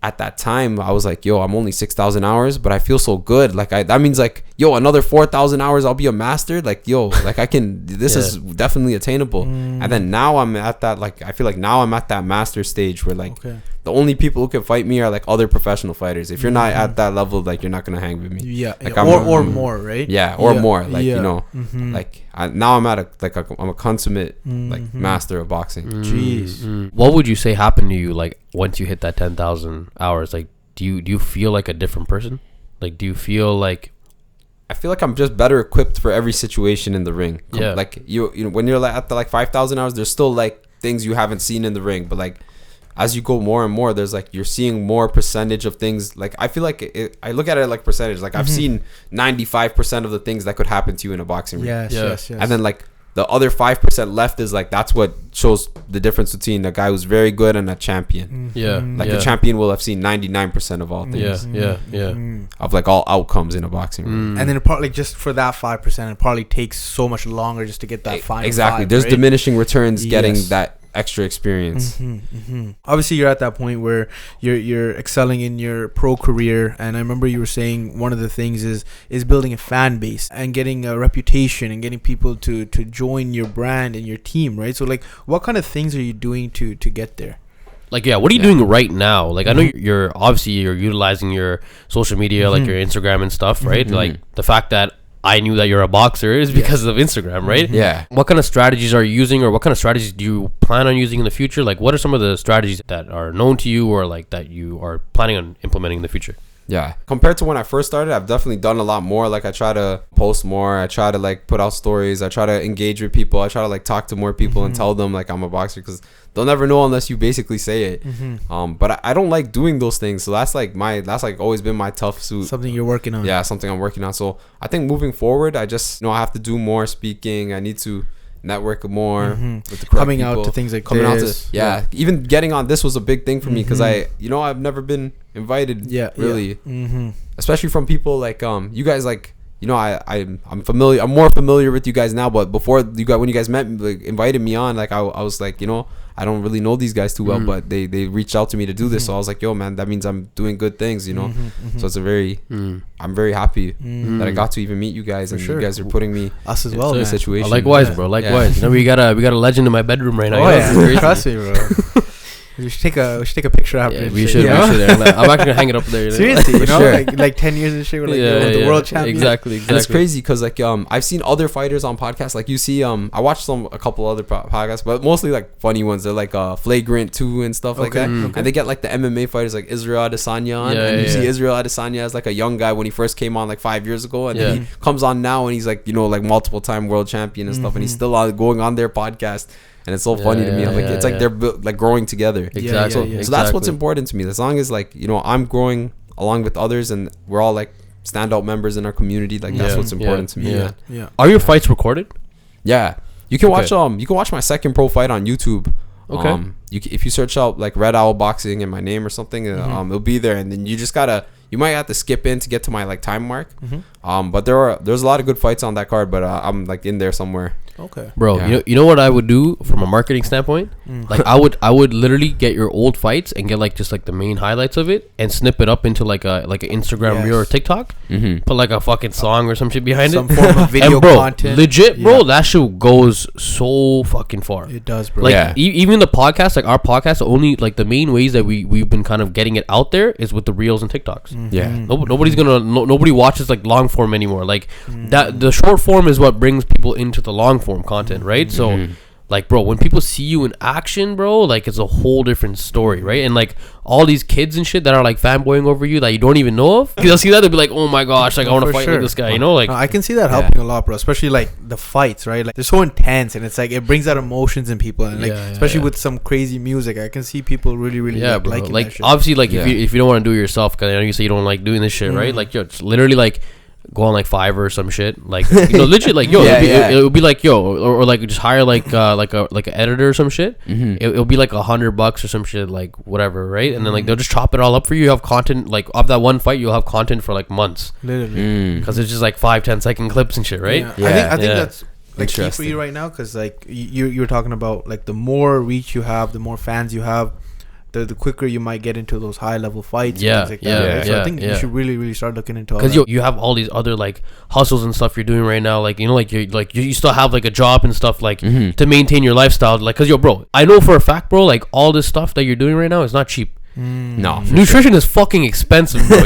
at that time I was like, yo, I'm only 6,000 hours, but I feel so good. Like that means like, yo, another 4,000 hours I'll be a master. Like, yo, like I can, this is definitely attainable. And then now I'm at that, like, I feel like now I'm at that master stage where like the only people who can fight me are like other professional fighters. If you're not at that level, like you're not gonna hang with me. Like, or more, right? More, like, you know, like now I'm at I'm a consummate like master of boxing. Jeez. What would you say happened to you like once you hit that 10,000 hours? Like do you feel like a different person? Like do you feel like, I feel like I'm just better equipped for every situation in the ring. Like you know, when you're at the like 5,000 hours, there's still like things you haven't seen in the ring, but like as you go more and more, there's like you're seeing more percentage of things. Like I feel like I look at it like percentage. Like I've seen 95% of the things that could happen to you in a boxing ring. Yes. And then like the other 5% left is like, that's what shows the difference between a guy who's very good and a champion. The champion will have seen 99% of all things. Of like all outcomes in a boxing ring. And then it probably just for that 5%, it probably takes so much longer just to get that final. Exactly. 5, There's right? diminishing returns getting that extra experience. Obviously you're at that point where you're excelling in your pro career, and I remember you were saying one of the things is building a fan base and getting a reputation and getting people to join your brand and your team, right? So like what kind of things are you doing to get there? Like, what are you doing right now? Like, I know you're utilizing your social media, like your Instagram and stuff, right? Like the fact that I knew that you're a boxer is because of Instagram, right? Yeah. What kind of strategies are you using, or what kind of strategies do you plan on using in the future? Like, what are some of the strategies that are known to you, or like that you are planning on implementing in the future? Yeah. Compared to when I first started, I've definitely done a lot more. Like I try to post more. I try to like put out stories. I try to engage with people. I try to like talk to more people and tell them like I'm a boxer, because they'll never know unless you basically say it. But I don't like doing those things. So that's like always been my tough suit. Something you're working on. Yeah, something I'm working on. So I think moving forward, I just I have to do more speaking. I need to network more with the correct coming people. out to things like Coming out to this. even getting on this was a big thing for me because I've never been invited really, especially from people like you guys. Like, I'm familiar. I'm more familiar with you guys now, but before when you guys met me, like, invited me on, like I was like, I don't really know these guys too well, but they reached out to me to do this, so I was like, yo, man, that means I'm doing good things, So it's a very I'm very happy that I got to even meet you guys, and you guys are putting me us as well, in man. a situation. Likewise, bro. Likewise. We got a legend in my bedroom right now. Oh yeah, trust me, bro. We should take a picture after. Yeah, we should. I'm actually gonna hang it up there. Seriously, like 10 years and shit. We're like the world champion. Exactly. And it's crazy because like I've seen other fighters on podcasts. Like you see I watched a couple other podcasts, but mostly like funny ones. They're like Flagrant 2 and stuff like that. And they get like the MMA fighters like Israel Adesanya on, and you see Israel Adesanya as like a young guy when he first came on like 5 years ago, and then he comes on now and he's like like multiple time world champion and stuff, and he's still going on their podcast. And it's so funny to me. I'm like, it's like they're like growing together. Exactly. So that's what's important to me. As long as like I'm growing along with others, and we're all like standout members in our community. Like that's what's important to me. Yeah. Are your fights recorded? Yeah. You can watch my second pro fight on YouTube. Okay. If you search out like Red Owl Boxing and my name or something, it'll be there. And then you might have to skip in to get to my like time mark. But there's a lot of good fights on that card, but I'm like in there somewhere. Okay, bro. You know what I would do from a marketing standpoint? Like I would literally get your old fights and get like just like the main highlights of it and snip it up into like an Instagram reel or TikTok. Put like a fucking song or some shit behind some it. form of video and bro, content. Legit, bro. That shit goes so fucking far. It does, bro. Like even the podcast, like our podcast, only like the main ways that we've been kind of getting it out there is with the reels and TikToks. Nobody watches like long form anymore. Like that the short form is what brings people into the long form content, right? So like, bro, when people see you in action, bro, like it's a whole different story, right? And like all these kids and shit that are like fanboying over you that you don't even know of, they'll see that, they'll be like, oh my gosh, like I want to fight with this guy, like. No, I can see that helping a lot, bro, especially like the fights, right? Like they're so intense, and it's like it brings out emotions in people, and like especially with some crazy music, I can see people really like, bro. liking Like that shit. obviously, like if you don't want to do it yourself, because I know you say you don't like doing this shit, right? Like it's literally like go on like Fiverr or some shit, like legit, like it'll be like or like just hire like an editor or some shit. It'll be like $100 or some shit, like whatever, right? And then like they'll just chop it all up for you. You have content like of that one fight, you'll have content for like months, literally, because it's just like 5-10 second clips and shit, right? I think that's like key for you right now, because like you're talking about like the more reach you have, the more fans you have, the quicker you might get into those high level fights. And things like that, right? So I think you should really start looking into all that. Because you have all these other like hustles and stuff you're doing right now, like you still have like a job and stuff, like to maintain your lifestyle, like, because bro, I know for a fact, bro, like all this stuff that you're doing right now is not cheap. No, nutrition is fucking expensive, bro.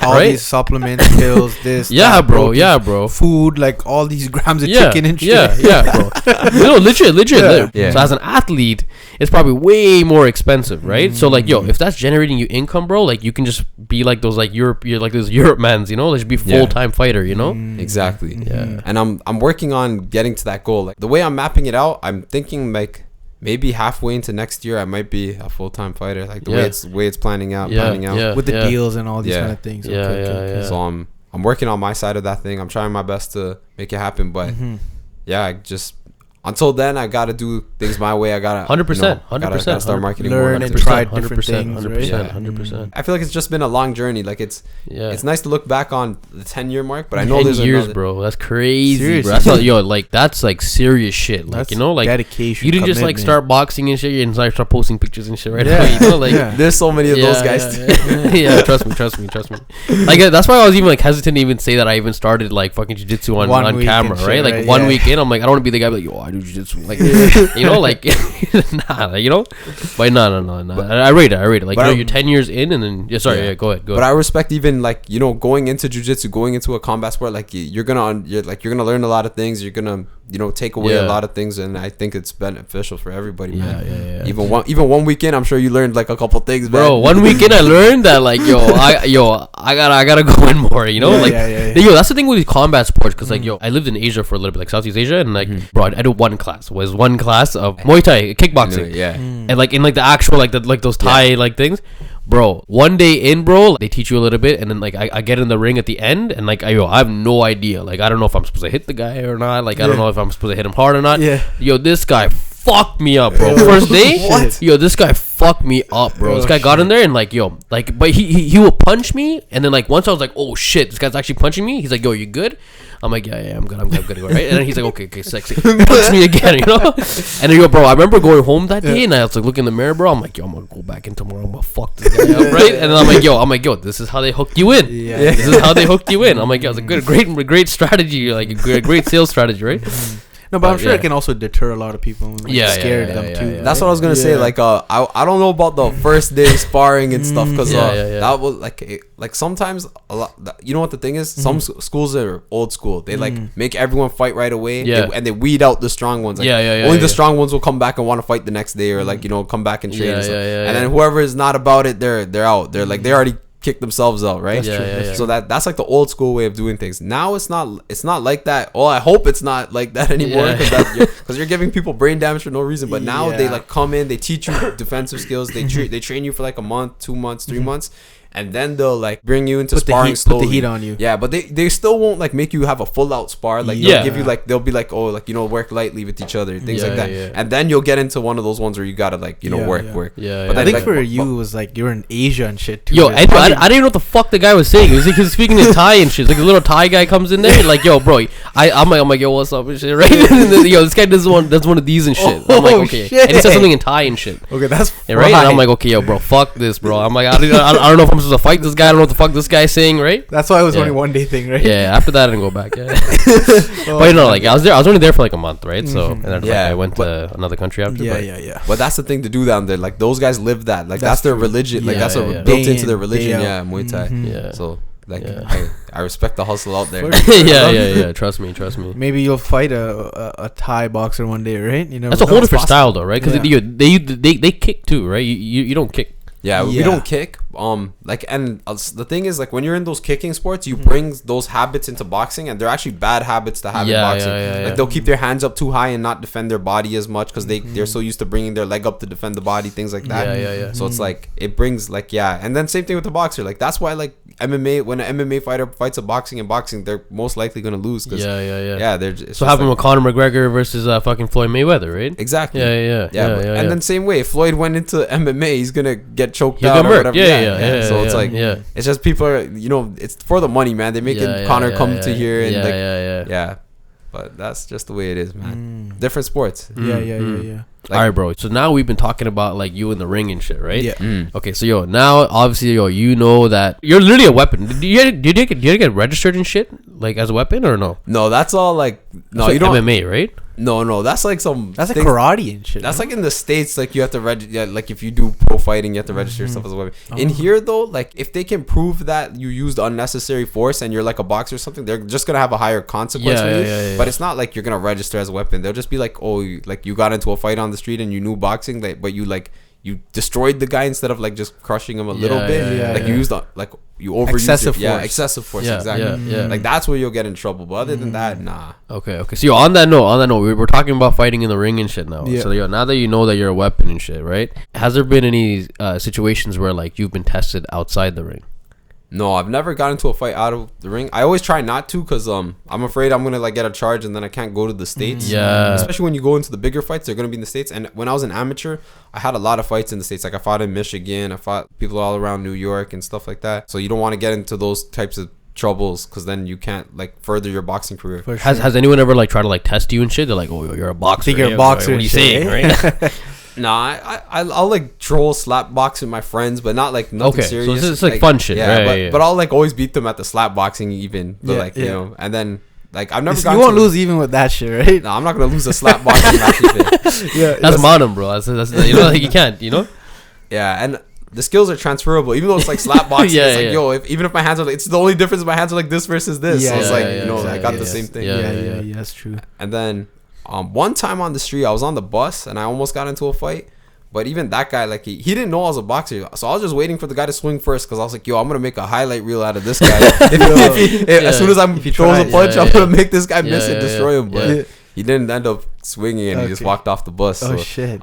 All these supplements, pills, this, bro. Food, like all these grams of chicken and shit. Bro. Legit. So as an athlete, it's probably way more expensive, right? So like, if that's generating you income, bro, like you can just be like those like Europe mans, like just be full-time fighter, Exactly. And I'm working on getting to that goal. Like the way I'm mapping it out, I'm thinking like maybe halfway into next year I might be a full-time fighter, like the way it's planning out with the deals and all these kind of things. So I'm working on my side of that thing. I'm trying my best to make it happen, but until then, I gotta do things my way. I gotta 100%, start marketing, learn and try different things. 100%. I feel like it's just been a long journey. Like it's nice to look back on the 10-year mark, but I know 10 there's years, bro. That's crazy, bro. That's not, that's like serious shit. Like that's like dedication. You didn't just like start boxing and shit and start posting pictures and shit right away. There's so many of those guys. Yeah, trust me. Like that's why I was even like hesitant to even say that I even started like fucking jiu-jitsu on camera, right? Like 1 week in, I'm like, I don't want to be the guy like, yo, I do jiu-jitsu, like but no. I rate it. Like you're 10 years in, and then go ahead. But I respect even like going into jiu-jitsu, going into a combat sport, like you're gonna learn a lot of things. You're gonna take away a lot of things, and I think it's beneficial for everybody, man. Even 1 weekend, I'm sure you learned like a couple things, bro. 1 weekend I learned that like I gotta go in more, that's the thing with these combat sports, because like I lived in Asia for a little bit, like Southeast Asia, and like bro, I did one class of Muay Thai kickboxing, and and like in like the actual like those Thai like things. bro, one day in, bro, they teach you a little bit, and then like I get in the ring at the end, and like I have no idea. Like I don't know if I'm supposed to hit the guy or not. Like I don't know if I'm supposed to hit him hard or not. Yeah. Yo, this guy fucked me up, bro. First day, What? yo, this guy fucked me up, bro. This guy got in there and like, yo, like, but he will punch me, and then like once I was like, oh shit, this guy's actually punching me. He's like, yo, you good? I'm like, yeah, I'm good, I'm good, right? And then he's like, okay, sexy. Punch me again, you know? And then, yo, bro, I remember going home that day, and I was like, looking in the mirror, bro. I'm like, yo, I'm gonna go back in tomorrow. I'm gonna fuck this guy up, right? And then I'm like, yo, this is how they hooked you in. Yeah. This is how they hooked you in. I'm like, yo, it's a great strategy, like a great sales strategy, right? No, but I'm sure it can also deter a lot of people. And, like, scare them too. That's what I was gonna say. Like, I don't know about the first day sparring and stuff, because that was like sometimes a lot. You know what the thing is? Some schools are old school. They like make everyone fight right away. And they weed out the strong ones. Like, only the strong ones will come back and want to fight the next day, or like, you know, come back and train. And then whoever is not about it, they're out. They're like, they already kick themselves out, right? So that's like the old school way of doing things. Now it's not like that. Oh, I hope it's not like that anymore, because you're giving people brain damage for no reason. But now they like come in, they teach you defensive skills, they train you for like a month, 2 months, 3 months, and then they'll like bring you into sparring slowly. Put the heat on you. Yeah, but they still won't like make you have a full out spar. Like they'll give you like, they'll be like, oh, like, you know, work lightly with each other, things like that. And then you'll get into one of those ones where you gotta like, you know, work. But I think for you it was like you're in Asia and shit too. Yo, I didn't even know what the fuck the guy was saying. He was speaking in Thai and shit. Like a little Thai guy comes in there, like, yo, bro, I'm like, yo, what's up and shit, right? And then, yo, this guy does one of these and shit. I'm like, okay, and he says something in Thai and shit. Okay, that's right. And I'm like, okay, yo, bro, fuck this, bro. I'm like, I don't know if I'm supposed to fight this guy. I don't know what the fuck this guy's saying, right? That's why it was only one day thing, right? Yeah, after that I didn't go back. But you know, like I was only there for like a month, right? So and then like, I went to another country after. But that's the thing to do down there. Like those guys live that. Like that's their religion. Like that's built into their religion. Yeah, Muay Thai. Yeah. So like I respect the hustle out there. yeah. Trust me. Maybe you'll fight a Thai boxer one day, right? You know, that's a whole different style though, right? Because they kick too, right? You don't kick. Yeah, we don't kick. Like, and the thing is, like, when you're in those kicking sports, you bring those habits into boxing, and they're actually bad habits to have in boxing. Like, they'll keep their hands up too high and not defend their body as much because they're so used to bringing their leg up to defend the body, things like that. So it's like it brings like and then same thing with the boxer. Like that's why like MMA, when an MMA fighter fights a boxing in boxing, they're most likely gonna lose. Cause, they're just, so happened with Conor McGregor versus fucking Floyd Mayweather, right? Exactly. And then same way, if Floyd went into MMA, he's gonna get choked out or whatever. So it's like it's just people are, you know, it's for the money, man. They're making Conor come to here and but that's just the way it is, man. Different sports. Like, all right, bro. So now we've been talking about like you in the ring and shit, right? Okay, so yo, now obviously you know that you're literally a weapon. Did you get registered and shit like as a weapon or no? No, that's all like no. That's you like don't MMA, right? No, that's like that's like karate and shit. That's like in the States, like you have to register. Like if you do pro fighting, you have to register yourself as a weapon. In here though, like if they can prove that you used unnecessary force and you're like a boxer or something, they're just gonna have a higher consequence for you. But it's not like you're gonna register as a weapon. They'll just be like, oh, like you got into a fight on the street and you knew boxing, like, but you destroyed the guy instead of like just crushing him a little bit. Like you used like you overused excessive force. Excessive force. Exactly. Like that's where you'll get in trouble. But other than that, nah. Okay. So on that note, we're talking about fighting in the ring and shit now. So now that you know that you're a weapon and shit, right? Has there been any situations where like you've been tested outside the ring? No, I've never got into a fight out of the ring. I always try not to because I'm afraid I'm gonna like get a charge and then I can't go to the States. Especially when you go into the bigger fights, they're gonna be in the States. And when I was an amateur, I had a lot of fights in the States. Like I fought in Michigan, I fought people all around New York and stuff like that. So you don't want to get into those types of troubles because then you can't like further your boxing career. Sure. Has anyone ever like tried to like test you and shit? They're like, oh, you're a boxer. You're a boxer. What are you saying, right? Nah, I'll like troll slap box with my friends, but not like nothing serious. So it's like fun shit, right? But I'll like always beat them at the slap boxing even. But you know, and then like I've never. You won't lose even with that shit, right? No, I'm not gonna lose a slap boxing match either. That's modern, bro. That's you know, like you can't, you know. Yeah, and the skills are transferable, even though it's like slap boxing. It's like yo, even if my hands are like, it's the only difference. My hands are like this versus this. So it's like you know, I got the same thing. Yeah, that's true. And then one time on the street, I was on the bus and I almost got into a fight. But even that guy, like he didn't know I was a boxer, so I was just waiting for the guy to swing first because I was like, "Yo, I'm gonna make a highlight reel out of this guy. As soon as he throws a punch, I'm gonna make this guy miss and destroy him." But he didn't end up swinging, and he just walked off the bus. So shit!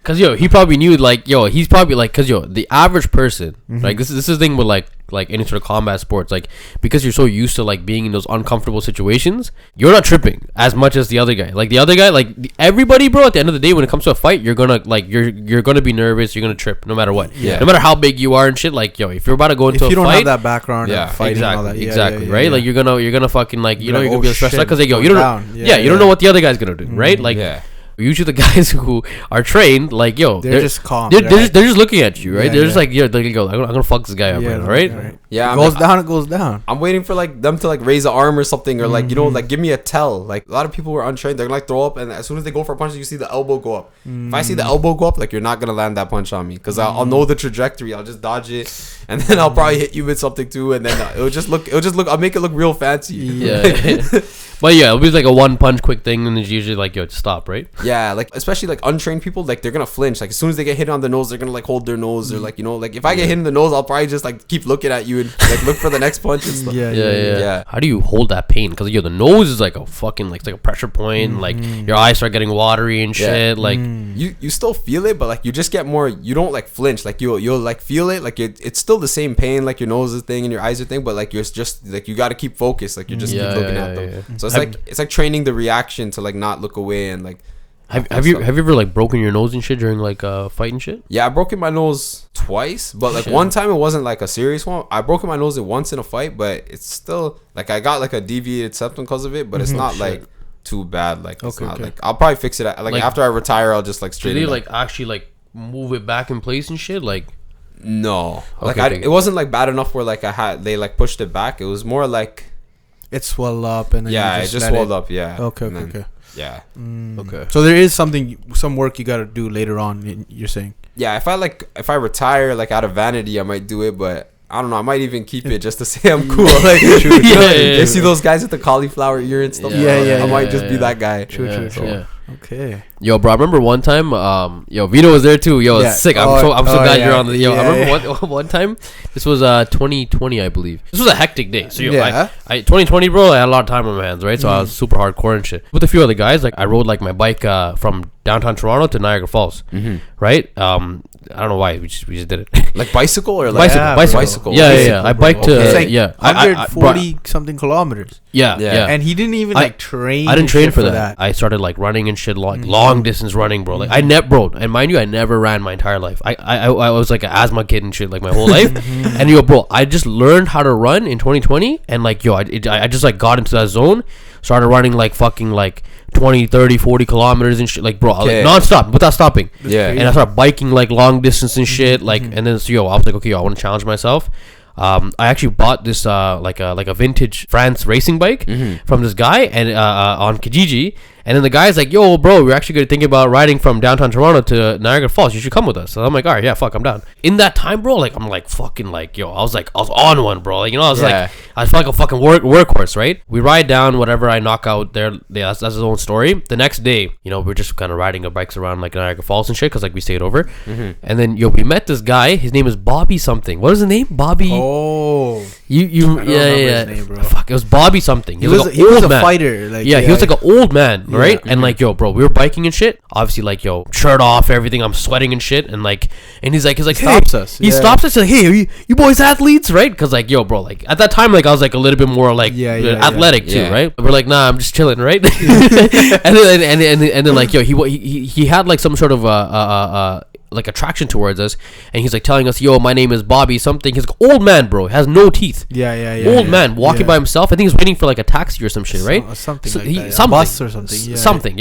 Cause he probably knew like he's probably like, cause the average person, like this is the thing with like any sort of combat sports, like because you're so used to like being in those uncomfortable situations, you're not tripping as much as the other guy. Like the other guy, like everybody, bro, at the end of the day when it comes to a fight, you're gonna like you're gonna be nervous, you're gonna trip no matter what. No matter how big you are and shit. Like if you're about to go into a fight, if you don't have that background of fighting and all that, right? Like you're gonna fucking like you're gonna be stressed out because you don't know what the other guy's gonna do, right? Like usually the guys who are trained, like they're just calm. They're just looking at you, right? They're just like they're go. I'm gonna fuck this guy up, right? Yeah, it goes down. I'm waiting for like them to like raise an arm or something, or like like give me a tell. Like a lot of people who are untrained, they're gonna like throw up, and as soon as they go for a punch, you see the elbow go up. If I see the elbow go up, like you're not gonna land that punch on me because I'll know the trajectory. I'll just dodge it, and then I'll probably hit you with something too, and then it'll just look. I'll make it look real fancy. Yeah. But it'll be like a one punch quick thing, and it's usually like just stop, right? Yeah, like especially like untrained people, like they're gonna flinch. Like as soon as they get hit on the nose, they're gonna like hold their nose, or like like if I get hit in the nose, I'll probably just like keep looking at you and like look for the next punch and stuff. Yeah. How do you hold that pain? Because the nose is like a fucking like it's like a pressure point. Like your eyes start getting watery and shit. Like you still feel it, but like you just get more. You don't like flinch. Like you'll like feel it. Like it's still the same pain. Like your nose is thing and your eyes are thing, but like you're just like you got to keep focused. Like you just keep looking at them. So it's like training the reaction to like not look away and like. Have you ever like broken your nose and shit during like fight and shit? Yeah, I've broken my nose twice, but like one time it wasn't like a serious one. I broke my nose once in a fight, but it's still like I got like a deviated septum because of it, but it's not like too bad. Like it's not like I'll probably fix it like after I retire. I'll just like straighten. Did they like actually like move it back in place and shit? Like no, like it wasn't like bad enough where like they like pushed it back. It was more like it swelled up and then it just swelled up. Yeah. Okay. Yeah. Okay. So there is some work you got to do later on. You're saying. Yeah, if I retire like out of vanity, I might do it, but I don't know. I might even keep it just to say I'm cool. Like, you see those guys with the cauliflower ear and stuff. I might just be that guy. True. Okay. Yo, bro, I remember one time. Vito was there too. Yo, it's sick. I'm so glad you're on the. Yo, I remember one time. This was 2020, I believe. This was a hectic day. So 2020, bro. I had a lot of time on my hands, right? So I was super hardcore and shit. With a few other guys, like I rode like my bike from downtown Toronto to Niagara Falls, right? I don't know why we just did it. Like bicycle or like bicycle. Yeah. I biked to it's like 140 something kilometers. Yeah. And he didn't even like train. I didn't train for that. I started like running and shit, like long distance running, bro. Like I and mind you, I never ran my entire life. I was like an asthma kid and shit, like my whole life. And bro, I just learned how to run in 2020, and like I just like got into that zone, started running like fucking like 20, 30, 40 kilometers and shit, like bro, like non-stop without stopping. And I started biking like long distance and shit, like and then I was like, okay, I want to challenge myself. I actually bought this like a vintage France racing bike from this guy and on Kijiji. And then the guy's like, yo, bro, we're actually going to think about riding from downtown Toronto to Niagara Falls. You should come with us. So I'm like, all right, yeah, fuck, I'm down. In that time, bro, like, I'm like, fucking, like, yo, I was on one, bro. Like, I was like, I felt like a fucking workhorse, right? We ride down, whatever I knock out there. Yeah, that's his own story. The next day, we're just kind of riding our bikes around, like, Niagara Falls and shit, because, like, we stayed over. And then, we met this guy. His name is Bobby something. What is his name? Bobby. Oh. His name, bro. Fuck, it was Bobby something. He was a fighter. Like, he was like an old man. Right? And like, yo, bro, we were biking and shit. Obviously, like, yo, shirt off, everything. I'm sweating and shit. And like, he's like, hey, stops us. He stops us. Like, hey, are you boys athletes, right? Because like, yo, bro, like at that time, like I was like a little bit more like athletic too, right? We're like, nah, I'm just chilling, right? and then like, yo, he had like some sort of like attraction towards us, and he's like telling us, yo, my name is Bobby something. He's like old man, bro, has no teeth. Old man walking by himself. I think he's waiting for like a taxi or some shit, right? Some bus or something. Something.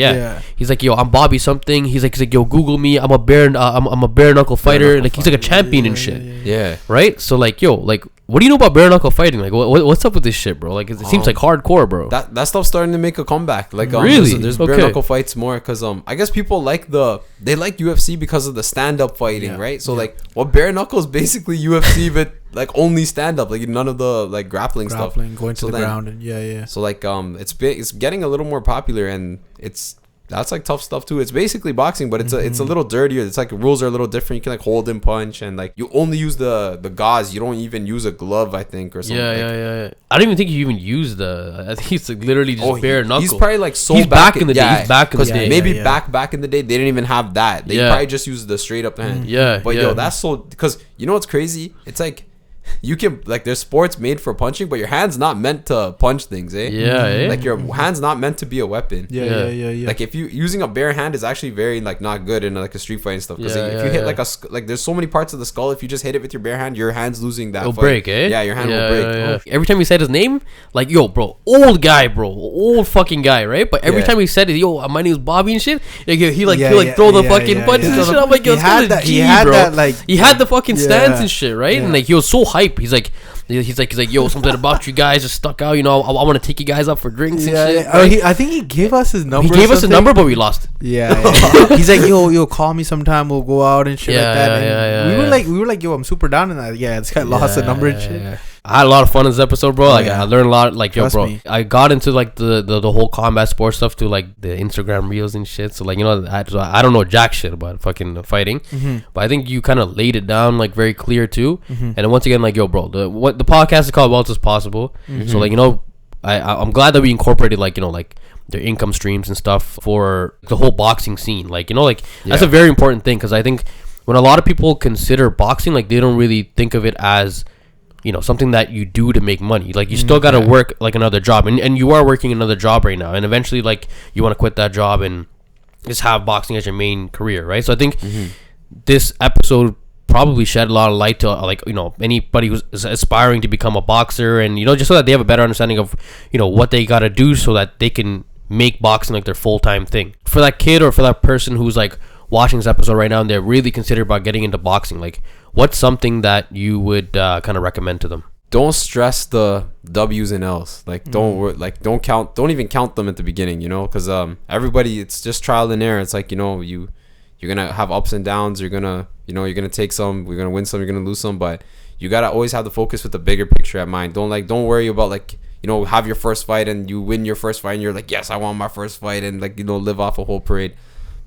He's like, yo, I'm Bobby something. He's like, yo, Google me. I'm a bare knuckle fighter. Like he's like a champion and shit. Yeah. Right. So like, yo, like, what do you know about bare knuckle fighting? Like, what's up with this shit, bro? Like, it seems like hardcore, bro. That stuff's starting to make a comeback. Like, really, there's bare knuckle fights more because I guess people like UFC because of the stand up fighting, right? So like, bare knuckles basically UFC, but like only stand up, like none of the like grappling stuff, going to the ground, and So like, it's getting a little more popular, and it's That's like tough stuff too. It's basically boxing, but it's a little dirtier. It's like rules are a little different. You can like hold and punch, and like you only use the gauze. You don't even use a glove, I think, or something. Yeah. I don't even think you even use the. I think it's like literally just bare knuckle. He's probably like so he's back in the day. He's back in the day. Maybe back in the day they didn't even have that. They probably just used the straight up hand. But yo, that's so, because you know what's crazy? It's like, you can like, there's sports made for punching, but your hand's not meant to punch things, like your hand's not meant to be a weapon. Like if you using a bare hand is actually very like not good in like a street fight and stuff, because if you hit like like there's so many parts of the skull, if you just hit it with your bare hand, your hand's losing that it'll fight. Break your hand will break. Every time he said his name, like, yo bro, old fucking guy, right? But every time he said it, yo, my name is Bobby and shit, like, he throw the fucking punches and shit. I'm like, yo, he had the fucking stance and shit, right? And like he was so hype. He's like, yo, something about you guys just stuck out. You know, I want to take you guys out for drinks and shit. Right? I think he gave us his number. He gave us his number, but we lost. He's like, yo, call me sometime. We'll go out and shit like that. And we were like, yo, I'm super down in that. Yeah, this guy lost the number and shit. I had a lot of fun in this episode, bro. Like, I learned a lot. Like, yo, bro, I got into like the whole combat sports stuff to like the Instagram reels and shit. So like, you know, I don't know jack shit about fucking fighting, but I think you kind of laid it down like very clear too. And then once again, like, yo, bro, the podcast is called Wealth is Possible. So like, you know, I'm glad that we incorporated like, you know, like their income streams and stuff for the whole boxing scene. Like, you know, like that's a very important thing, because I think when a lot of people consider boxing, like they don't really think of it as, you know, something that you do to make money. Like you still got to work like another job, and you are working another job right now, and eventually like you want to quit that job and just have boxing as your main career, right? So I think this episode probably shed a lot of light to like, you know, anybody who's aspiring to become a boxer, and you know, just so that they have a better understanding of, you know, what they got to do so that they can make boxing like their full-time thing. For that kid or for that person who's like watching this episode right now and they're really considering about getting into boxing, like what's something that you would kind of recommend to them? Don't stress the W's and L's. Like don't even count them at the beginning, you know, because everybody, it's just trial and error. It's like, you know, you're gonna have ups and downs. You're gonna take some, you're gonna win some, you're gonna lose some, but you gotta always have the focus with the bigger picture at mind. Don't worry about like, you know, have your first fight and you win your first fight and you're like, yes, I want my first fight, and like, you know, live off a whole parade.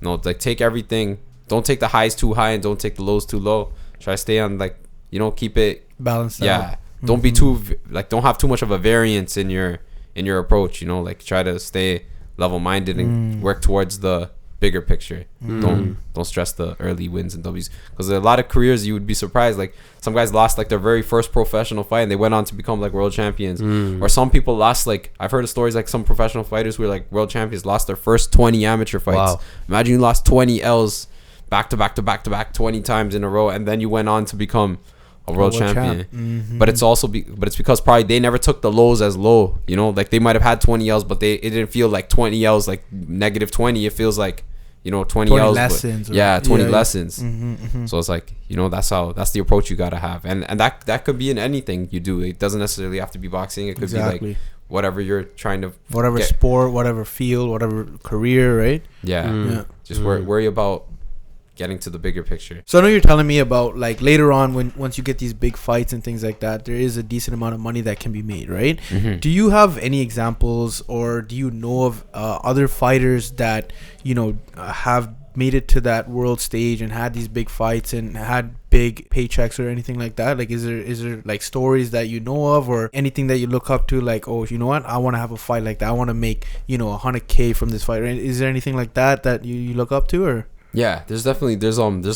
No, like take everything. Don't take the highs too high and don't take the lows too low. Try to stay on, like, you know, keep it balanced. Yeah. Don't be too like, don't have too much of a variance in your approach, you know, like try to stay level minded and work towards the bigger picture. Don't stress the early wins and W's, because a lot of careers you would be surprised, like some guys lost like their very first professional fight and they went on to become like world champions, or some people lost, like I've heard of stories like some professional fighters who were like world champions lost their first 20 amateur fights. Imagine you lost 20 L's back to back 20 times in a row, and then you went on to become a world champion. But it's also but it's because probably they never took the lows as low, you know, like they might have had 20 L's, but it didn't feel like 20 L's like negative 20. It feels like, you know, 20 L's lessons, 20 lessons. So it's like, you know, that's the approach you gotta have, and that could be in anything you do. It doesn't necessarily have to be boxing. It could be like whatever you're trying to, whatever sport, whatever field, whatever career, right? Just worry about getting to the bigger picture. So I know you're telling me about like later on, once you get these big fights and things like that, there is a decent amount of money that can be made, right? Do you have any examples, or do you know of other fighters that, you know, have made it to that world stage and had these big fights and had big paychecks or anything like that? Like, is there like stories that you know of, or anything that you look up to, like, oh, you know what, I want to have a fight like that, I want to make, you know, $100K from this fight? Is there anything like that you look up to? Or yeah, there's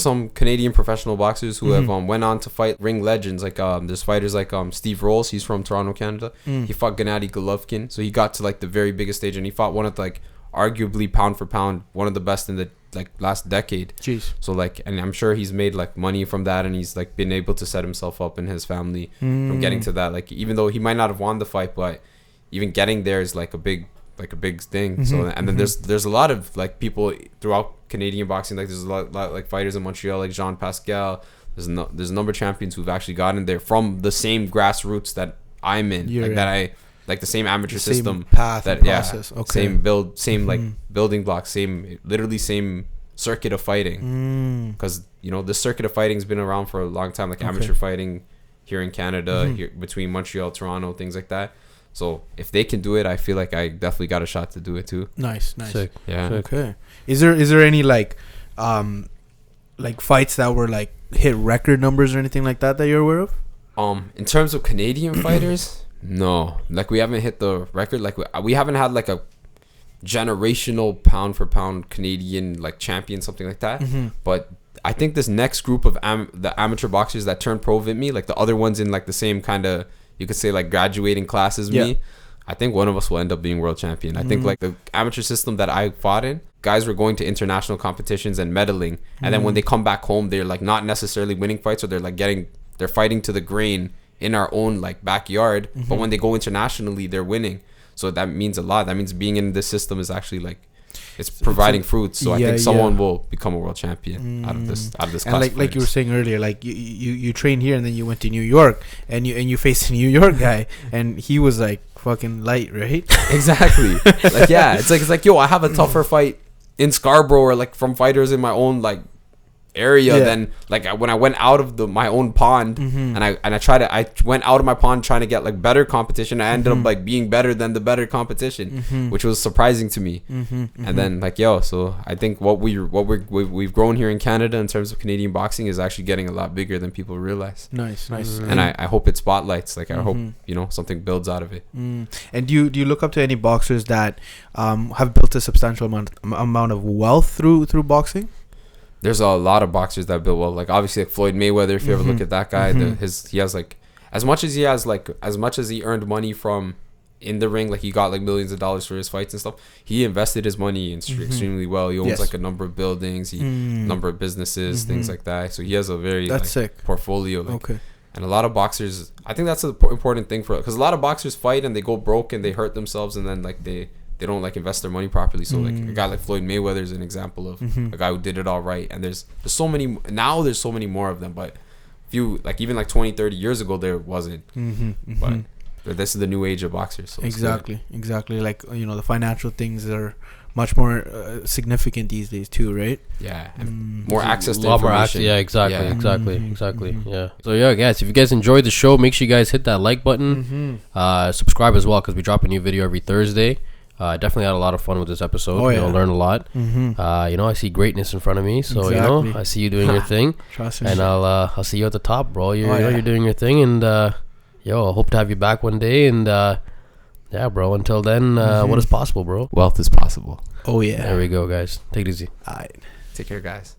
some Canadian professional boxers who have went on to fight ring legends. Like there's fighters like Steve Rolls. He's from Toronto, Canada. He fought Gennady Golovkin, so he got to like the very biggest stage, and he fought one of the, like, arguably pound for pound one of the best in the like last decade. Jeez. So like, and I'm sure he's made like money from that, and he's like been able to set himself up and his family from getting to that. Like, even though he might not have won the fight, but even getting there is like a big thing. So, and then there's a lot of like people throughout Canadian boxing, like there's a lot like fighters in Montreal like Jean Pascal. There's a number of champions who've actually gotten there from the same grassroots that I'm in. That I like, the same amateur system path, that process. Same build, same like building blocks, literally same circuit of fighting. Because you know, the circuit of fighting's been around for a long time, like amateur fighting here in Canada, here between Montreal, Toronto, things like that. So if they can do it, I feel like I definitely got a shot to do it too. Nice. Sick. Yeah. Sick. Okay. Is there any like fights that were like hit record numbers or anything like that you're aware of? In terms of Canadian fighters, no. Like we haven't hit the record. Like we haven't had like a generational pound for pound Canadian like champion, something like that. But I think this next group of the amateur boxers that turned pro with me, like the other ones in like the same kind of, you could say like graduating classes with me, I think one of us will end up being world champion. I think like the amateur system that I fought in, guys were going to international competitions and medaling, and then when they come back home, they're like not necessarily winning fights, or they're like they're fighting to the grain in our own like backyard, but when they go internationally, they're winning. So that means a lot. That means being in this system is actually like, it's providing fruits. So I think someone will become a world champion out of this class. And like you were saying earlier, like you trained here and then you went to New York and you faced a New York guy and he was like fucking light, right? Exactly. Like yeah, it's like yo, I have a tougher fight in Scarborough or like from fighters in my own like area than like when I went out of my own pond and I went out of my pond trying to get like better competition. I ended up like being better than the better competition, which was surprising to me. And then like yo, so I think what we've grown here in Canada in terms of Canadian boxing is actually getting a lot bigger than people realize. Nice. And I hope it spotlights. Like I hope something builds out of it. And do you look up to any boxers that have built a substantial amount of wealth through boxing? There's a lot of boxers that build well. Like obviously like Floyd Mayweather, if you ever look at that guy, he has like as much as he earned money from in the ring, like he got like millions of dollars for his fights and stuff, he invested his money extremely well. He owns like a number of buildings, number of businesses, things like that. So he has a very sick portfolio. Like, and a lot of boxers, I think that's an important thing because a lot of boxers fight and they go broke and they hurt themselves and then like they don't like invest their money properly. So like a guy like Floyd Mayweather is an example of a guy who did it all right. And there's so many now. There's so many more of them, but few like even like 20-30 years ago there wasn't. But this is the new age of boxers. So exactly. Like the financial things are much more significant these days too, right? Yeah, and more access to information. Yeah, exactly. Yeah. So yeah, guys, if you guys enjoyed the show, make sure you guys hit that like button. Subscribe as well because we drop a new video every Thursday. Definitely had a lot of fun with this episode. Learn a lot. I see greatness in front of me, so I see you doing your thing. Trust me. And I'll see you at the top, bro. You're doing your thing, and I hope to have you back one day. And yeah, bro. Until then, what is possible, bro? Wealth is possible. Oh yeah. There we go, guys. Take it easy. All right. Take care, guys.